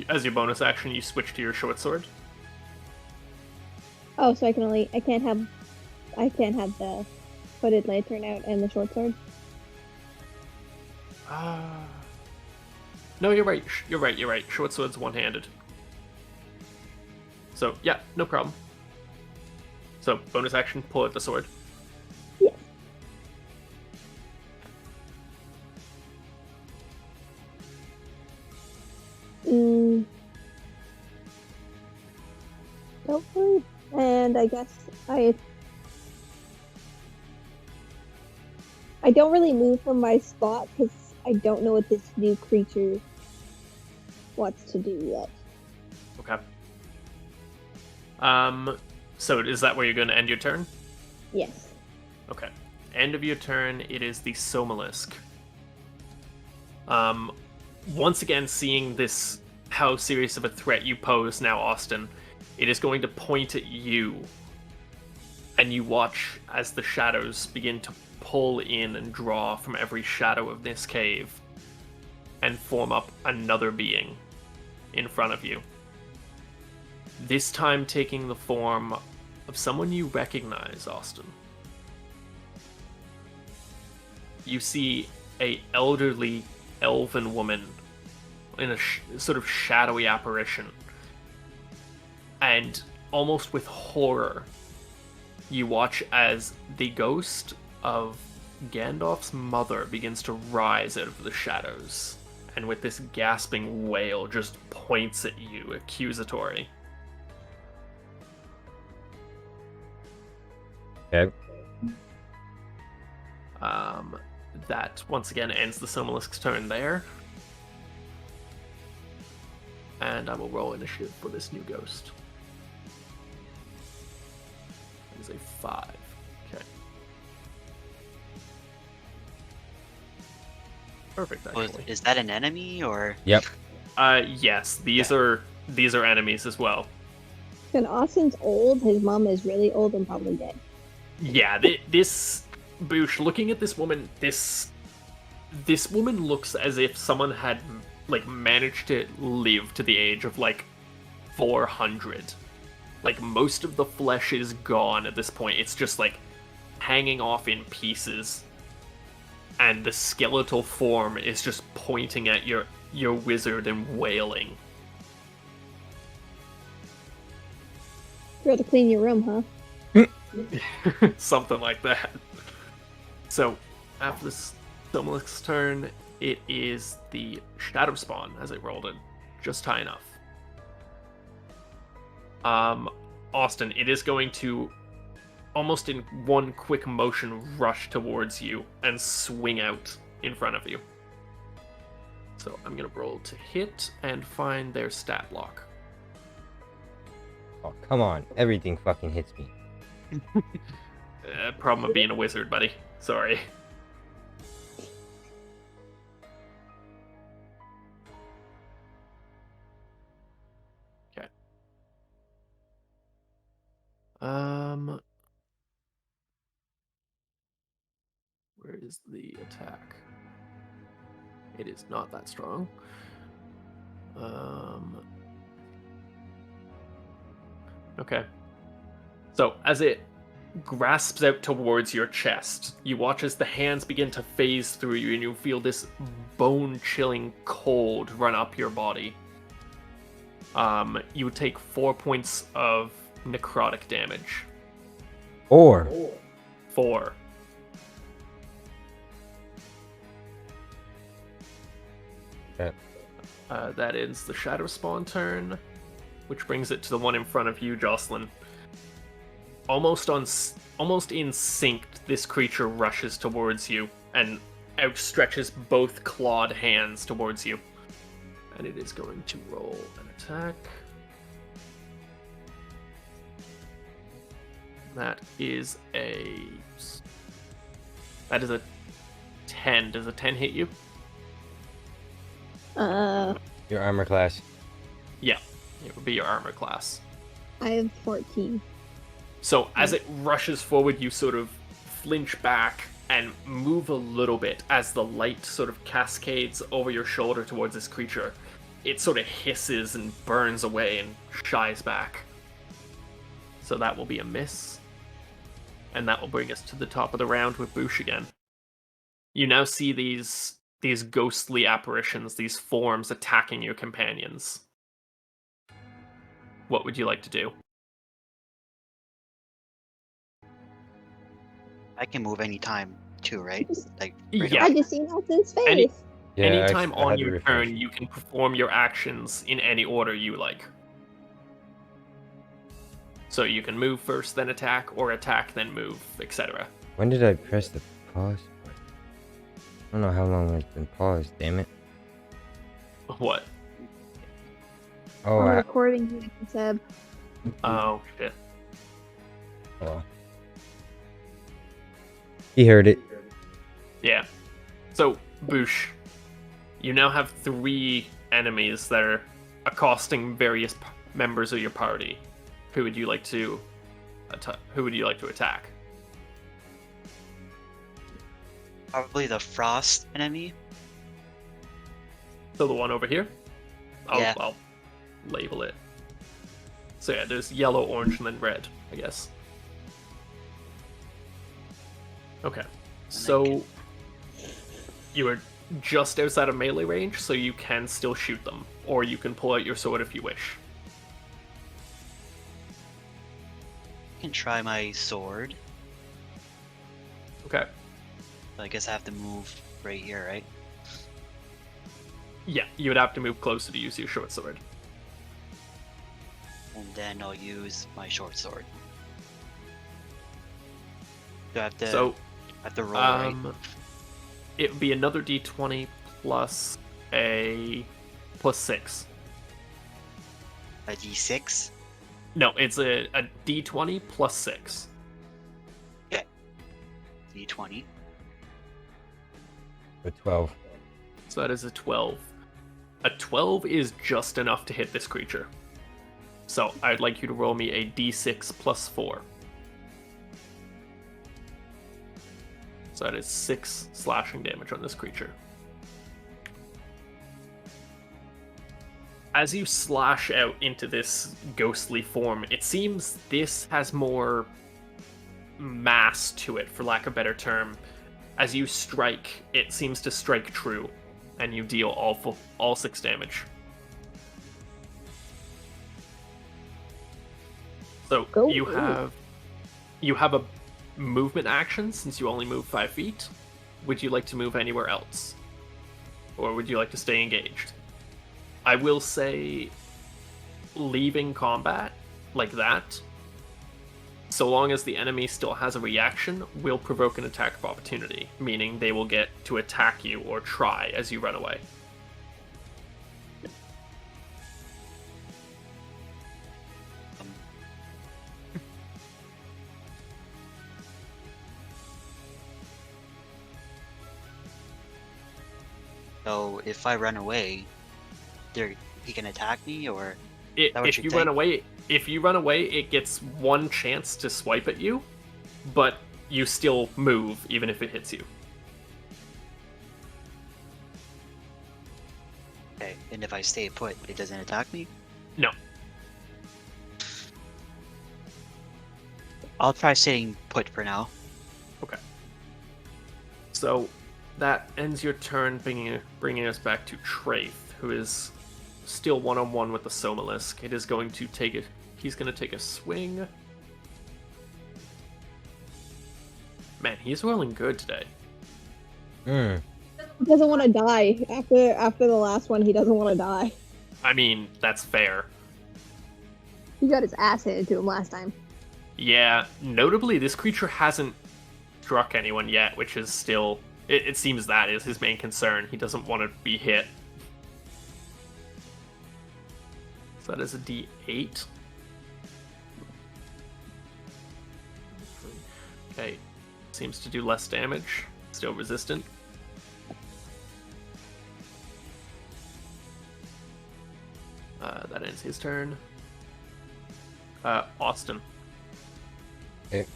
as your bonus action, you switch to your short sword. Oh, so I can't have the hooded lantern out and the short sword. No, you're right. You're right. Short sword's one-handed. So yeah, no problem. So bonus action, pull out the sword. Yes. Hopefully. And I guess I don't really move from my spot because I don't know what this new creature wants to do yet. Okay. So is that where you're going to end your turn? Yes. Okay. End of your turn, it is the Somalisk. Once again, seeing this, how serious of a threat you pose now, Austin, it is going to point at you. And you watch as the shadows begin to pull in and draw from every shadow of this cave and form up another being in front of you. This time taking the form of someone you recognize, Austin. You see a elderly elven woman in a sort of shadowy apparition. And almost with horror, you watch as the ghost of Gandalf's mother begins to rise out of the shadows, and with this gasping wail just points at you, accusatory. Okay. That once again ends the Somalisk's turn there. And I will roll initiative for this new ghost. It is a 5. Okay. Perfect, actually. Is that an enemy or? Yep. Yes, these are enemies as well. And Austin's old. His mom is really old and probably dead. Yeah, this Boosh, looking at this woman, this woman looks as if someone had like managed to live to the age of like 400. Like most of the flesh is gone at this point. It's just like hanging off in pieces. And the skeletal form is just pointing at your wizard and wailing. You got to clean your room, huh? Something like that. So, after this Somalisk's turn, it is the Shadow Spawn as it rolled in. Just high enough. Austin, it is going to, almost in one quick motion, rush towards you and swing out in front of you. So I'm gonna roll to hit and find their stat block. Oh, come on. Everything fucking hits me. Problem of being a wizard, buddy. Sorry. Okay. Where is the attack? It is not that strong. Okay. So as it grasps out towards your chest, you watch as the hands begin to phase through you, and you feel this bone-chilling cold run up your body. You would take 4 points of necrotic damage. Or 4. Okay. That ends the Shadow Spawn turn, which brings it to the one in front of you, Jocelyn. Almost in sync, this creature rushes towards you and outstretches both clawed hands towards you. And it is going to roll an attack. That is a 10. Does a 10 hit you? your armor class. Yeah, it would be your armor class. I have 14. So as it rushes forward, you sort of flinch back and move a little bit as the light sort of cascades over your shoulder towards this creature. It sort of hisses and burns away and shies back. So that will be a miss. And that will bring us to the top of the round with Boosh again. You now see these ghostly apparitions, these forms attacking your companions. What would you like to do? I can move anytime too, right? Like right Yeah. I just seen Austin's face. Any- Yeah, Anytime I on had to your refresh. turn, you can perform your actions in any order you like. So you can move first, then attack, or attack, then move, etc. When did I press the pause button? I don't know how long it's been paused, damn it. What? Oh, I'm recording here, Seb. Oh, shit. oh. He heard it. Yeah. So, Boosh, you now have 3 enemies that are accosting various members of your party. Who would you like to attack? Probably the frost enemy. So the one over here? Yeah. I'll label it. So yeah, there's yellow, orange, and then red, I guess. Okay. So you are just outside of melee range, so you can still shoot them. Or you can pull out your sword if you wish. I can try my sword. Okay. I guess I have to move right here, right? Yeah, you would have to move closer to use your short sword. And then I'll use my short sword. Do I have to? So, I have to roll, right? it would be another d20 plus a plus 6. A d6. No, it's a d20 plus 6. D20. With 12. So that is a 12. A 12 is just enough to hit this creature. So I'd like you to roll me a d6 plus 4. So that is 6 slashing damage on this creature. As you slash out into this ghostly form, it seems this has more mass to it, for lack of a better term. As you strike, it seems to strike true, and you deal all 6 damage. So Go. you have a movement action since you only move 5 feet. Would you like to move anywhere else, or would you like to stay engaged? I will say, leaving combat like that, so long as the enemy still has a reaction, will provoke an attack of opportunity, meaning they will get to attack you or try as you run away. So if I run away, he can attack me, or is that what If you're you saying? run away, it gets one chance to swipe at you, but you still move even if it hits you. Okay, and if I stay put, it doesn't attack me? No. I'll try staying put for now. Okay. So that ends your turn, bringing us back to Traith, who is still one-on-one with the Somalisk. It is going to take it. He's going to take a swing. Man, he's rolling good today. Hmm. He doesn't want to die. After the last one, he doesn't want to die. I mean, that's fair. He got his ass handed to him last time. Yeah, notably, this creature hasn't struck anyone yet, which is still... It seems that is his main concern. He doesn't want to be hit. So that is a D8. Okay, seems to do less damage. Still resistant. That ends his turn. Austin. Okay.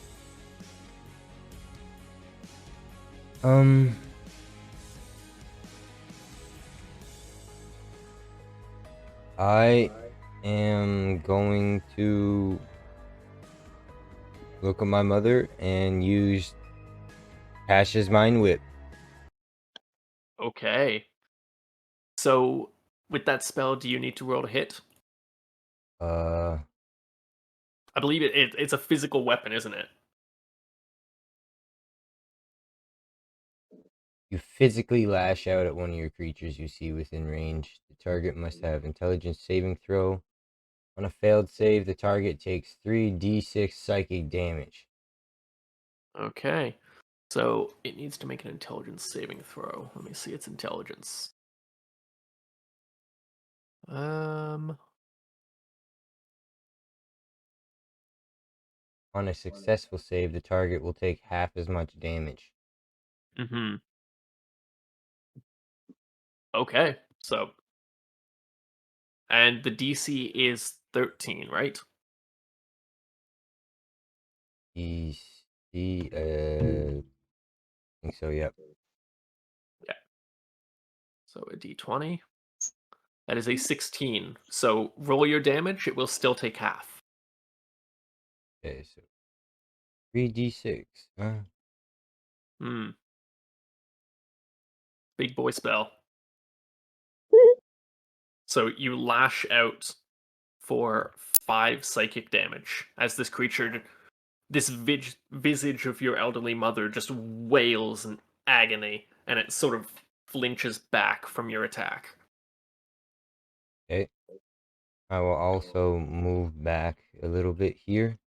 I am going to look at my mother and use Cash's Mind Whip. Okay. So, with that spell, do you need to roll to hit? I believe it's a physical weapon, isn't it? You physically lash out at one of your creatures you see within range. The target must have intelligence saving throw. On a failed save, the target takes 3d6 psychic damage. Okay. So, it needs to make an intelligence saving throw. Let me see its intelligence. On a successful save, the target will take half as much damage. Mm-hmm. Okay. So, and the DC is 13, right? I think so, yep. Yeah. So a D20. That is a 16. So roll your damage, it will still take half. Okay, so 3d6. Hmm. Big boy spell. So you lash out for 5 psychic damage as this creature, this visage of your elderly mother just wails in agony, and it sort of flinches back from your attack. Okay. I will also move back a little bit here.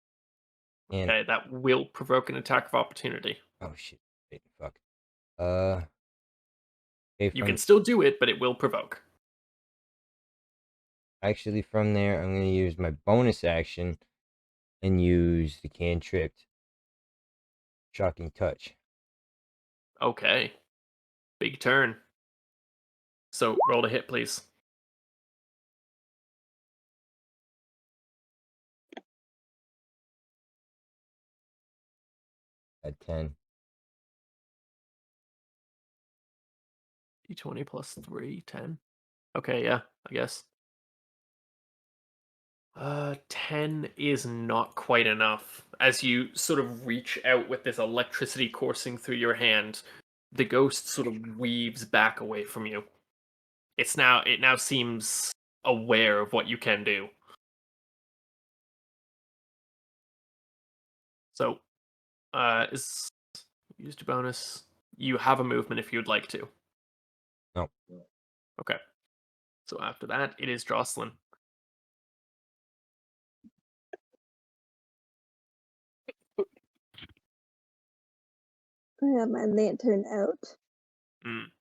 And Okay, that will provoke an attack of opportunity. oh shit. Wait, fuck. Okay, You can still do it, but it will provoke. actually from there I'm gonna use my bonus action and use the cantrip Shocking Touch. Okay. Big turn. So roll to hit, please. At 10. D20 plus 3, 10. Okay, yeah, I guess. 10 is not quite enough. As you sort of reach out with this electricity coursing through your hand, the ghost sort of weaves back away from you. It now seems aware of what you can do. So, is used a bonus. You have a movement if you'd like to. No. Okay. So after that, it is Jocelyn. I have my lantern out. Mm.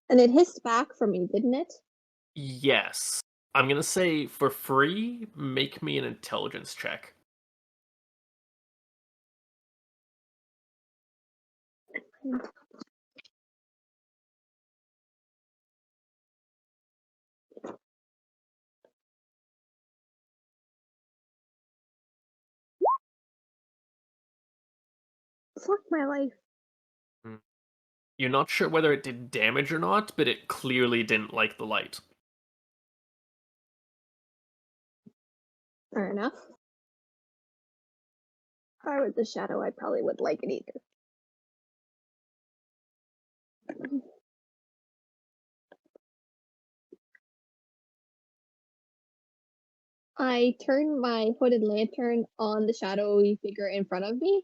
And it hissed back from me, didn't it? Yes. I'm gonna say for free, make me an intelligence check. second. Fuck my life. You're not sure whether it did damage or not, but it clearly didn't like the light. Fair enough. If I were the shadow, I probably wouldn't like it either. I turn my hooded lantern on the shadowy figure in front of me.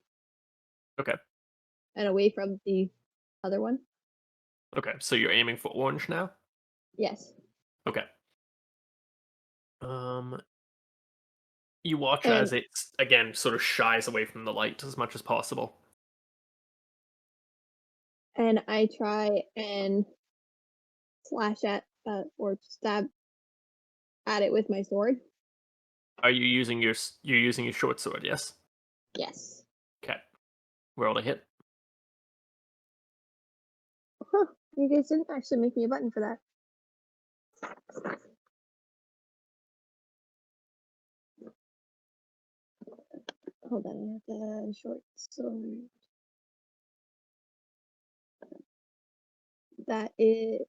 Okay. And away from the other one. Okay, so you're aiming for orange now? Yes. Okay. You watch And as it, again, sort of shies away from the light as much as possible. and I try and slash at or stab at it with my sword. Are you using you're using your short sword, yes? Yes. Okay. Roll to hit. Huh. You guys didn't actually make me a button for that. Hold on, I have the short sword. That is.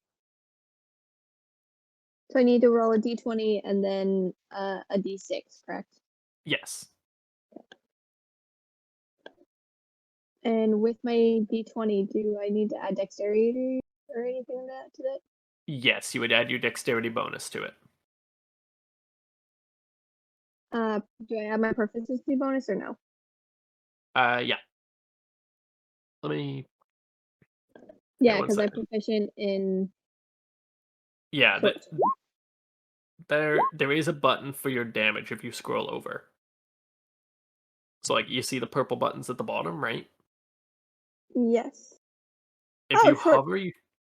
So I need to roll a d20 and then a d6, correct? Yes. And with my d20, do I need to add dexterity or anything like that to that? Yes, you would add your dexterity bonus to it. Do I add my proficiency bonus or no? Yeah. Let me. Yeah, one because I'm second. proficient in Yeah, short. there is a button for your damage if you scroll over. So like you see the purple buttons at the bottom, right? Yes. If Oh, you short. hover,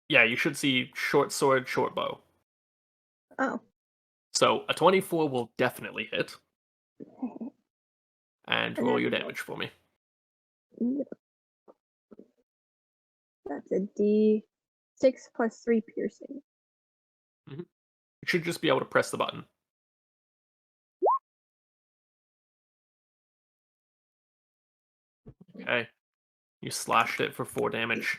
yeah, you should see short sword, short bow. Oh. So a 24 will definitely hit. And And roll your then damage for me. that's a d6 plus 3 piercing. You should just be able to press the button. Okay. You slashed it for 4 damage.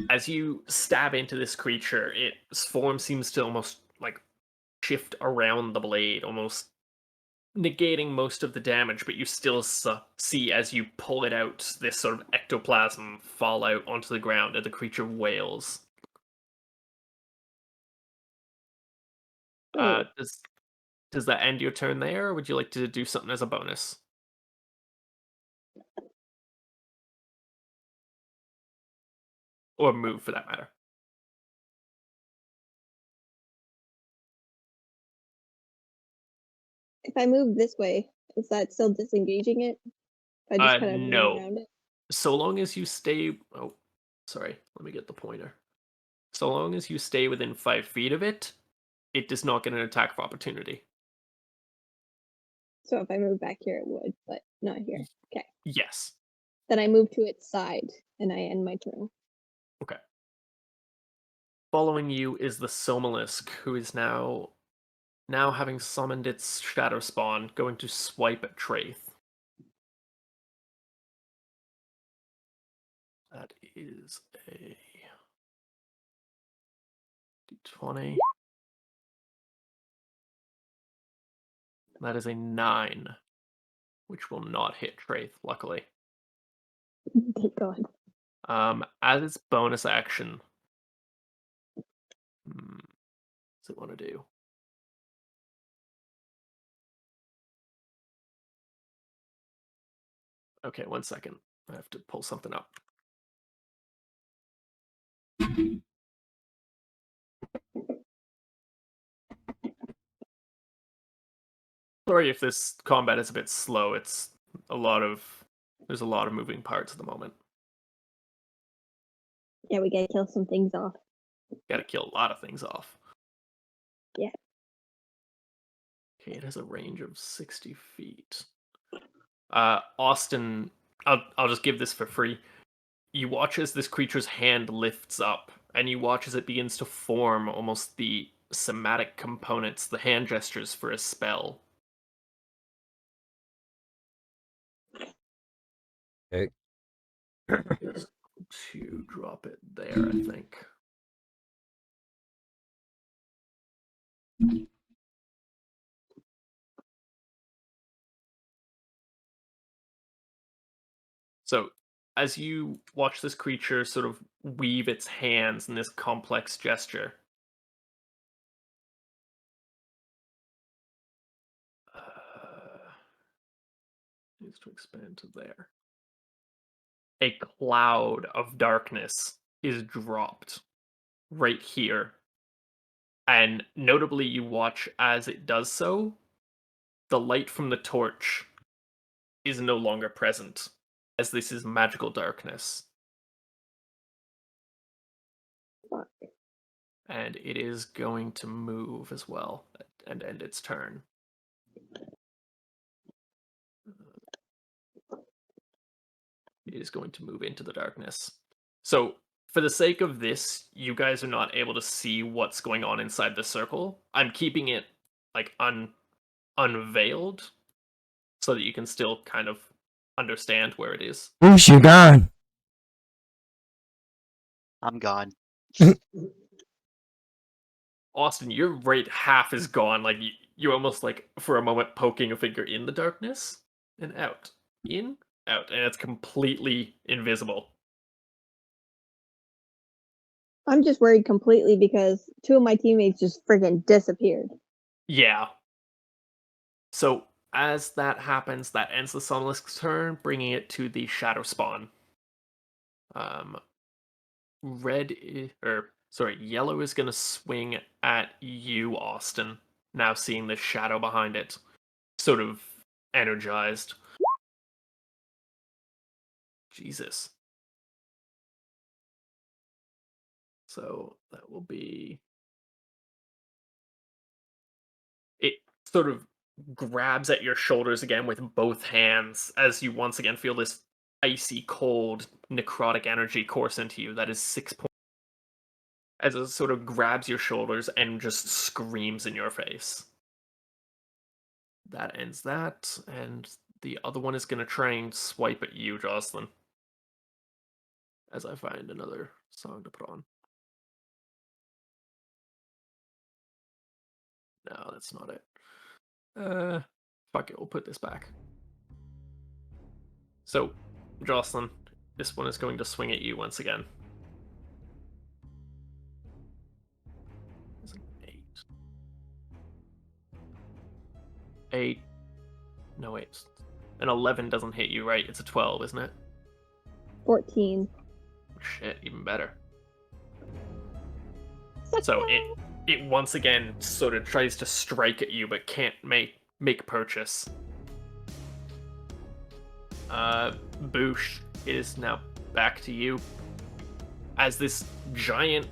As you stab into this creature, its form seems to almost like shift around the blade, almost negating most of the damage, but you still see as you pull it out, this sort of ectoplasm fall out onto the ground and the creature wails. Oh. Does that end your turn there, or would you like to do something as a bonus? Or move, for that matter. If I move this way, is that still disengaging it? If I just kind of move No. around it? So long as you stay... Oh, sorry. Let me get the pointer. So long as you stay within 5 feet of it, it does not get an attack of opportunity. So if I move back here, it would, but not here. Okay. Yes. Then I move to its side, and I end my turn. Okay. Following you is the Somalisk, who is now having summoned its shadow spawn, going to swipe at Traith. That is a d20. That is a 9, which will not hit Traith, luckily. Thank God. As its bonus action, what's it want to do? Okay, 1 second. I have to pull something up. Sorry if this combat is a bit slow. There's a lot of moving parts at the moment. Yeah, we gotta kill some things off. Got to kill a lot of things off. Yeah. Okay, it has a range of 60 feet. Austin, I'll just give this for free. you watch as this creature's hand lifts up, and you watch as it begins to form almost the somatic components, the hand gestures for a spell. Okay. Just to drop it there, I think. So, as you watch this creature sort of weave its hands in this complex gesture, needs to expand to there. A cloud of darkness is dropped right here. And notably, you watch as it does so, the light from the torch is no longer present, as this is magical darkness. Fuck. And it is going to move as well and end its turn. It is going to move into the darkness. So, for the sake of this, you guys are not able to see what's going on inside the circle. I'm keeping it like unveiled so that you can still kind of understand where it is. Bruce, you're gone. I'm gone. Austin, your right half is gone. Like you're almost like for a moment poking a finger in the darkness and out, in, out, and it's completely invisible. I'm just worried completely because two of my teammates just friggin' disappeared. Yeah. So as that happens, that ends the Sunlisk's turn, bringing it to the Shadow Spawn. Yellow is gonna swing at you, Austin. Now seeing the shadow behind it, sort of energized. Jesus. So that will be. It sort of grabs at your shoulders again with both hands as you once again feel this icy cold necrotic energy course into you. That is 6 points. As it sort of grabs your shoulders and just screams in your face. That ends that, and the other one is going to try and swipe at you, Jocelyn. As I find another song to put on. No, that's not it. Fuck it, we'll put this back. So, Jocelyn, this one is going to swing at you once again. It's an 8. 8. No, wait. An 11 doesn't hit you, right? It's a 12, isn't it? 14. Shit, even better. So it once again sort of tries to strike at you, but can't make purchase. Boosh, it is now back to you. As this giant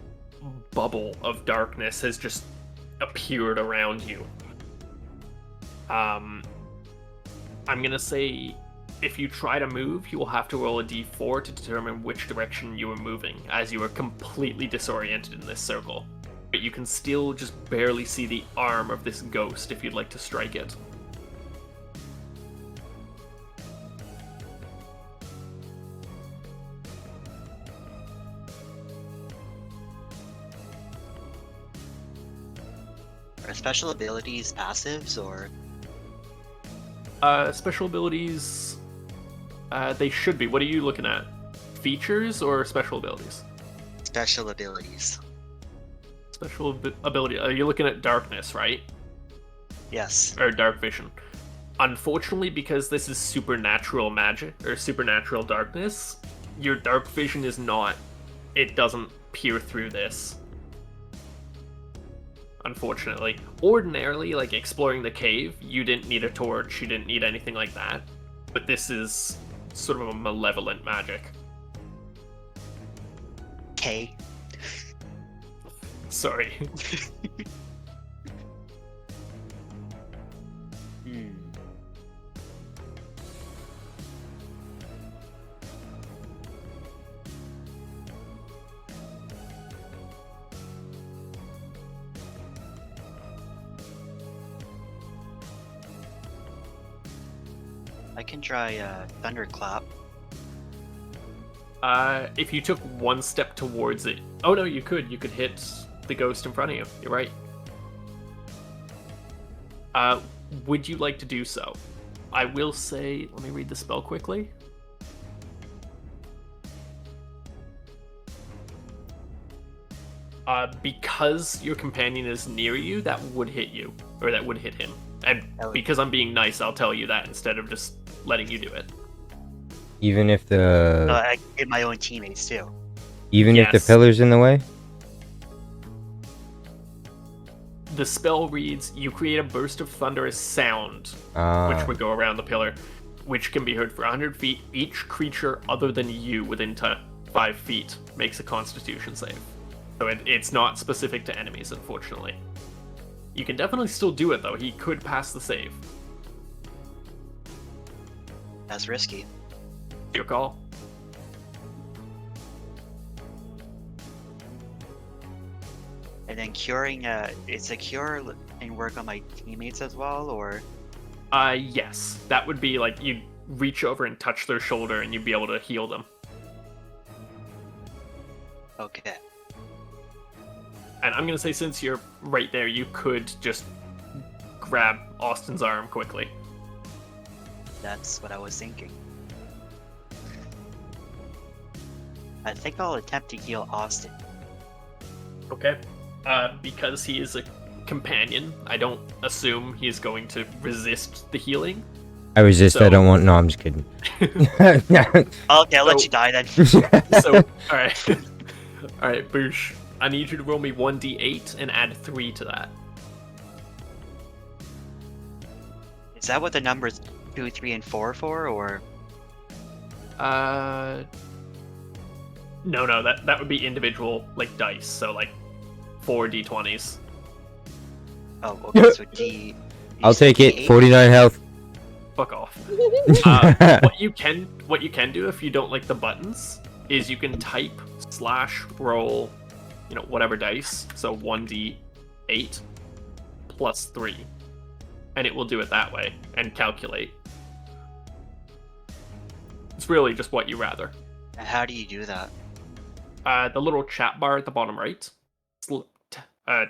bubble of darkness has just appeared around you. I'm gonna say if you try to move, you will have to roll a d4 to determine which direction you are moving, as you are completely disoriented in this circle. But you can still just barely see the arm of this ghost if you'd like to strike it. Are special abilities passives or? Special abilities, they should be. What are you looking at? Features or special abilities? Special abilities. Special ability. You're looking at darkness, right? Yes. Or dark vision. Unfortunately, because this is supernatural magic or supernatural darkness, your dark vision is not. It doesn't peer through this. Unfortunately. Ordinarily, like exploring the cave, you didn't need a torch, you didn't need anything like that. But this is sort of a malevolent magic. K. Sorry. I can try thunderclap. If you took one step towards it, oh no, you could hit the ghost in front of you. You're right. Would you like to do so? I will say, let me read the spell quickly. Because your companion is near you, that would hit you, or that would hit him. And because I'm being nice, I'll tell you that instead of just letting you do it. Even if the I hit my own teammates too. even if the Yes. pillar's in the way? The spell reads, you create a burst of thunderous sound, Ah. which would go around the pillar, which can be heard for 100 feet. Each creature other than you within 5 feet makes a constitution save. So it's not specific to enemies, unfortunately. You can definitely still do it, though. He could pass the save. That's risky. Your call. And then curing, it's a cure and work on my teammates as well, or? Yes. That would be like you'd reach over and touch their shoulder and you'd be able to heal them. Okay. And I'm gonna say, since you're right there, you could just grab Austin's arm quickly. That's what I was thinking. I think I'll attempt to heal Austin. Okay. Because he is a companion, I don't assume he's going to resist the healing. I resist. I So- don't want. No, I'm just kidding. Okay, I'll let So- you die then. So, alright. Alright, Boosh. I need you to roll me 1d8 and add 3 to that. Is that what the numbers 2, 3, and 4 for, or? No, that would be individual, like, dice. So, like, 4 d20s. Oh, okay, so D. I'll take it. D8? 49 health. Fuck off. What you can do if you don't like the buttons is you can type / roll, whatever dice. So 1d8 plus 3, and it will do it that way and calculate. It's really just what you rather. How do you do that? The little chat bar at the bottom right.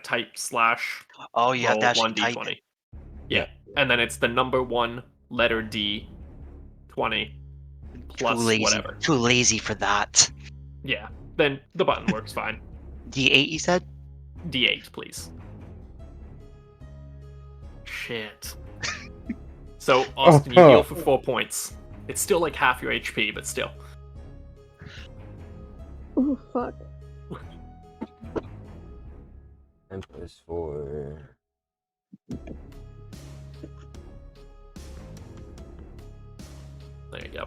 Type / Oh, you have roll to actually type 1d20. it. Yeah, and then it's the number 1 letter D 20 plus Too lazy. whatever. Too lazy for that. Yeah, then the button works fine. D8, you said? D8, please. Shit. So, Austin, you heal for 4 points. It's still like half your HP, but still. Oh, fuck. 10 plus 4. There you go.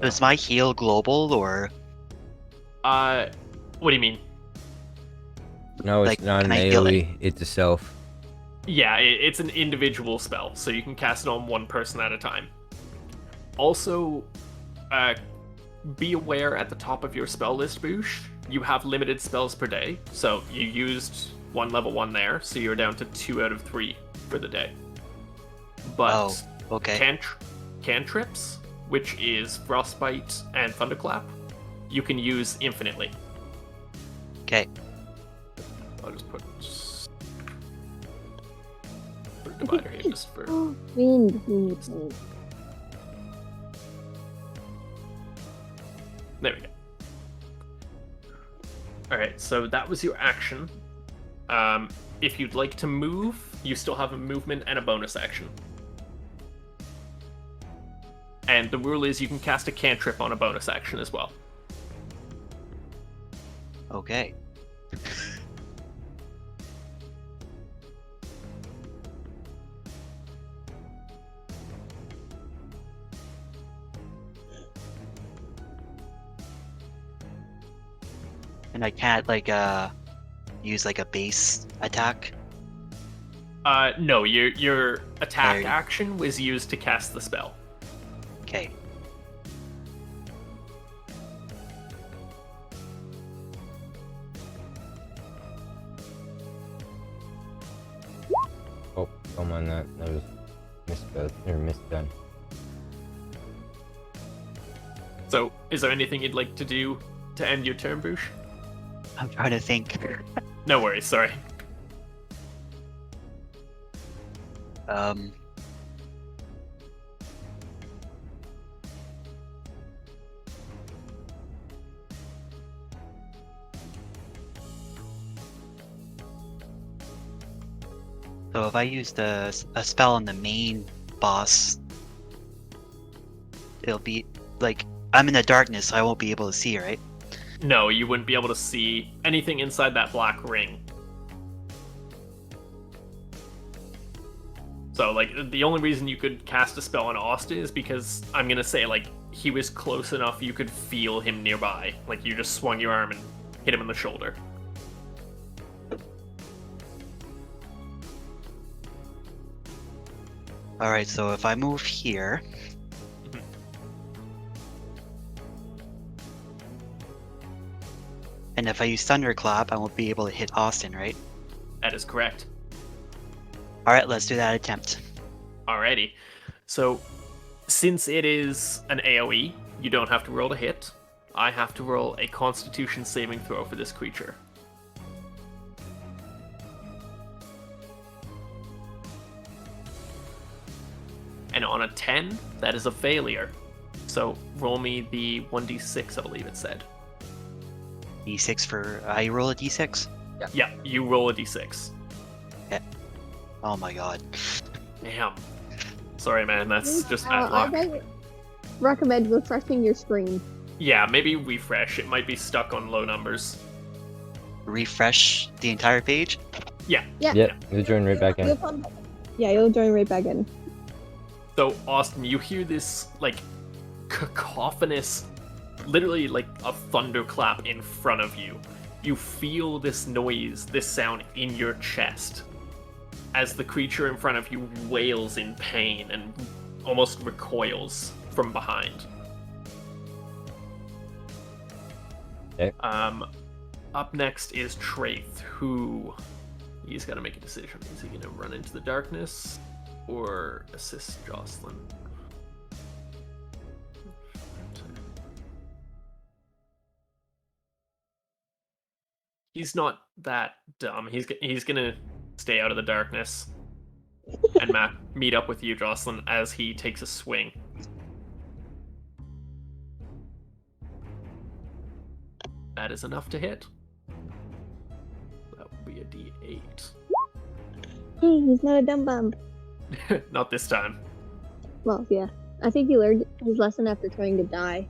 Is my heal global, or? What do you mean? No, it's Like, not an can I heal it? AoE. It's a self. Yeah, it's an individual spell, so you can cast it on one person at a time. Also, be aware at the top of your spell list, Boosh, you have limited spells per day, so you used one level 1 there, so you're down to 2 out of 3 for the day. But Oh, okay. cantrips, which is Frostbite and Thunderclap, you can use infinitely. Okay. I'll just put a divider here just for... Oh, wind. There we go. Alright, so that was your action. If you'd like to move, you still have a movement and a bonus action. And the rule is you can cast a cantrip on a bonus action as well. Okay. And I can't, like, use, like, a base attack? No, your attack Alright. action was used to cast the spell. Okay. Oh, come on, that was misspelled or misdone. So, is there anything you'd like to do to end your turn, Boosh? I'm trying to think. No worries, sorry. Um. So if I used a spell on the main boss, it'll be like I'm in the darkness, so I won't be able to see, right? No, you wouldn't be able to see anything inside that black ring. So, like, the only reason you could cast a spell on Austin is because, I'm gonna say, like, he was close enough you could feel him nearby. Like, you just swung your arm and hit him in the shoulder. Alright, so if I move here. Mhm. And if I use Thunderclap, I won't be able to hit Austin, right? That is correct. Alright, let's do that attempt. Alrighty. So, since it is an AoE, you don't have to roll to hit. I have to roll a Constitution saving throw for this creature. And on a 10, that is a failure. So roll me the 1d6, I believe it said. D6 for. I roll a D6? Yeah, you roll a d6. Oh my god. Damn. Sorry, man, that's just bad I luck. might recommend refreshing your screen. Yeah, maybe refresh. It might be stuck on low numbers. Refresh the entire page? Yeah. Yep, you'll join right back You'll in. come- Yeah, you'll join right back in. So, Austin, you hear this, like, cacophonous, literally like a thunderclap in front of you. You feel this noise, this sound in your chest, as the creature in front of you wails in pain and almost recoils from behind. Okay. Up next is Traith, who he's got to make a decision. Is he going to run into the darkness or assist Jocelyn? He's not that dumb. He's gonna stay out of the darkness and meet up with you, Jocelyn, as he takes a swing. That is enough to hit. That will be a D8. Hey, he's not a dumb bum. Not this time. Well, yeah. I think he learned his lesson after trying to die.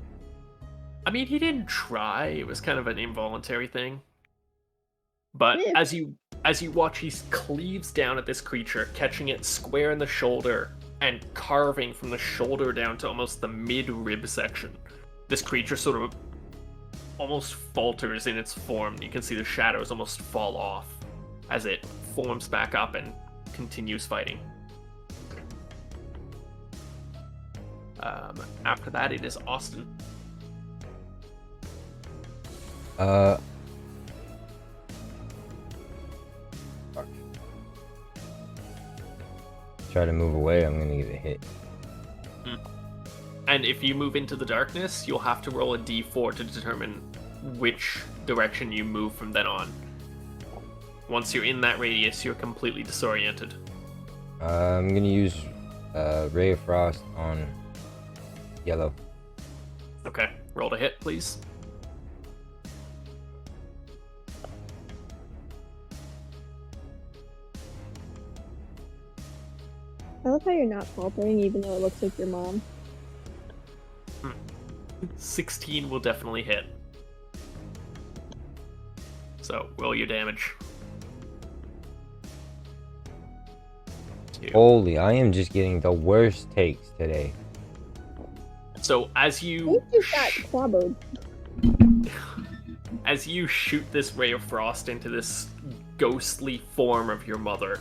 I mean, he didn't try. It was kind of an involuntary thing. But Yeah. as you watch, he cleaves down at this creature, catching it square in the shoulder and carving from the shoulder down to almost the mid-rib section. This creature sort of almost falters in its form. You can see the shadows almost fall off as it forms back up and continues fighting. After that, it is Austin. Try to move away, I'm gonna get a hit. And if you move into the darkness, you'll have to roll a d4 to determine which direction you move from then on. Once you're in that radius, you're completely disoriented. I'm gonna use Ray of Frost on yellow. Okay, roll to hit, please. I love how you're not faltering, even though it looks like your mom. 16 will definitely hit. So, roll your damage. 2. Holy, I am just getting the worst takes today. So, as You you just got clobbered. as you shoot this ray of frost into this ghostly form of your mother,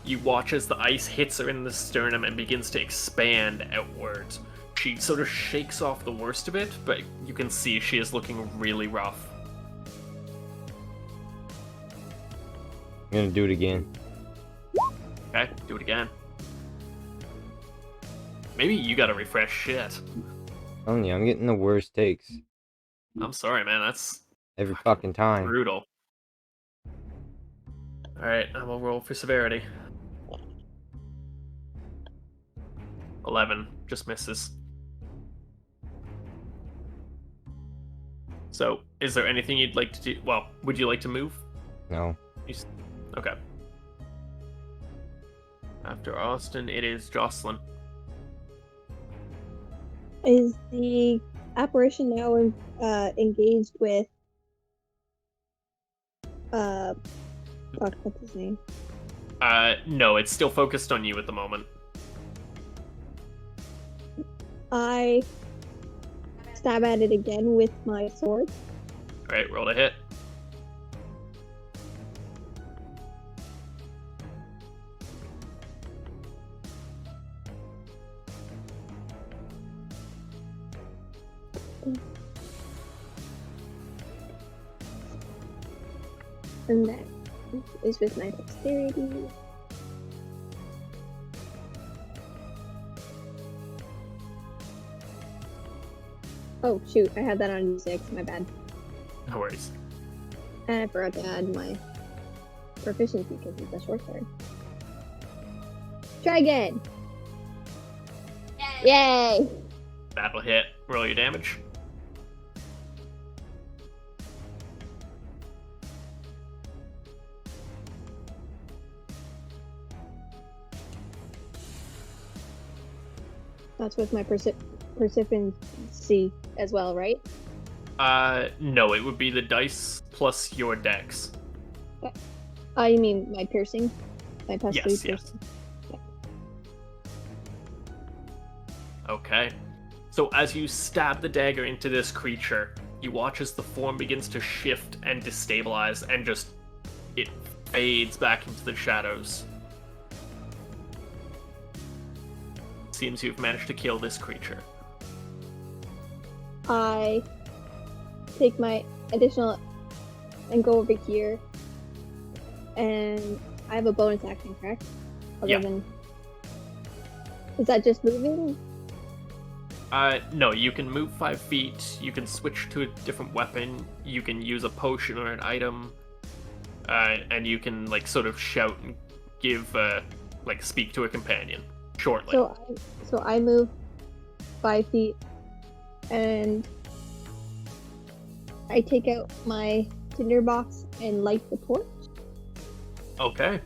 you watch as the ice hits her in the sternum and begins to expand outwards. She sort of shakes off the worst of it, but you can see she is looking really rough. I'm gonna do it again. Okay, do it again. Maybe you gotta refresh shit. telling you, I'm getting the worst takes I'm sorry, man. That's every fucking time. brutal. Alright, I will roll for severity. 11. Just misses. So, is there anything you'd like to do? Well, would you like to move? No. Okay. After Austin, it is Jocelyn. Is the apparition now engaged with fuck, what's his name? No, it's still focused on you at the moment. I stab at it again with my sword. Alright, roll to hit. And that is with my dexterity. Oh shoot, I had that on D6, my bad. No worries. And I forgot to add my proficiency because it's a short sword. Try again! Yay! That'll hit. Roll your damage. That's with my persistency as well, right? No, it would be the dice plus your dex. You mean my piercing? My pesky Yes, piercing? yes. Okay. So as you stab the dagger into this creature, you watch as the form begins to shift and destabilize and just it fades back into the shadows. Seems you've managed to kill this creature. I take my additional and go over here, and I have a bonus action, correct? Yeah. Is that just moving? No, you can move 5 feet, you can switch to a different weapon, you can use a potion or an item, and you can, like, sort of shout and give, like, speak to a companion, shortly. So I move 5 feet, and I take out my tinderbox and light the torch. Okay.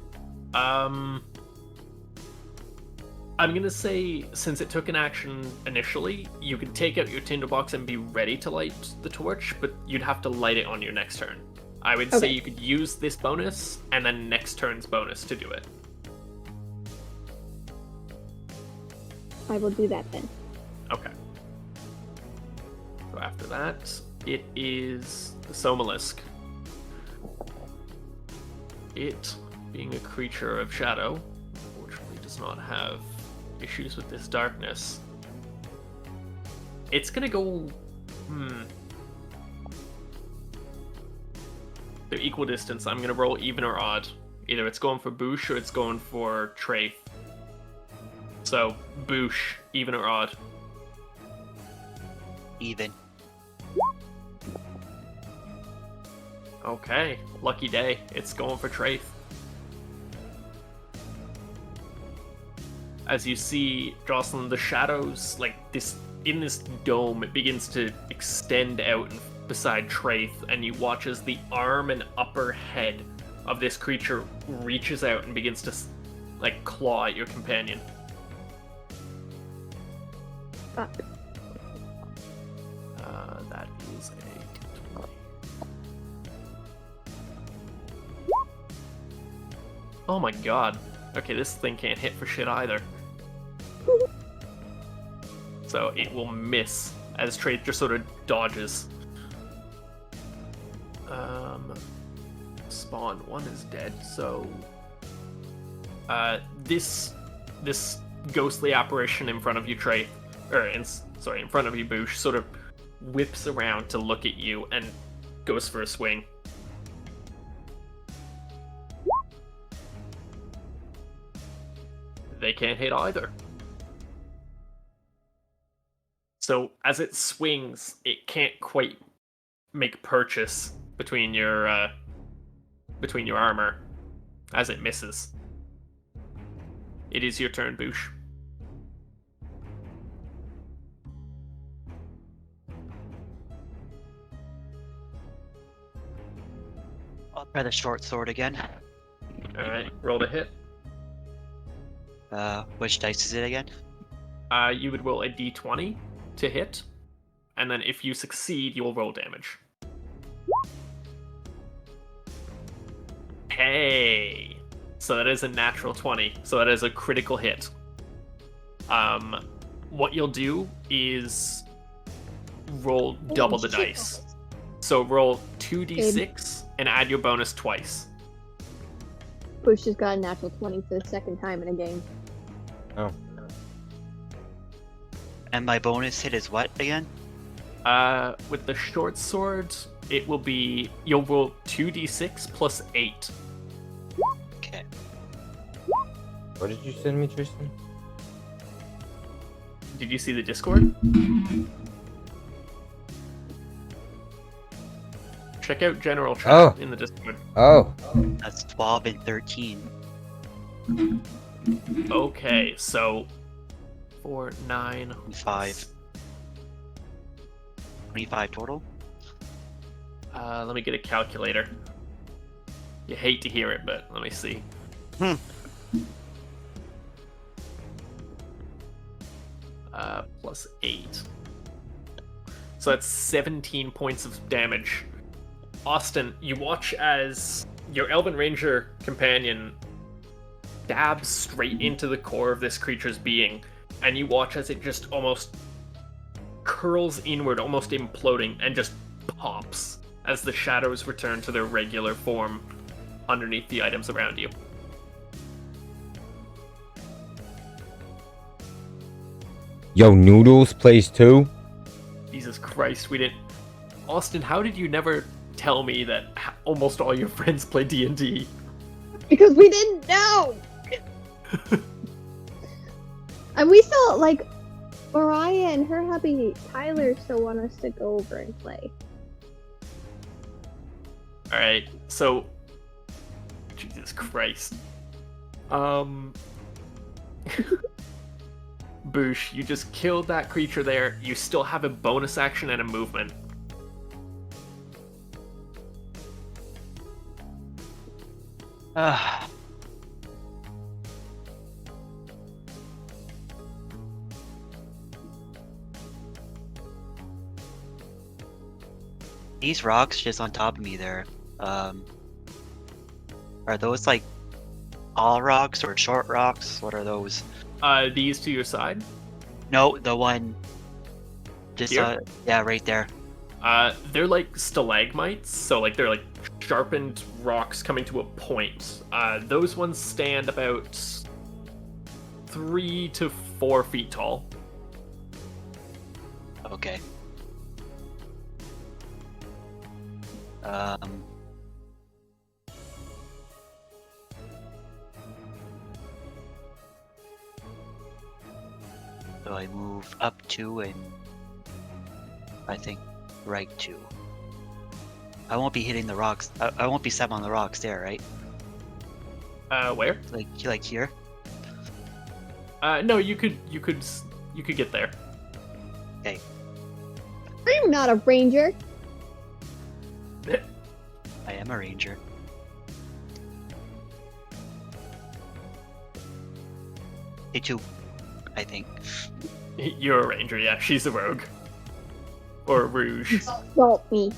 I'm gonna say, since it took an action initially, you can take out your tinderbox and be ready to light the torch, but you'd have to light it on your next turn. I would say Okay. you could use this bonus, and then next turn's bonus to do it. I will do that then. Okay. So after that, it is the Somalisk. It, being a creature of shadow, unfortunately does not have issues with this darkness. It's gonna go... They're equal distance. I'm gonna roll even or odd. Either it's going for Boosh or it's going for Trafe. So, Boosh, even or odd. Even. Okay, lucky day. It's going for Trafe. As you see, Jocelyn, the shadows, like this, in this dome, it begins to extend out beside Trafe, and you watch as the arm and upper head of this creature reaches out and begins to, like, claw at your companion. Fuck. That is a 20. Oh my god. Okay, this thing can't hit for shit either. So it will miss as Trafe just sort of dodges. Spawn 1 is dead, so this ghostly apparition in front of you, Trafe, in front of you, Boosh, sort of whips around to look at you and goes for a swing. They can't hit either. So as it swings, it can't quite make purchase between your armor as it misses. It is your turn, Boosh. I'll try the short sword again. All right, roll to hit. Which dice is it again? You would roll a d20 to hit, and then if you succeed, you'll roll damage. Hey, so that is a natural 20. So that is a critical hit. What you'll do is roll double the dice. So roll 2d6 and add your bonus twice. Bush just got a natural 20 for the second time in a game. Oh. And my bonus hit is what again? With the short sword, it will be you'll roll 2d6 plus 8. Okay. What did you send me, Tristan? Did you see the Discord? Check out general chat in the Discord. Oh. That's 12 and 13. Okay, so 4, 9, 25. 25 total? Let me get a calculator. You hate to hear it, but let me see. Plus 8. So that's 17 points of damage. Austin, you watch as your Elven Ranger companion stabs straight into the core of this creature's being, and you watch as it just almost curls inward, almost imploding, and just pops as the shadows return to their regular form underneath the items around you. Yo, Noodles plays too? Jesus Christ, we didn't... Austin, how did you never tell me that almost all your friends play D&D? Because we didn't know! And we still, like, Mariah and her hubby Tyler still want us to go over and play. Alright, so... Jesus Christ. Boosh, you just killed that creature there. You still have a bonus action and a movement. These rocks just on top of me there, are those like all rocks or short rocks? What are those? These to your side? No, the one just Here? yeah, right there. They're like stalagmites, so like they're like sharpened rocks coming to a point. Those ones stand about 3 to 4 feet tall. Okay. So I move up 2 and I think right 2. I won't be hitting the rocks. I won't be stepping on the rocks there, right? Where? Like here. No, you could get there. Okay. I'm not a ranger. I am a ranger. Hey, 2, I think. You're a ranger, yeah. She's a rogue. Or a rouge. Salt me.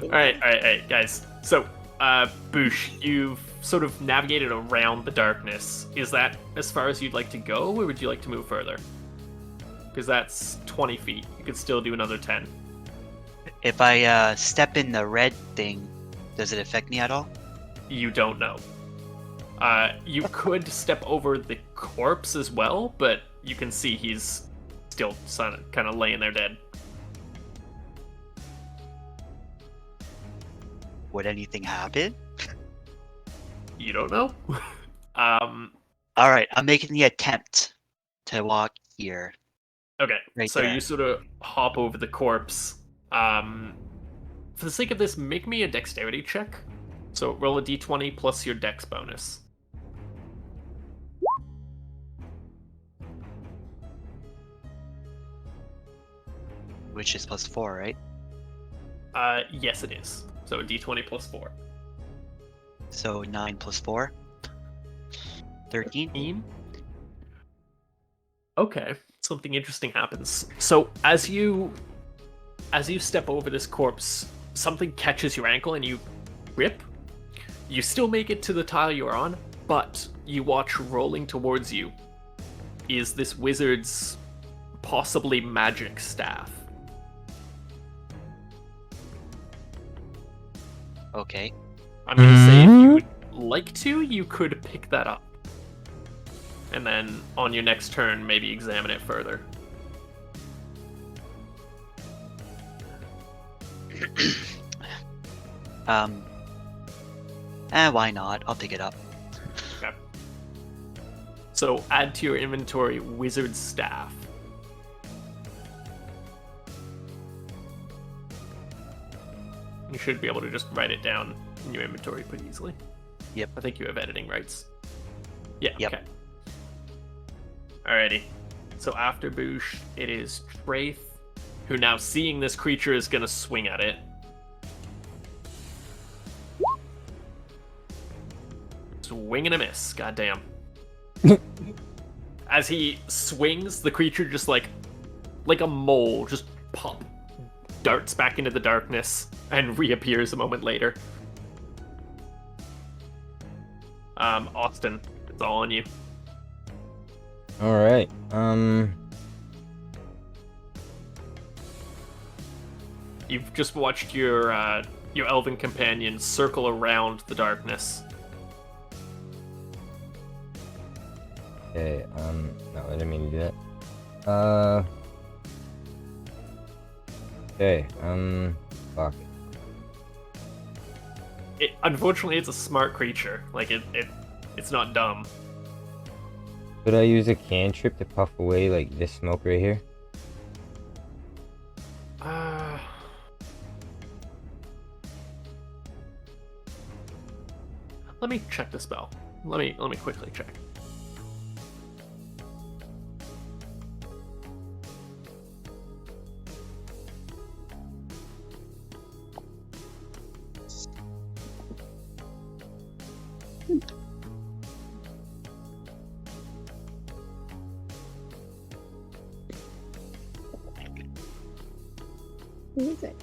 Alright, guys. So, Boosh, you've sort of navigated around the darkness. Is that as far as you'd like to go, or would you like to move further? Because that's 20 feet. You could still do another 10. If I step in the red thing, does it affect me at all? You don't know. You could step over the corpse as well, but you can see he's still kind of laying there dead. Would anything happen? You don't know? Alright, I'm making the attempt to walk here. Okay, Right so there. you sort of hop over the corpse. For the sake of this, make me a dexterity check. So roll a d20 plus your dex bonus. Which is +4, right? Yes, it is. So a d20 plus 4. So 9 + 4. 13. 13? Okay, something interesting happens. So as you step over this corpse, something catches your ankle and you rip. You still make it to the tile you're on, but you watch rolling towards you is this wizard's possibly magic staff. Okay. I'm gonna say if you would like to, you could pick that up. And then on your next turn, maybe examine it further. Why not? I'll pick it up. Okay. So add to your inventory wizard staff. You should be able to just write it down in your inventory pretty easily. Yep. I think you have editing rights. Yeah, Yep. okay. Alrighty. So after Boosh, it is Traith, who now seeing this creature is gonna swing at it. Swing and a miss, goddamn. As he swings, the creature just like a mole, just pop, darts back into the darkness and reappears a moment later. Austin, it's all on you. All right. You've just watched your elven companion circle around the darkness. Okay. No, I didn't mean to do that. Okay. Fuck. Unfortunately, it's a smart creature. Like it's not dumb. Could I use a cantrip to puff away like this smoke right here? Let me check the spell. Let me quickly check. Who is it?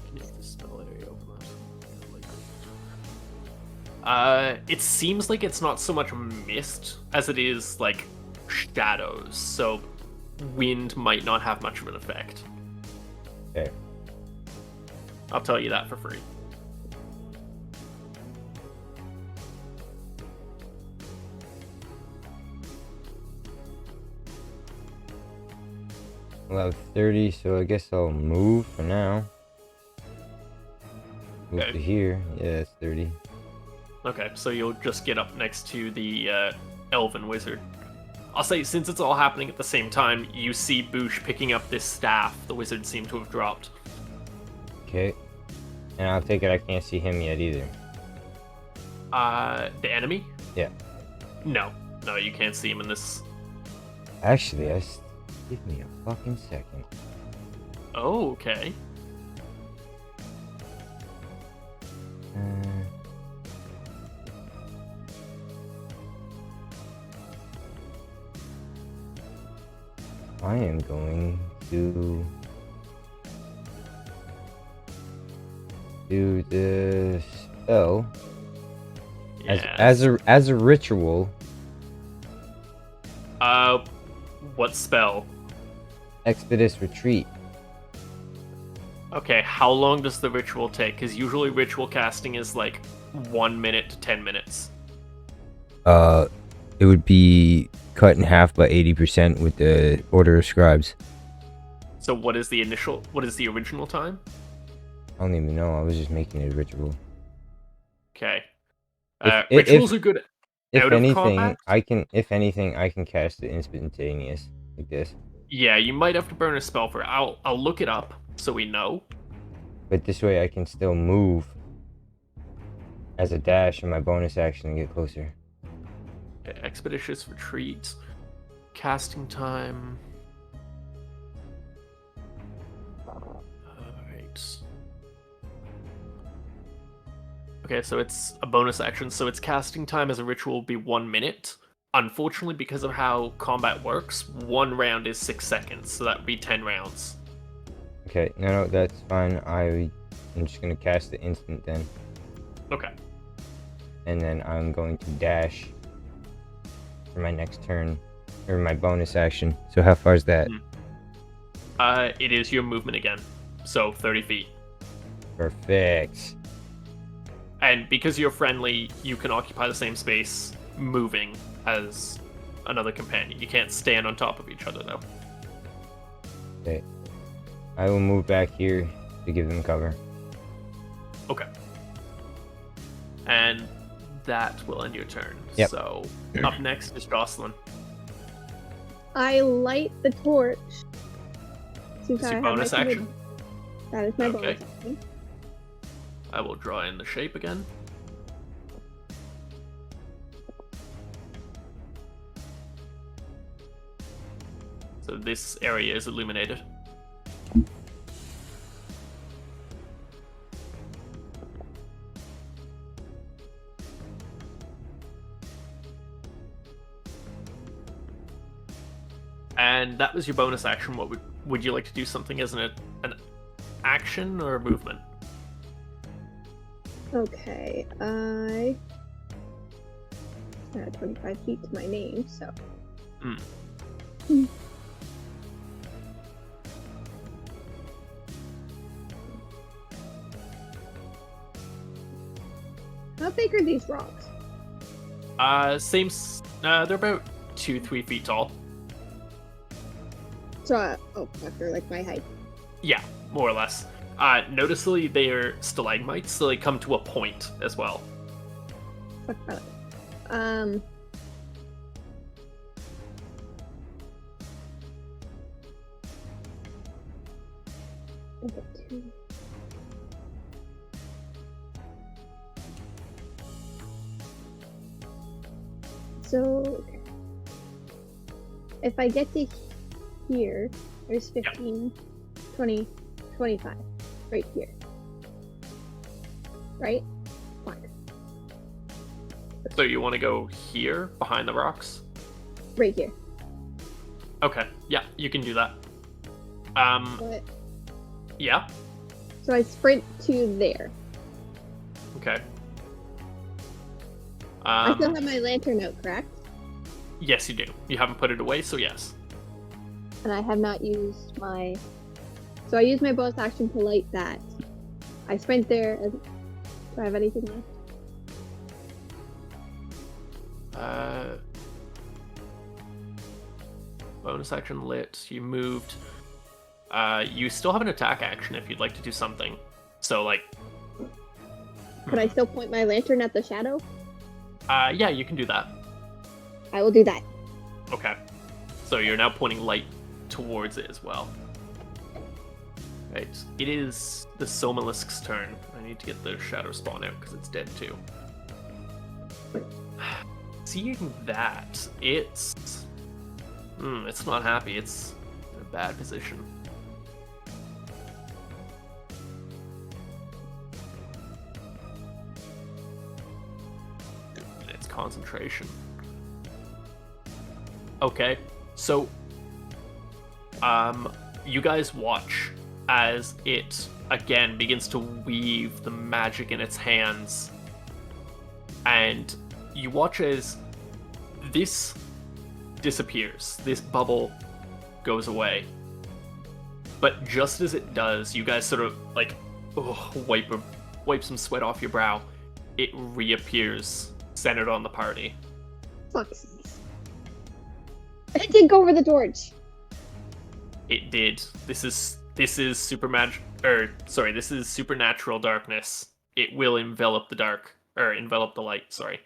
Can you just spell area open it seems like it's not so much mist as it is like shadows, so wind might not have much of an effect. Okay. I'll tell you that for free. I'll have 30, so I guess I'll move for now. Move Okay. to here. Yeah, that's 30. Okay, so you'll just get up next to the elven wizard. I'll say, since it's all happening at the same time, you see Boosh picking up this staff the wizard seemed to have dropped. Okay. And I'll take it I can't see him yet either. The enemy? Yeah. No, you can't see him in this. Actually, give me a fucking second. Oh, okay. I am going to do the spell as a ritual. What spell? Expeditious retreat. Okay, how long does the ritual take? Because usually ritual casting is like 1 minute to 10 minutes. It would be cut in half by 80% with the Order of Scribes. So what is the original time? I don't even know. I was just making it a ritual. Okay. If- Rituals are good. If out of anything, combat. I can cast it instantaneous like this. Yeah, you might have to burn a spell for it. I'll look it up so we know. But this way I can still move as a dash in my bonus action and get closer. Okay, expeditious retreat, casting time. Alright. Okay, so it's a bonus action, so its casting time as a ritual will be 1 minute. Unfortunately, because of how combat works, 1 round is 6 seconds, so that would be 10 rounds. Okay, no, that's fine. I'm just gonna cast the instant then. Okay. And then I'm going to dash for my next turn, or my bonus action. So how far is that? It is your movement again, so 30 feet. Perfect. And because you're friendly, you can occupy the same space moving as another companion. You can't stand on top of each other, though. Okay. I will move back here to give them cover. Okay. And that will end your turn. Yep. So, up next is Jocelyn. I light the torch. Since It's I your have my bonus action. That is my Okay. bonus action. I will draw in the shape again. So this area is illuminated. And that was your bonus action. What would you like to do something as an action or a movement? Okay, I have 25 feet to my name, so. How big are these rocks? They're about 2-3 feet tall. So, they're like my height. Yeah, more or less. Noticeably, they are stalagmites, so they come to a point as well. Fuck that. Okay, 2. So, okay. If I get to here, there's 15, 20, 25 right here. Right? Fine. So you want to go here, behind the rocks? Right here. Okay, yeah, you can do that. But, Yeah, so I sprint to there. okay. I still have my lantern out, correct? Yes, you do. You haven't put it away, so yes. And I have not used my... So I use my bonus action to light that. I sprint there. Do I have anything left? Bonus action lit. You moved. You still have an attack action if you'd like to do something. So, like... Could I still point my lantern at the shadow? Yeah, you can do that. I will do that. Okay. So you're now pointing light towards it as well. Right. It is the Somalisk's turn. I need to get the shadow spawn out because it's dead too. Seeing that, it's not happy. It's in a bad position. It's concentration. Okay, so you guys watch as it again begins to weave the magic in its hands, and you watch as this disappears. This bubble goes away, but just as it does, you guys sort of like wipe some sweat off your brow. It reappears, centered on the party. Fuck. It did go over the torch. It did. This is this is supernatural darkness. It will envelop the dark, or envelop the light. Sorry.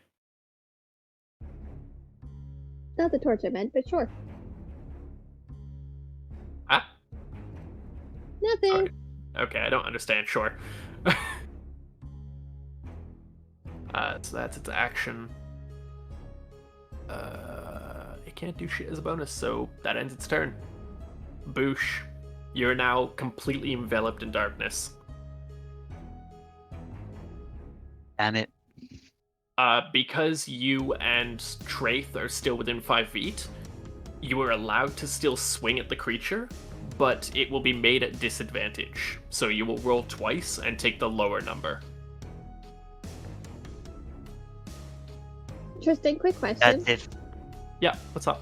Not the torch I meant, but sure. Ah, Nothing. sorry. Okay, I don't understand. Sure. So that's its action. It can't do shit as a bonus, so that ends its turn. Boosh, you're now completely enveloped in darkness. Damn it. Because you and Traith are still within 5 feet, you are allowed to still swing at the creature, but it will be made at disadvantage. So you will roll twice and take the lower number. Tristan, quick question. That's if Yeah, what's up?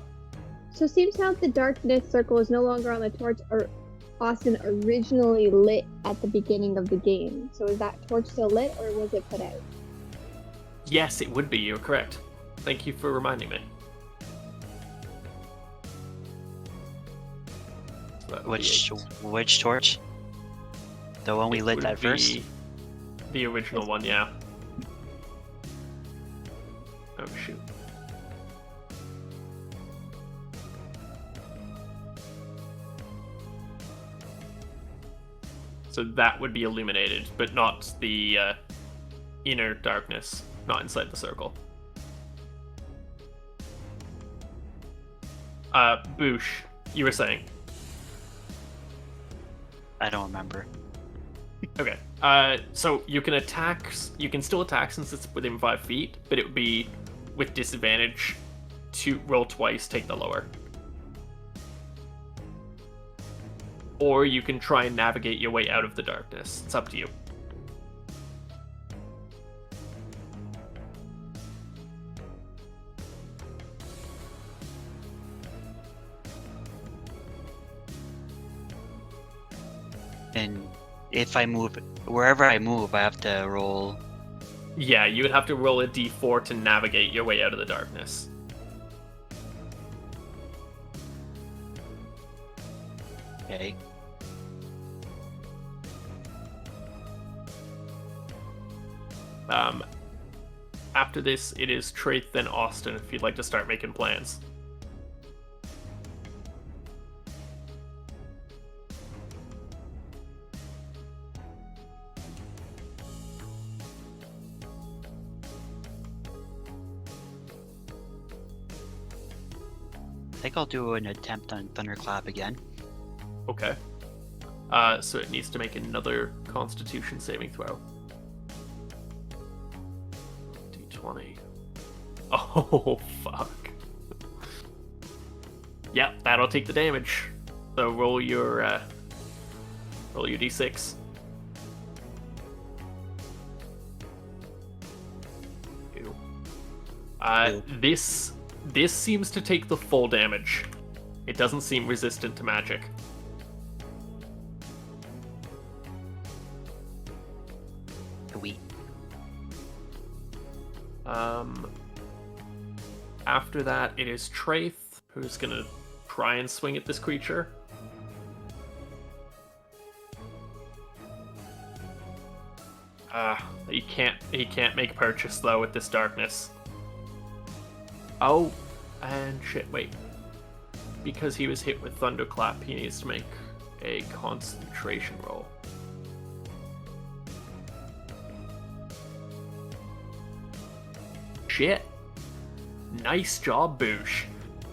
So seems how the darkness circle is no longer on the torch or Austin originally lit at the beginning of the game. So is that torch still lit or was it put out? Yes, it would be. You're correct. Thank you for reminding me. So that would be which torch? The one we it lit would at first? be The original one, yeah. Oh, shoot. So that would be illuminated, but not the inner darkness, not inside the circle. Boosh, you were saying. I don't remember. Okay. So you can attack. You can still attack since it's within 5 feet, but it would be with disadvantage. To roll twice, take the lower. Or you can try and navigate your way out of the darkness. It's up to you. And if I move, wherever I move, I have to roll. Yeah, you would have to roll a d4 to navigate your way out of the darkness. Okay. After this, it is Traith then Austin if you'd like to start making plans. I think I'll do an attempt on Thunderclap again. Okay. So it needs to make another Constitution saving throw. D20. Oh, fuck. Yep, that'll take the damage. So roll your d6. Ew. This seems to take the full damage. It doesn't seem resistant to magic. Sweet. After that, it is Traith, who's gonna try and swing at this creature. He can't make purchase though with this darkness. Oh, and shit, wait. Because he was hit with Thunderclap, he needs to make a concentration roll. Shit. Nice job, Boosh.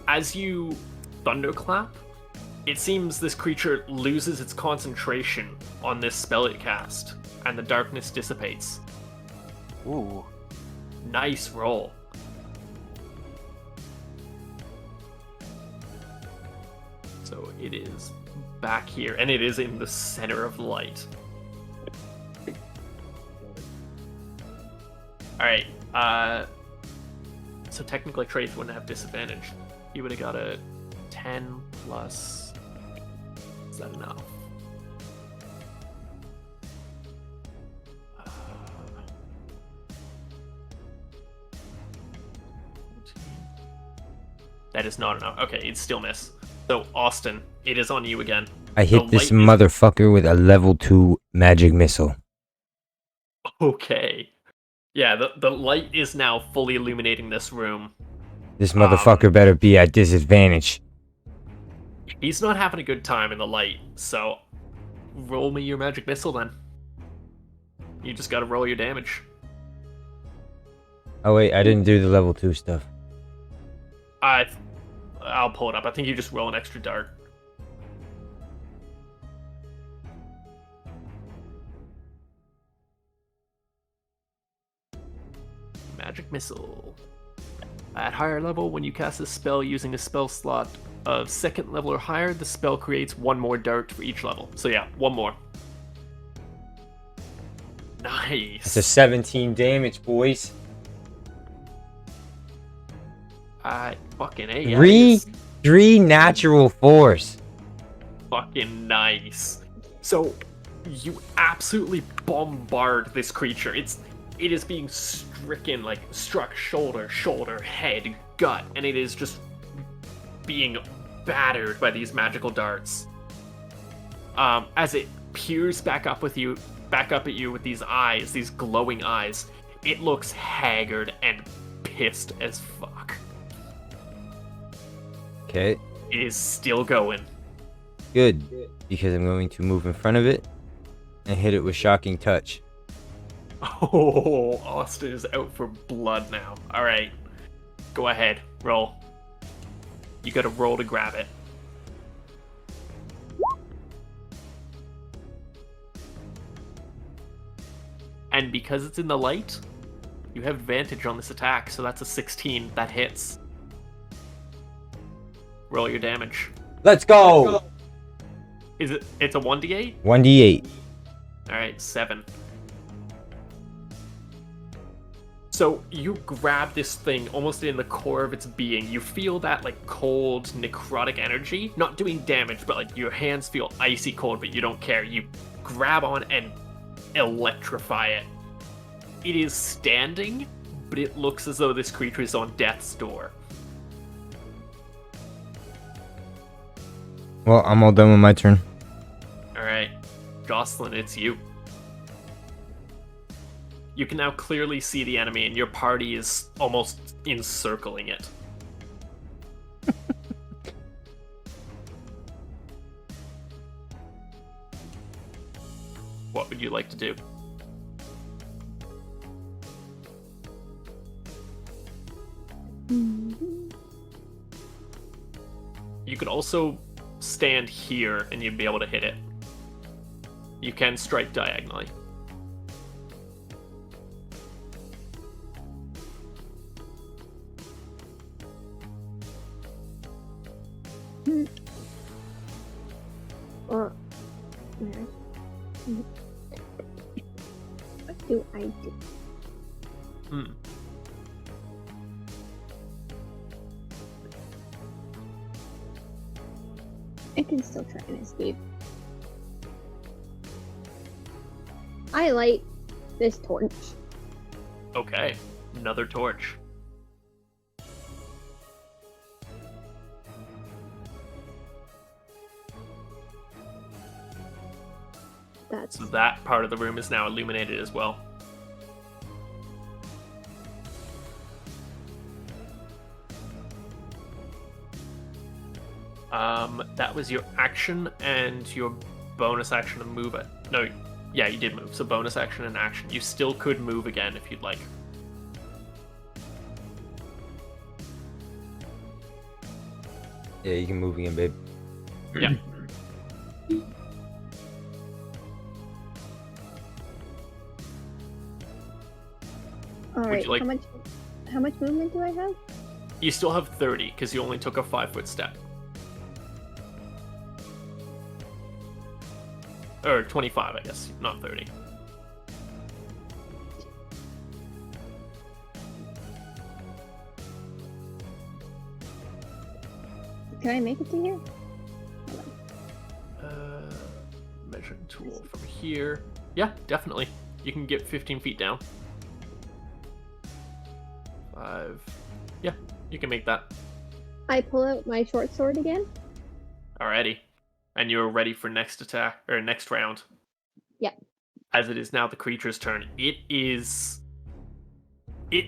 As you Thunderclap, it seems this creature loses its concentration on this spell it cast, and the darkness dissipates. Ooh. Nice roll. So it is back here, and it is in the center of light. Alright, so technically Traith wouldn't have disadvantage. He would have got a 10 plus... Is that enough? That is not enough. Okay, it's still miss. So, Austin, it is on you again. I hit The this light is- motherfucker with a level 2 magic missile. Okay. Yeah, the light is now fully illuminating this room. This motherfucker better be at disadvantage. He's not having a good time in the light, so roll me your magic missile then. You just gotta roll your damage. Oh wait, I didn't do the level 2 stuff. I'll pull it up. I think you just roll an extra dart. Magic missile. At higher level, when you cast a spell using a spell slot of 2nd level or higher, the spell creates 1 more dart for each level. So yeah, 1 more. Nice. It's a 17 damage, boys. Fucking A. Yeah, Three natural force. fucking nice. So you absolutely bombard this creature. It is being struck shoulder, head, gut, and it is just being battered by these magical darts. As it peers back up at you with these eyes, these glowing eyes, it looks haggard and pissed as fuck. Okay, It is still going. good. Because I'm going to move in front of it and hit it with shocking touch. Oh, Austin is out for blood now. Alright. Go ahead. Roll. You gotta roll to grab it. And because it's in the light, you have advantage on this attack, so that's a 16. That hits. Roll your damage. Let's go! It's a 1d8? 1d8. Alright, 7. So you grab this thing almost in the core of its being. You feel that cold, necrotic energy. Not doing damage, but your hands feel icy cold, but you don't care. You grab on and electrify it. It is standing, but it looks as though this creature is on death's door. Well, I'm all done with my turn. Alright, Jocelyn, it's you. You can now clearly see the enemy, and your party is almost encircling it. What would you like to do? You could also stand here, and you'd be able to hit it. You can strike diagonally. Or what do I do? I can still try and escape. I light this torch. Okay, another torch. That's So that part of the room is now illuminated as well. That was your action and your bonus action to move it. No, yeah, you did move. So bonus action and action. You still could move again if you'd like. Yeah, you can move again, babe. Yeah. all right. you like- How much movement do I have? You still have 30 because you only took a 5-foot step. Or 25, I guess, not 30. Can I make it to here? Measuring tool from here. Yeah, definitely. You can get 15 feet down. 5. Yeah, you can make that. I pull out my short sword again. Alrighty. And you're ready for next attack, or next round. Yep. As it is now the creature's turn. It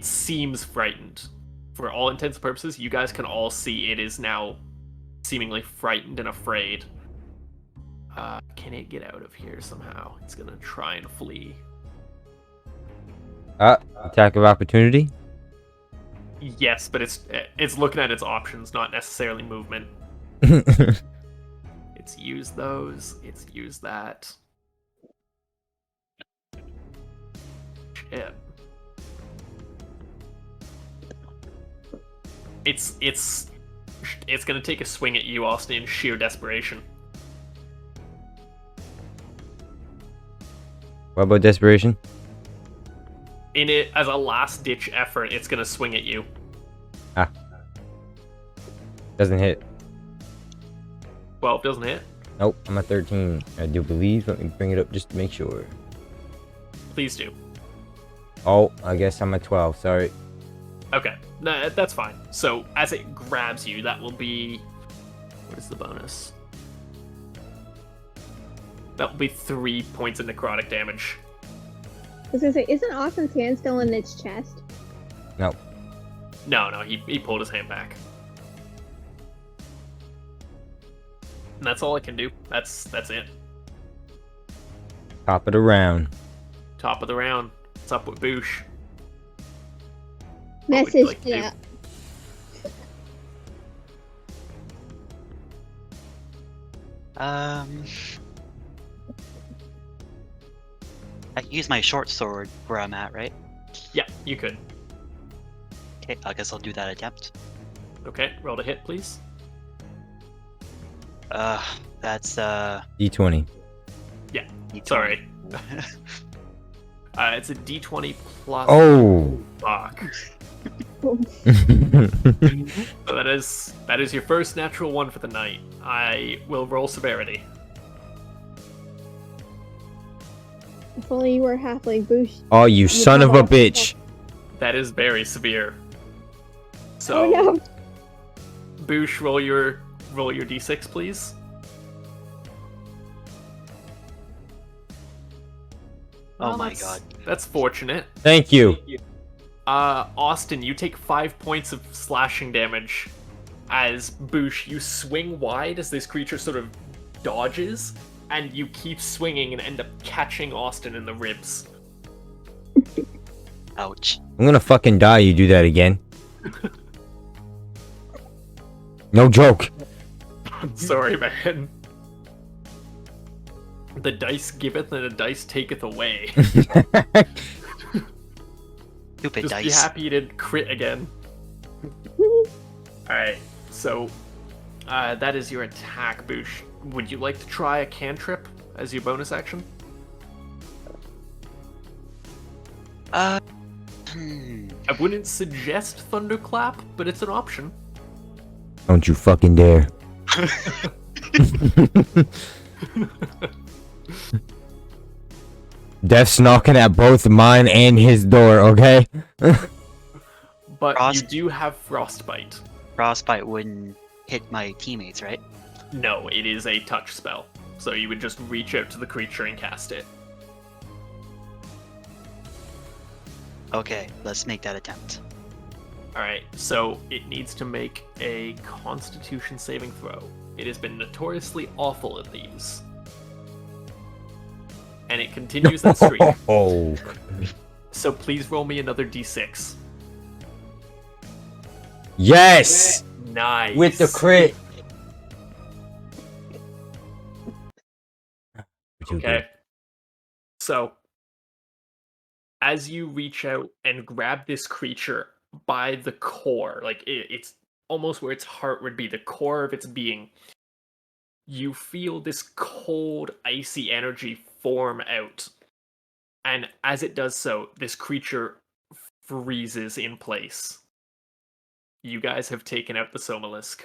seems frightened. for all intents and purposes, you guys can all see it is now seemingly frightened and afraid. Can it get out of here somehow? It's gonna try and flee. Attack of opportunity. Yes, but it's looking at its options, not necessarily movement. It's used those. It's used that. Shit. It's gonna take a swing at you, Austin, in sheer desperation. What about desperation? In it, as a last-ditch effort, it's gonna swing at you. Doesn't hit. 12 doesn't hit. Nope, I'm at 13. I do believe. Let me bring it up just to make sure. Please do. Oh, I guess I'm at 12. Sorry. Okay, no, that's fine. So, as it grabs you, that will be... What is the bonus? That will be 3 points of necrotic damage. I was gonna say, isn't Austin's hand still in its chest? No. No, he pulled his hand back. And that's all I can do. That's it. Top of the round. Top of the round. What's up with Boosh? What would you Message like to do? that. I can use my short sword where I'm at, right? Yeah, you could. Okay, I guess I'll do that attempt. Okay, roll to hit, please. That's D20. D20. Sorry. It's a D20 plus. Oh. Fuck. So that is your first natural one for the night. I will roll severity. If only you were halfling, Boosh. Oh, you son of a bitch. That is very severe. So, Oh no! Boosh, roll your d6, please. Oh Well, my that's- god. That's fortunate. Thank you. Austin, you take 5 points of slashing damage as Boosh, you swing wide as this creature sort of dodges, and you keep swinging and end up catching Austin in the ribs. Ouch. I'm gonna fucking die. You do that again. No joke. Sorry, man. The dice giveth and the dice taketh away. Stupid Just dice. be happy you didn't crit again. Alright, so that is your attack, Boosh. Would you like to try a cantrip as your bonus action? Hmm. I wouldn't suggest Thunderclap, but it's an option. Don't you fucking dare. Death's knocking at both mine and his door, okay? But Frost- you do have Frostbite. Frostbite wouldn't hit my teammates, right? No, it is a touch spell. So you would just reach out to the creature and cast it. Okay, let's make that attempt. Alright, so it needs to make a Constitution saving throw. It has been notoriously awful at these. And it continues that streak. Oh. So please roll me another d6. Yes! Nice. With the crit. Okay. So, as you reach out and grab this creature by the core, like it's almost where its heart would be, the core of its being, you feel this cold, icy energy form out. And as it does so, this creature freezes in place. You guys have taken out the Somalisk.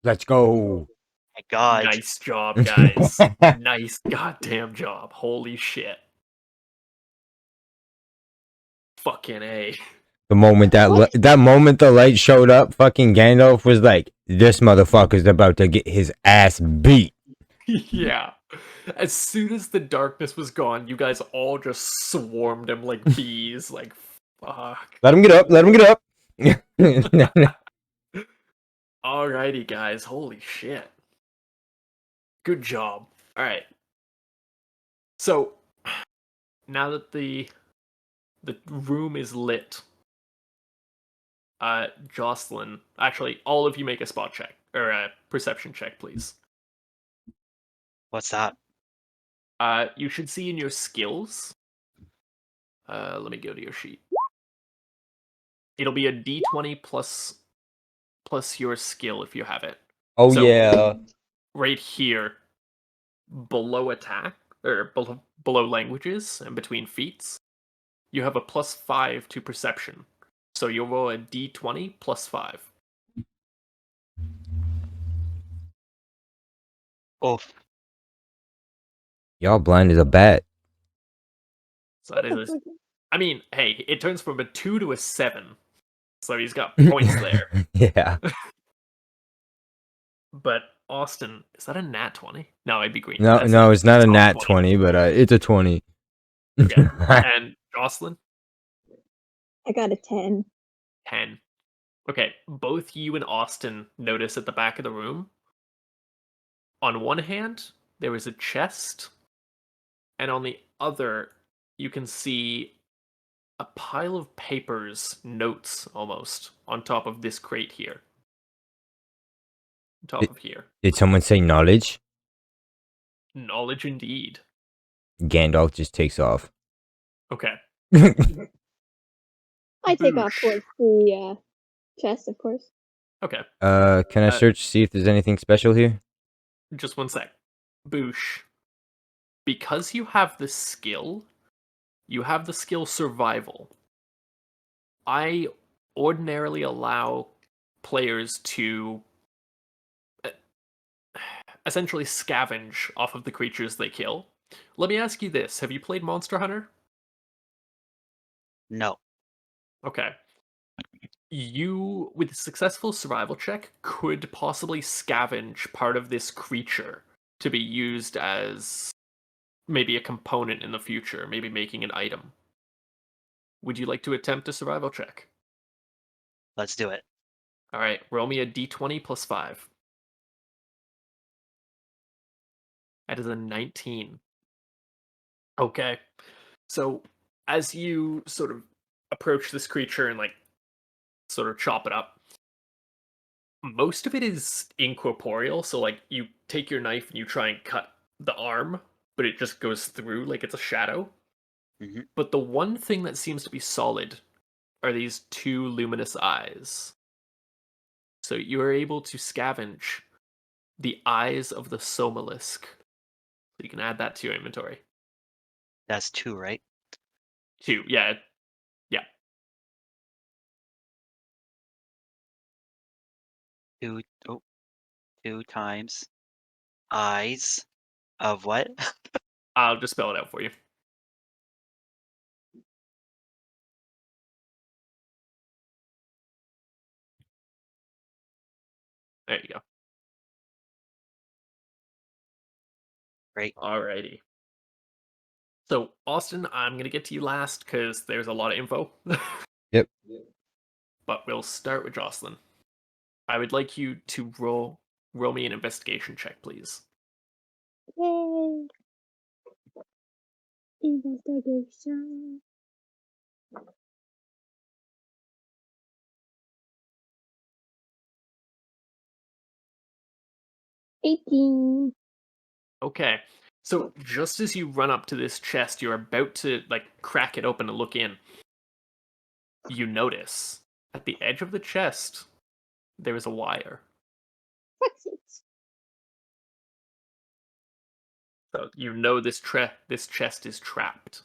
Let's go. My god. Nice job, guys. Nice goddamn job. Holy shit. Fucking A. The moment that moment the light showed up, fucking Gandalf was like, "This motherfucker's about to get his ass beat." Yeah. As soon as the darkness was gone, you guys all just swarmed him like bees. Like, fuck. Let him get up. Let him get up. Alrighty, guys. Holy shit. Good job. Alright. So, now that the room is lit, Jocelyn, actually, all of you make a spot check, or a perception check, please. What's that? You should see in your skills. Let me go to your sheet. It'll be a d20 plus your skill if you have it. Oh So- yeah. Right here, below attack, or below languages and between feats, you have a +5 to perception. So you'll roll a d20 plus 5. Oof. Y'all blind as a bat. So that What is, the fuck? I mean, hey, it turns from a 2 to a 7. So he's got points there. Yeah. But Austin, is that a nat 20? No, it'd be green. No, That's no, it's not a top nat 20, but it's a 20. Okay. And Jocelyn? I got a 10. 10. Okay, both you and Austin notice at the back of the room, on one hand, there is a chest, and on the other, you can see a pile of papers, notes almost, on top of this crate here. On top of here. Did someone say knowledge? Knowledge indeed. Gandalf just takes off. Okay. I take off Boosh. towards the chest, of course. Okay, Can I search see if there's anything special here? just one sec. Boosh. Because you have the skill survival. I ordinarily allow players to essentially scavenge off of the creatures they kill. Let me ask you this. Have you played Monster Hunter? No. Okay. You, with a successful survival check, could possibly scavenge part of this creature to be used as maybe a component in the future, maybe making an item. Would you like to attempt a survival check? Let's do it. Alright, roll me a d20 plus 5. That is a 19. Okay. So, as you sort of approach this creature and, like, sort of chop it up, most of it is incorporeal. So, like, you take your knife and you try and cut the arm, but it just goes through like it's a shadow. Mhm. But the one thing that seems to be solid are these 2 luminous eyes. So, you are able to scavenge the eyes of the Somalisk. So, you can add that to your inventory. That's 2, right? 2, yeah. 2. Oh, 2 times eyes of what? I'll just spell it out for you. There you go. Right. Alrighty. So, Austin, I'm going to get to you last because there's a lot of info. Yep. But we'll start with Jocelyn. I would like you to roll me an investigation check, please. Yay! Investigation. $18. Okay. So, just as you run up to this chest, you're about to, like, crack it open to look in. You notice, at the edge of the chest, there is a wire. What's it? So, you know this chest is trapped.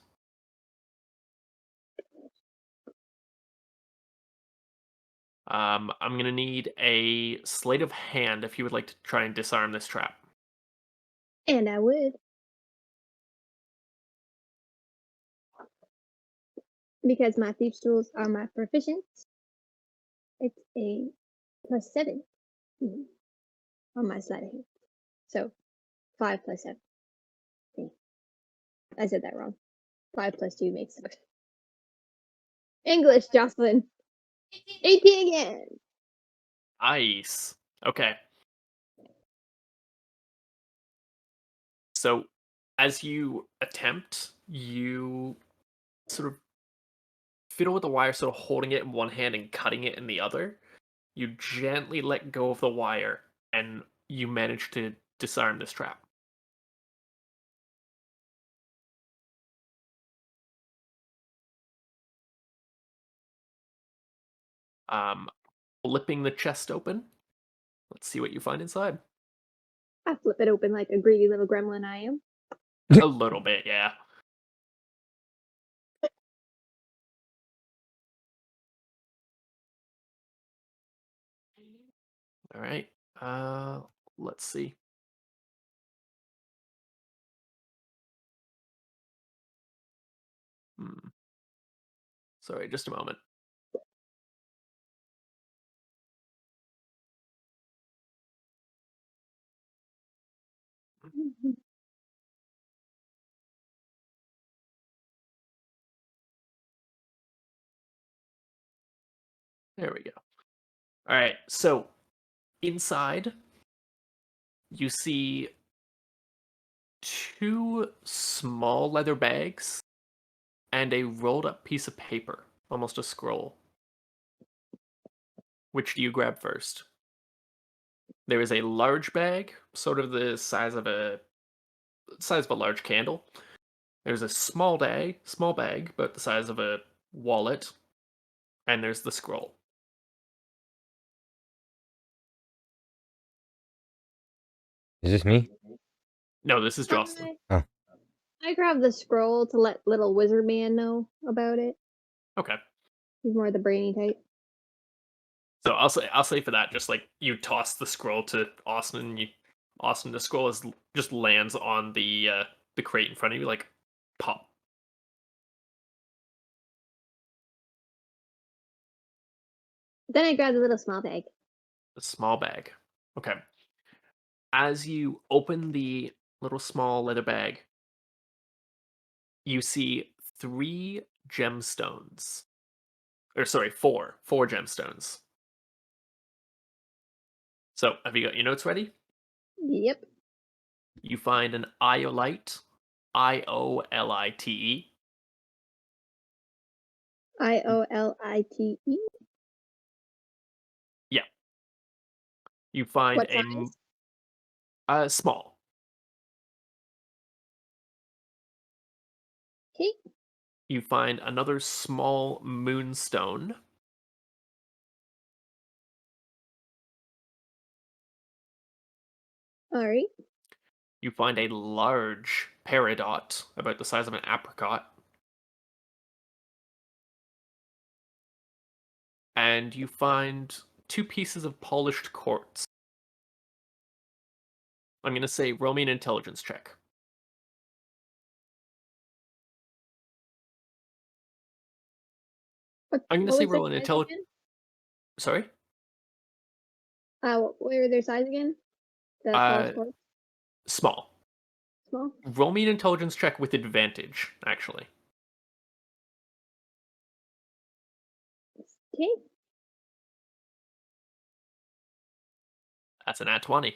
I'm gonna need a sleight of hand if you would like to try and disarm this trap. And I would. Because my thief tools are my proficient. It's a +7 on my sleight of hand. So 5 plus 7. Okay. I said that wrong. 5 plus 2 makes 7. English, Jocelyn. 18 again. Nice. Okay. So, as you attempt, you sort of fiddle with the wire, sort of holding it in one hand and cutting it in the other. You gently let go of the wire, and you manage to disarm this trap. Um, Flipping the chest open. Let's see what you find inside. I flip it open like a greedy little gremlin I am. A little bit, yeah. All right. Let's see. Hmm. Sorry, just a moment. There we go. All right. So inside, you see two small leather bags and a rolled up piece of paper, almost a scroll. Which do you grab first? There is a large bag, sort of the size of a large candle. There's a small bag, but the size of a wallet, and there's the scroll. Is this me? No, this is Jocelyn. I grab the scroll to let little wizard man know about it. Okay. He's more the brainy type. So I'll say for that, just like you toss the scroll to Austin, and Austin, the scroll just lands on the crate in front of you, like pop. Then I grab the little small bag. A small bag. Okay. As you open the little small leather bag, you see 3 gemstones. Or sorry, four gemstones. So have you got your notes ready? Yep. You find an iolite, IOLITE. IOLITE. Yeah. You find What size? small. Okay. You find another small moonstone. All right. You find a large peridot, about the size of an apricot. And you find 2 pieces of polished quartz. I'm going to say roll me an intelligence check. I'm going to What say was their roll an size intelligence. again? Sorry? What were their size again? The Uh, polished quartz? Small. Small. Roll me an intelligence check with advantage, actually. Okay. That's an at 20.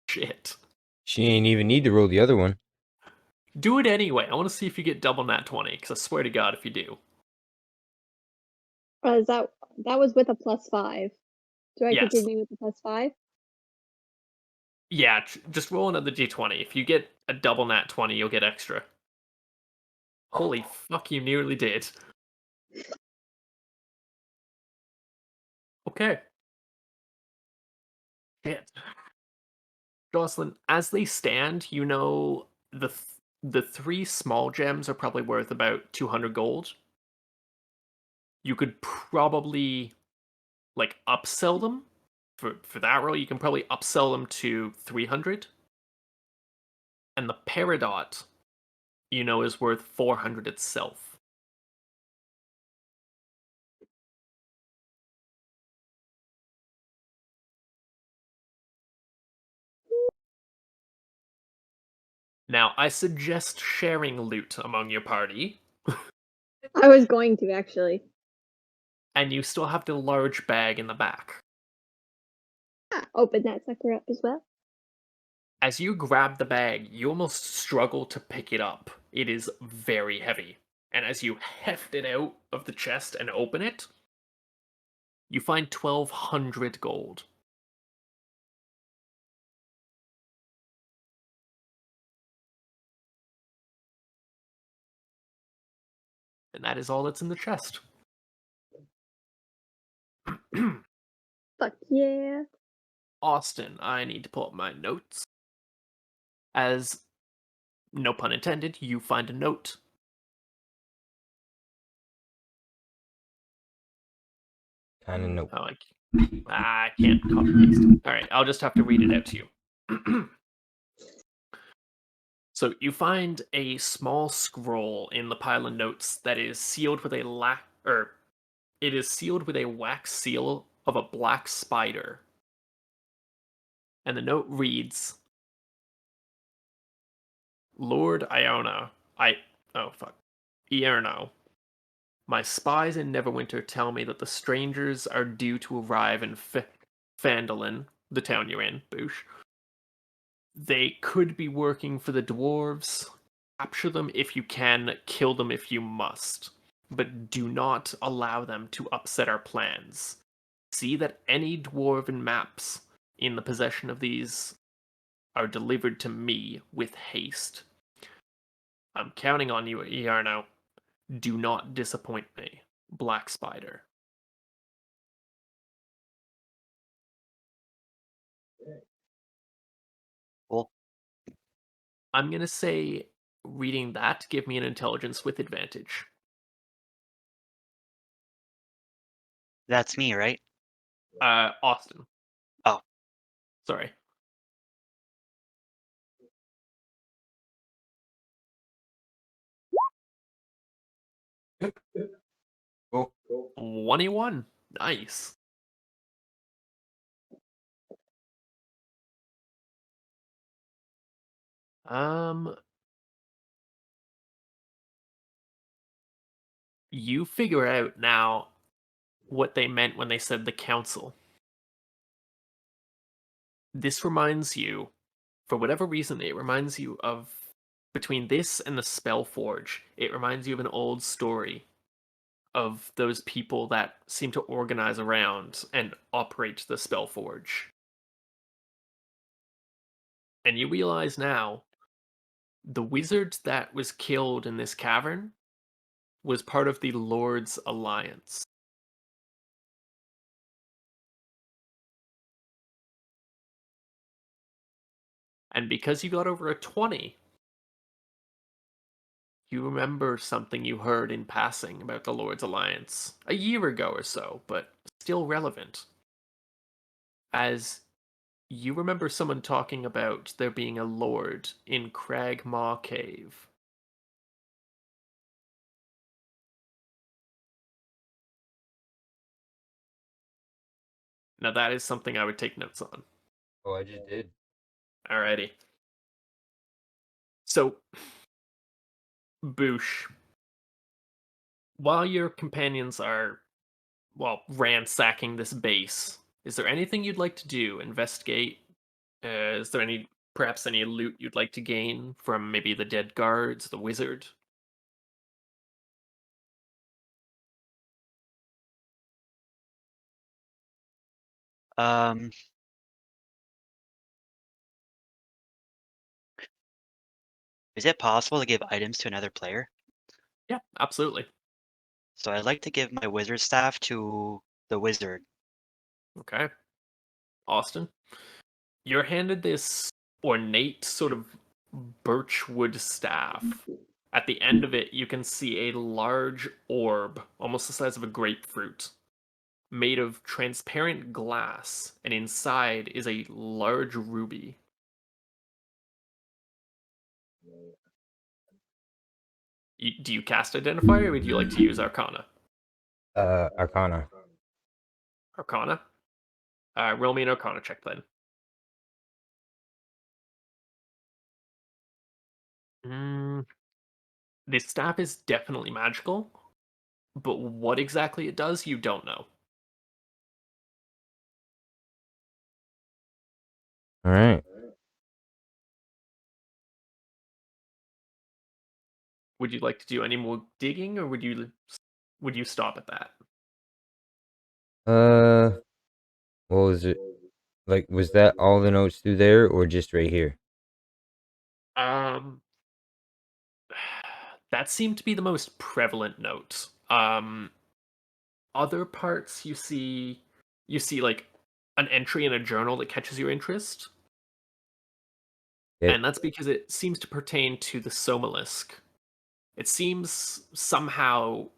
Shit. She ain't even need to roll the other one. Do it anyway. I want to see if you get double nat 20, because I swear to God if you do. Is that was with a +5? Do I Yes. continue with the +5? Yeah, just roll another d20. If you get a double nat 20, you'll get extra. Holy fuck, you nearly did. Okay. Shit. Jocelyn, as they stand, you know the 3 small gems are probably worth about 200 gold. You could probably like upsell them for that roll. You can probably upsell them to 300. And the peridot, you know, is worth 400 itself. Now, I suggest sharing loot among your party. I was going to actually. and you still have the large bag in the back. Open that sucker up as well. As you grab the bag, you almost struggle to pick it up. It is very heavy. And as you heft it out of the chest and open it, you find 1,200 gold. And that is all that's in the chest. Fuck yeah. Austin, I need to pull up my notes. As, no pun intended, you find a note. Kind of no. Oh, I can't copy paste. Alright, I'll just have to read it out to you. So you find a small scroll in the pile of notes that is sealed with it is sealed with a wax seal of a black spider. And the note reads, Lord Iona, Ierno, my spies in Neverwinter tell me that the strangers are due to arrive in Phandalin, the town you're in, Boosh. They could be working for the dwarves. Capture them if you can, kill them if you must. But do not allow them to upset our plans. See that any dwarven maps in the possession of these are delivered to me with haste. I'm counting on you, Iarno. Do not disappoint me, Black Spider. Cool. I'm gonna say, reading that, give me an intelligence with advantage. That's me, right? Austin. Oh. Sorry. Cool. 21. Nice. You figure out now what they meant when they said the council. This reminds you, for whatever reason, it reminds you of, between this and the Spellforge, it reminds you of an old story of those people that seem to organize around and operate the Spellforge. And you realize now, the wizard that was killed in this cavern was part of the Lord's Alliance. And because you got over a 20, you remember something you heard in passing about the Lord's Alliance a year ago or so, but still relevant. As you remember someone talking about there being a lord in Cragmaw Cave. Now that is something I would take notes on. Oh, I just did. Alrighty. So, Boosh, while your companions are, well, ransacking this base, is there anything you'd like to do? Investigate? Is there perhaps any loot you'd like to gain from maybe the dead guards, the wizard? Um, is it possible to give items to another player? Yeah, absolutely. So I'd like to give my wizard staff to the wizard. Okay. Austin, you're handed this ornate sort of birchwood staff. At the end of it, you can see a large orb, almost the size of a grapefruit, made of transparent glass, and inside is a large ruby. Do you cast Identify, or would you like to use Arcana? Arcana. Arcana? Roll me an Arcana check then. This staff is definitely magical, but what exactly it does, you don't know. All right. Would you like to do any more digging, or would you stop at that? What was it? Like, was that all the notes through there, or just right here? Um, that seemed to be the most prevalent note. Other parts you see like an entry in a journal that catches your interest, Yeah. and that's because it seems to pertain to the Somalisk. It seems somehow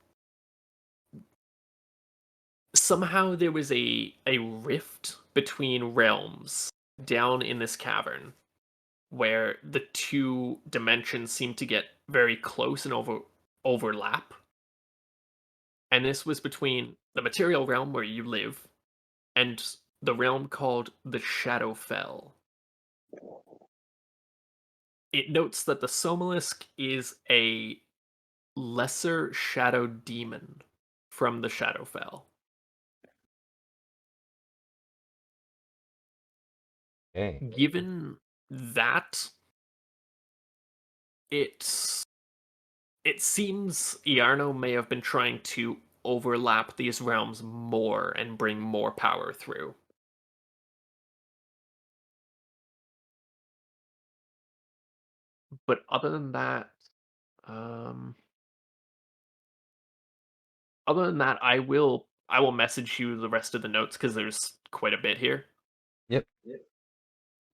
there was a rift between realms down in this cavern where the two dimensions seem to get very close and overlap. And this was between the material realm where you live and the realm called the Shadowfell. It notes that the Somalisk is a lesser shadow demon from the Shadowfell. Okay. Given that, it's it seems Iarno may have been trying to overlap these realms more and bring more power through. But um, other than that, I will message you the rest of the notes because there's quite a bit here. Yep.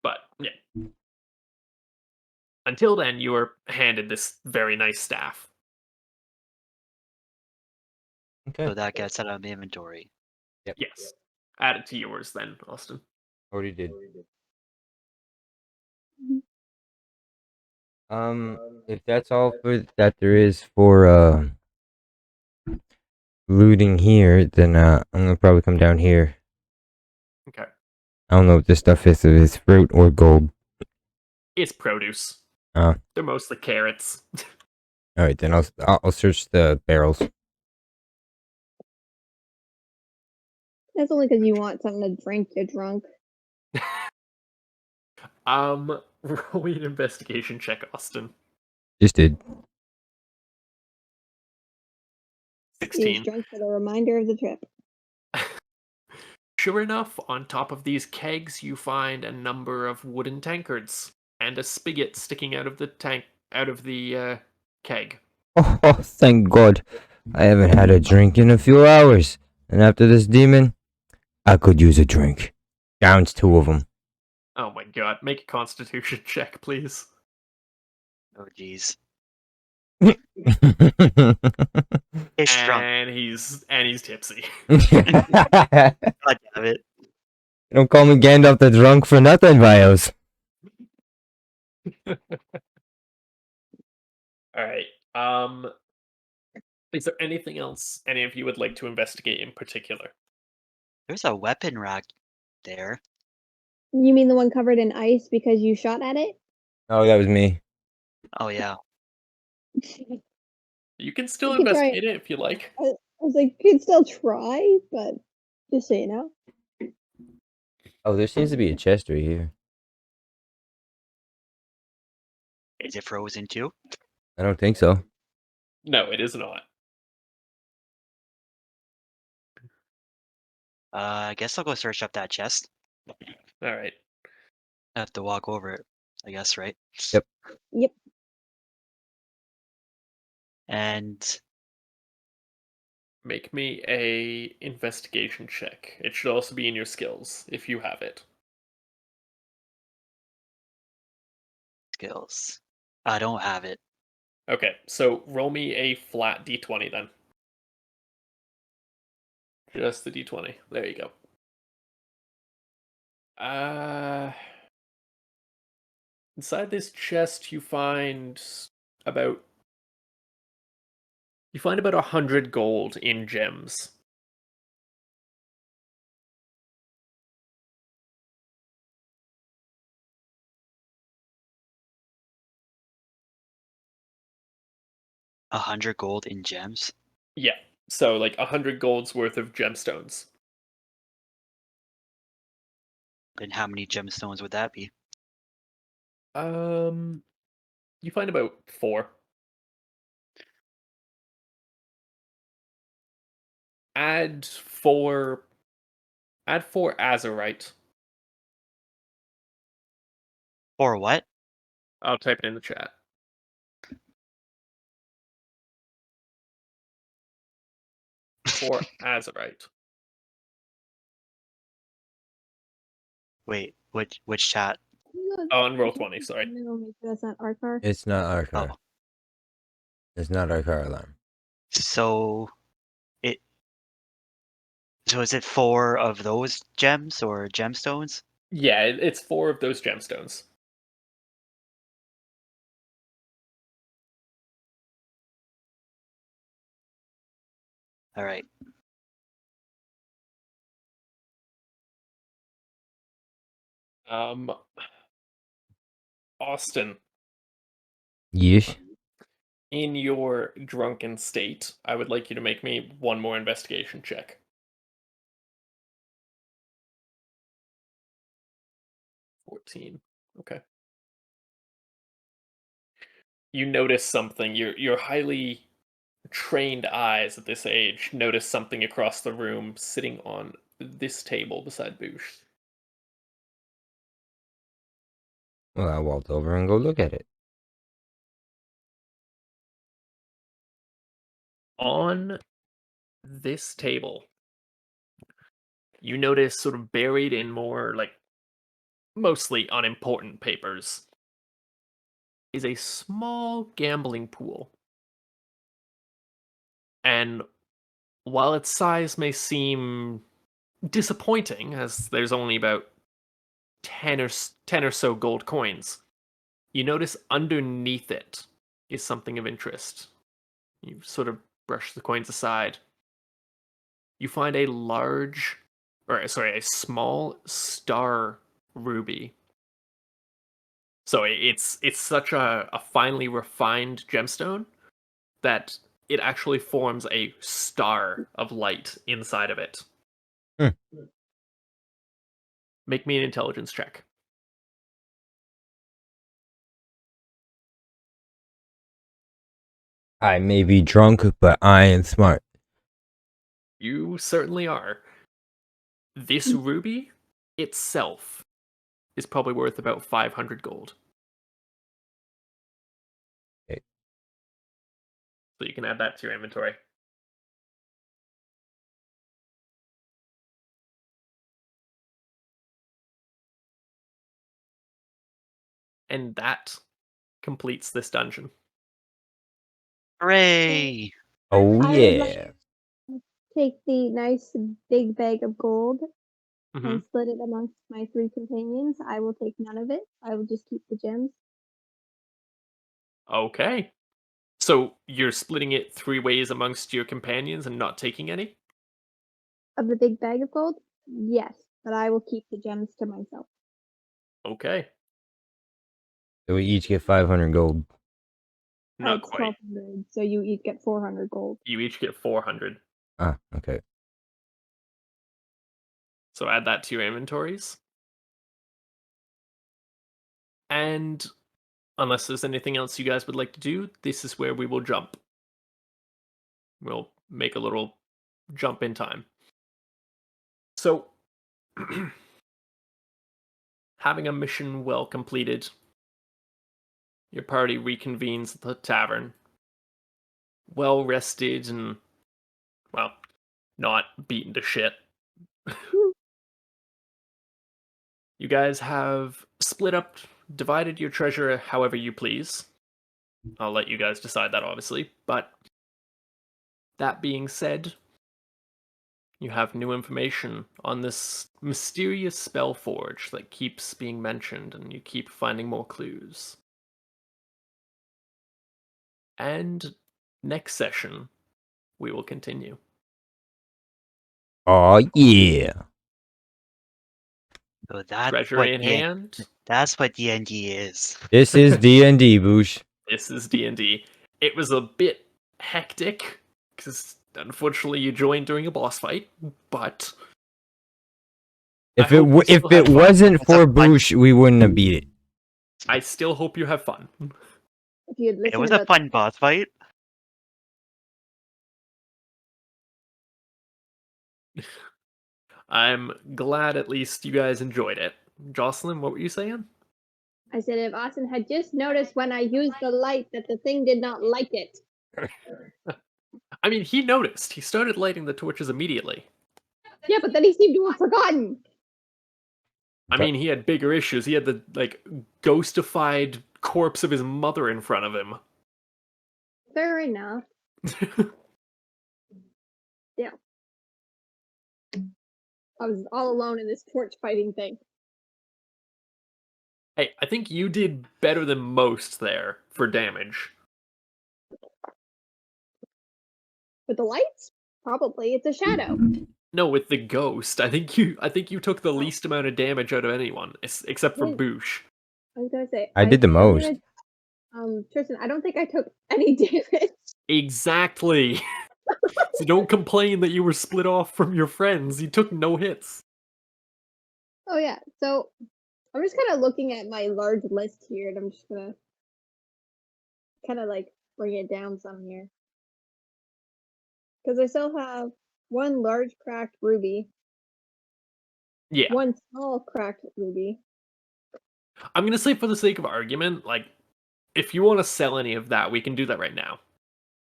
But yeah, until then, you are handed this very nice staff. Okay. So that gets out of the inventory. Yep. Yes, add it to yours then, Austin. Already did. Mhm. If that's all for that there is for looting here, then I'm gonna probably come down here. Okay, I don't know what this stuff is. If it's fruit or gold. it's produce. Uh, They're mostly carrots. all right, then I'll search the barrels. That's only because you want something to drink. You're drunk. Roll me an investigation check, Austin. Just did. He was 16. drunk for the remainder of the trip. Sure enough, on top of these kegs, you find a number of wooden tankards and a spigot sticking out of the keg. Oh, thank God. I haven't had a drink in a few hours. And after this demon, I could use a drink. Downs 2 of them. Oh my god, make a constitution check, please. Oh jeez. you It's drunk. And he's tipsy. God damn it. don't call me Gandalf the drunk for nothing, Bios. Alright. Is there anything else any of you would like to investigate in particular? There's a weapon rack there. You mean the one covered in ice because you shot at it? Oh, that was me. Oh yeah. You can still You could try investigate it if you like. I was like, you could still try, but just so you know. Oh, there seems to be a chest right here. Is it frozen too? I don't think so. No, it is not. I guess I'll go search up that chest. Alright. I have to walk over it, I guess, right? Yep. Yep. And Make me a investigation check. It should also be in your skills, if you have it. skills. I don't have it. Okay, so roll me a flat d20 then. Just the d20. There you go. Inside this chest about you find about 100 gold in gems. $100 gold in gems. Yeah. So, like 100 gold's worth of gemstones. And how many gemstones would that be? You find about 4. Add 4. Add 4 azurite. Or what? I'll type it in the chat. For azurite. Wait, which chat? Oh, on roll 20, sorry. No, make sure that's not our car. It's not our car. Oh, It's not our car alarm. so it. So is it 4 of those gems or gemstones? Yeah, it's 4 of those gemstones. All right. Austin, Yeesh. in your drunken state, I would like you to make me one more investigation check. 14. Okay. You notice something. Your highly trained eyes at this age notice something across the room sitting on this table beside Boosh. Well, I walked over and go look at it. On this table, you notice sort of buried in more like mostly unimportant papers is a small gambling pool. And while its size may seem disappointing, as there's only about 10 or so gold coins, you notice underneath it is something of interest. You sort of brush the coins aside. You find a small star ruby. So it's such a finely refined gemstone that it actually forms a star of light inside of it. Hmm. Make me an intelligence check. I may be drunk, but I am smart. You certainly are. This ruby itself is probably worth about 500 gold. Okay. So you can add that to your inventory. And that completes this dungeon. Hooray! Oh I would like yeah. to take the nice big bag of gold Mm-hmm. and split it amongst my 3 companions. I will take none of it. I will just keep the gems. Okay. So you're splitting it 3 ways amongst your companions and not taking any? Of the big bag of gold? Yes, but I will keep the gems to myself. Okay. So we each get 500 gold. Not It's quite. 1,200, so you each get 400 gold. You each get 400. Ah, okay. So add that to your inventories. And unless there's anything else you guys would like to do, this is where we will jump. We'll make a little jump in time. So, having a mission well completed, your party reconvenes at the tavern. Well rested and, well, not beaten to shit. You guys have split up, divided your treasure however you please. I'll let you guys decide that, obviously. But that being said, you have new information on this mysterious spell forge that keeps being mentioned, and you keep finding more clues. And next session, we will continue. Oh yeah. So that's Treasure what in hand. that's what DnD is. This is D&D, Boosh. This is D&D. It was a bit hectic because unfortunately, you joined during a boss fight, but If I it hope you still if it have fun. wasn't That's a for fun- Boosh, we wouldn't have beat it. I still hope you have fun. If you had It listened was a about fun boss fight. I'm glad at least you guys enjoyed it. Jocelyn, what were you saying? I said if Austin had just noticed when I used the light that the thing did not like it. I mean, he noticed. He started lighting the torches immediately. Yeah, but then he seemed to have forgotten. I mean, he had bigger issues. He had the, like, ghostified corpse of his mother in front of him. Fair enough. Yeah. I was all alone in this torch fighting thing. Hey, I think you did better than most there for damage. With the lights? Probably. It's a shadow. No, with the ghost, I think you took the least amount of damage out of anyone, except for Wait. Boosh. I was gonna say I did the most. Tristan, I don't think I took any damage. Exactly. So don't complain that you were split off from your friends. You took no hits. Oh yeah. So I'm just kind of looking at my large list here, and I'm just gonna kind of like bring it down some here, because I still have one large cracked ruby, Yeah. one small cracked ruby. I'm gonna say for the sake of argument, like, if you want to sell any of that, we can do that right now.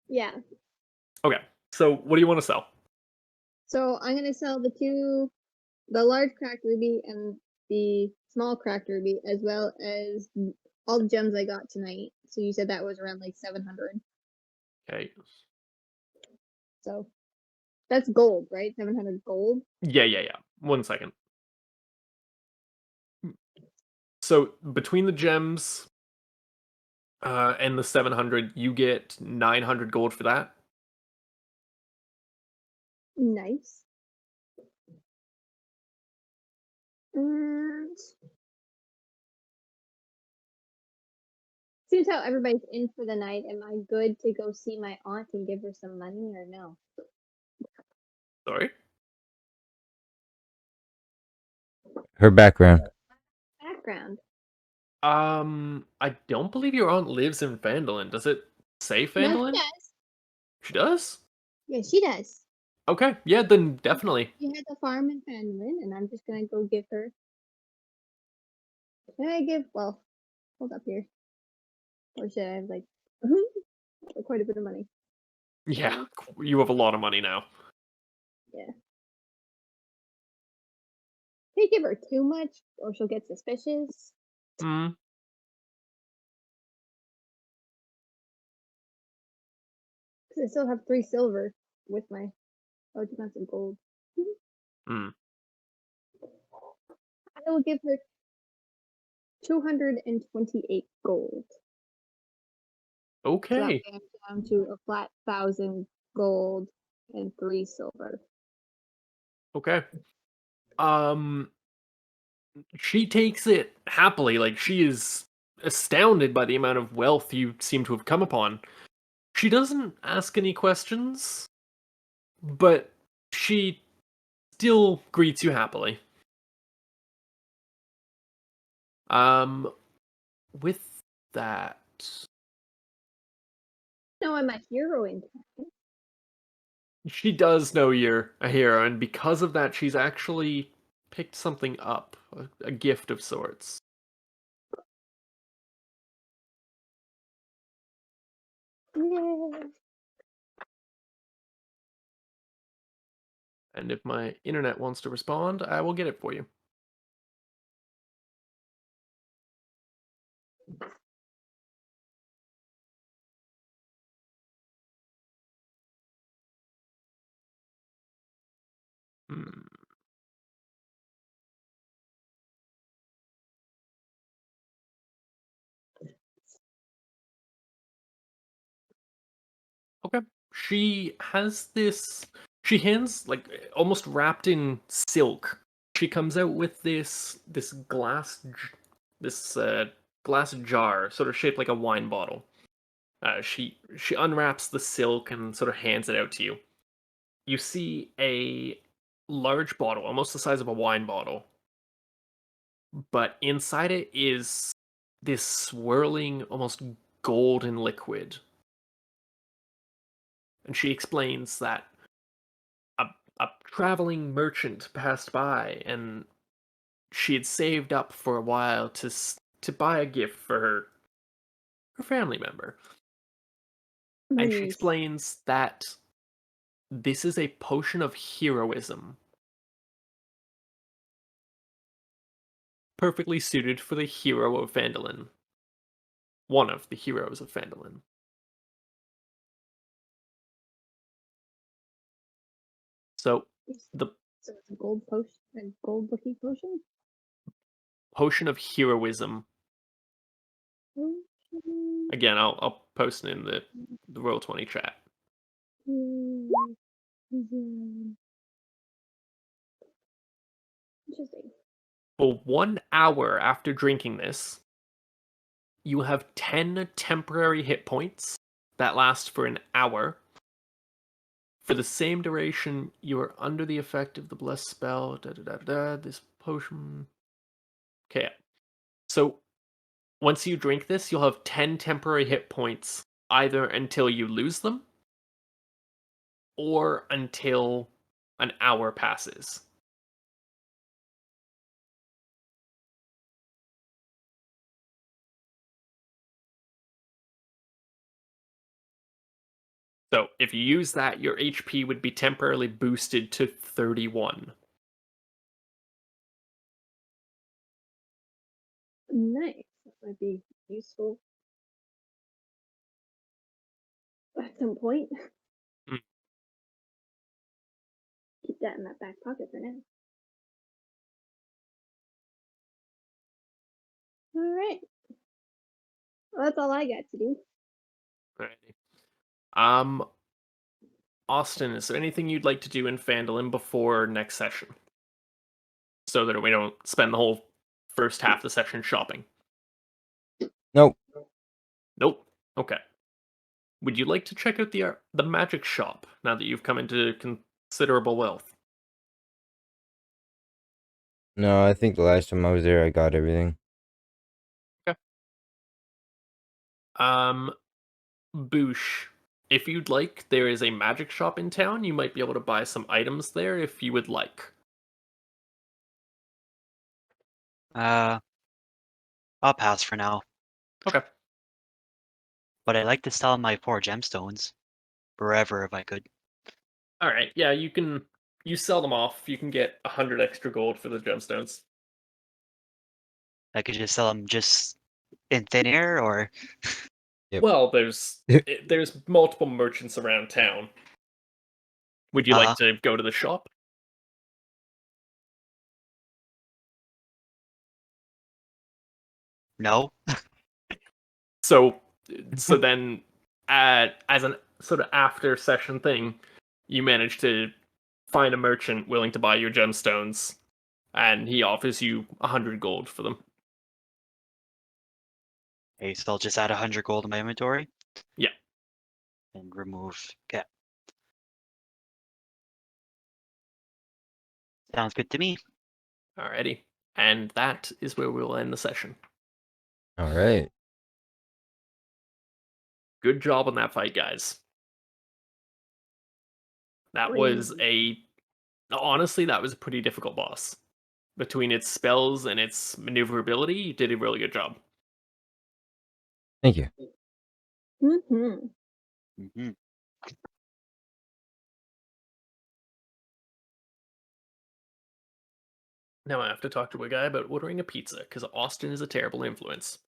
Yeah. Okay. So what do you want to sell? So I'm gonna sell the large cracked ruby and the small cracked ruby, as well as all the gems I got tonight. So you said that was around like 700. Okay. So that's gold, right? 700 gold. Yeah. 1 second. So between the gems and the 700, you get 900 gold for that. Nice. And seems how everybody's in for the night. Am I good to go see my aunt and give her some money or no? Sorry. Her background. Background. I don't believe your aunt lives in Phandalin. Does it say No, Phandalin? she does. She does? Yeah, she does. Okay, yeah, then definitely. She has a farm in Fenland, and I'm just gonna go give her. Can I give? Well, hold up here. Or should I have like quite a bit of money? Yeah, you have a lot of money now. Yeah. Can't give her too much, or she'll get suspicious. Hmm. Because I still have 3 silver with my large amounts of gold. Hmm. I will give her 228 gold. Okay. Dropping down to a flat 1,000 gold and 3 silver. Okay. She takes it happily. Like, she is astounded by the amount of wealth you seem to have come upon. She doesn't ask any questions, but she still greets you happily. With that, No, I'm a hero in town. she does know you're a hero, and because of that, she's actually picked something up, a gift of sorts. Yeah. And if my internet wants to respond, I will get it for you. Hmm. Okay. She has this. She hands, like, almost wrapped in silk. She comes out with this glass jar, sort of shaped like a wine bottle. She unwraps the silk and sort of hands it out to you. you see a large bottle, almost the size of a wine bottle, but inside it is this swirling, almost golden liquid. And she explains that a, a traveling merchant passed by, and she had saved up for a while to buy a gift for her family member. My And she niece. explains that this is a potion of heroism, perfectly suited for the hero of Phandalin. One of the heroes of Phandalin. So the So it's a gold potion, a gold looking potion. potion of heroism. Potion. Again, I'll post it in the Roll20 chat. Interesting. For 1 hour after drinking this, you have 10 temporary hit points that last for an hour. For the same duration, you are under the effect of the blessed spell. This potion. Okay. So once you drink this, you'll have 10 temporary hit points either until you lose them or until an hour passes. So if you use that, your HP would be temporarily boosted to 31. Nice. That might be useful at some point. Mm. Keep that in my back pocket for now. All right. Well, that's all I got to do. Alrighty. Austin, is there anything you'd like to do in Phandalin before next session? So that we don't spend the whole first half of the session shopping. Nope. Nope. Okay. Would you like to check out the magic shop now that you've come into considerable wealth? No, I think the last time I was there, I got everything. Boosh, if you'd like, there is a magic shop in town. You might be able to buy some items there if you would like. I'll pass for now. Okay. But I'd like to sell my 4 gemstones. Forever if I could. Alright, yeah, you sell them off. You can get 100 extra gold for the gemstones. I could just sell them just in thin air, or Yep. Well, there's multiple merchants around town. Would you Uh-huh. like to go to the shop? no. So then as an sort of after session thing, you manage to find a merchant willing to buy your gemstones, and he offers you 100 gold for them. Okay, so I'll just add 100 gold in my inventory. Yeah. And remove. Okay. Sounds good to me. Alrighty. And that is where we'll end the session. All right. Good job on that fight, guys. That was honestly, that was a pretty difficult boss. Between its spells and its maneuverability, you did a really good job. Thank you. Mm-hmm. Mm-hmm. Now I have to talk to a guy about ordering a pizza, because Austin is a terrible influence.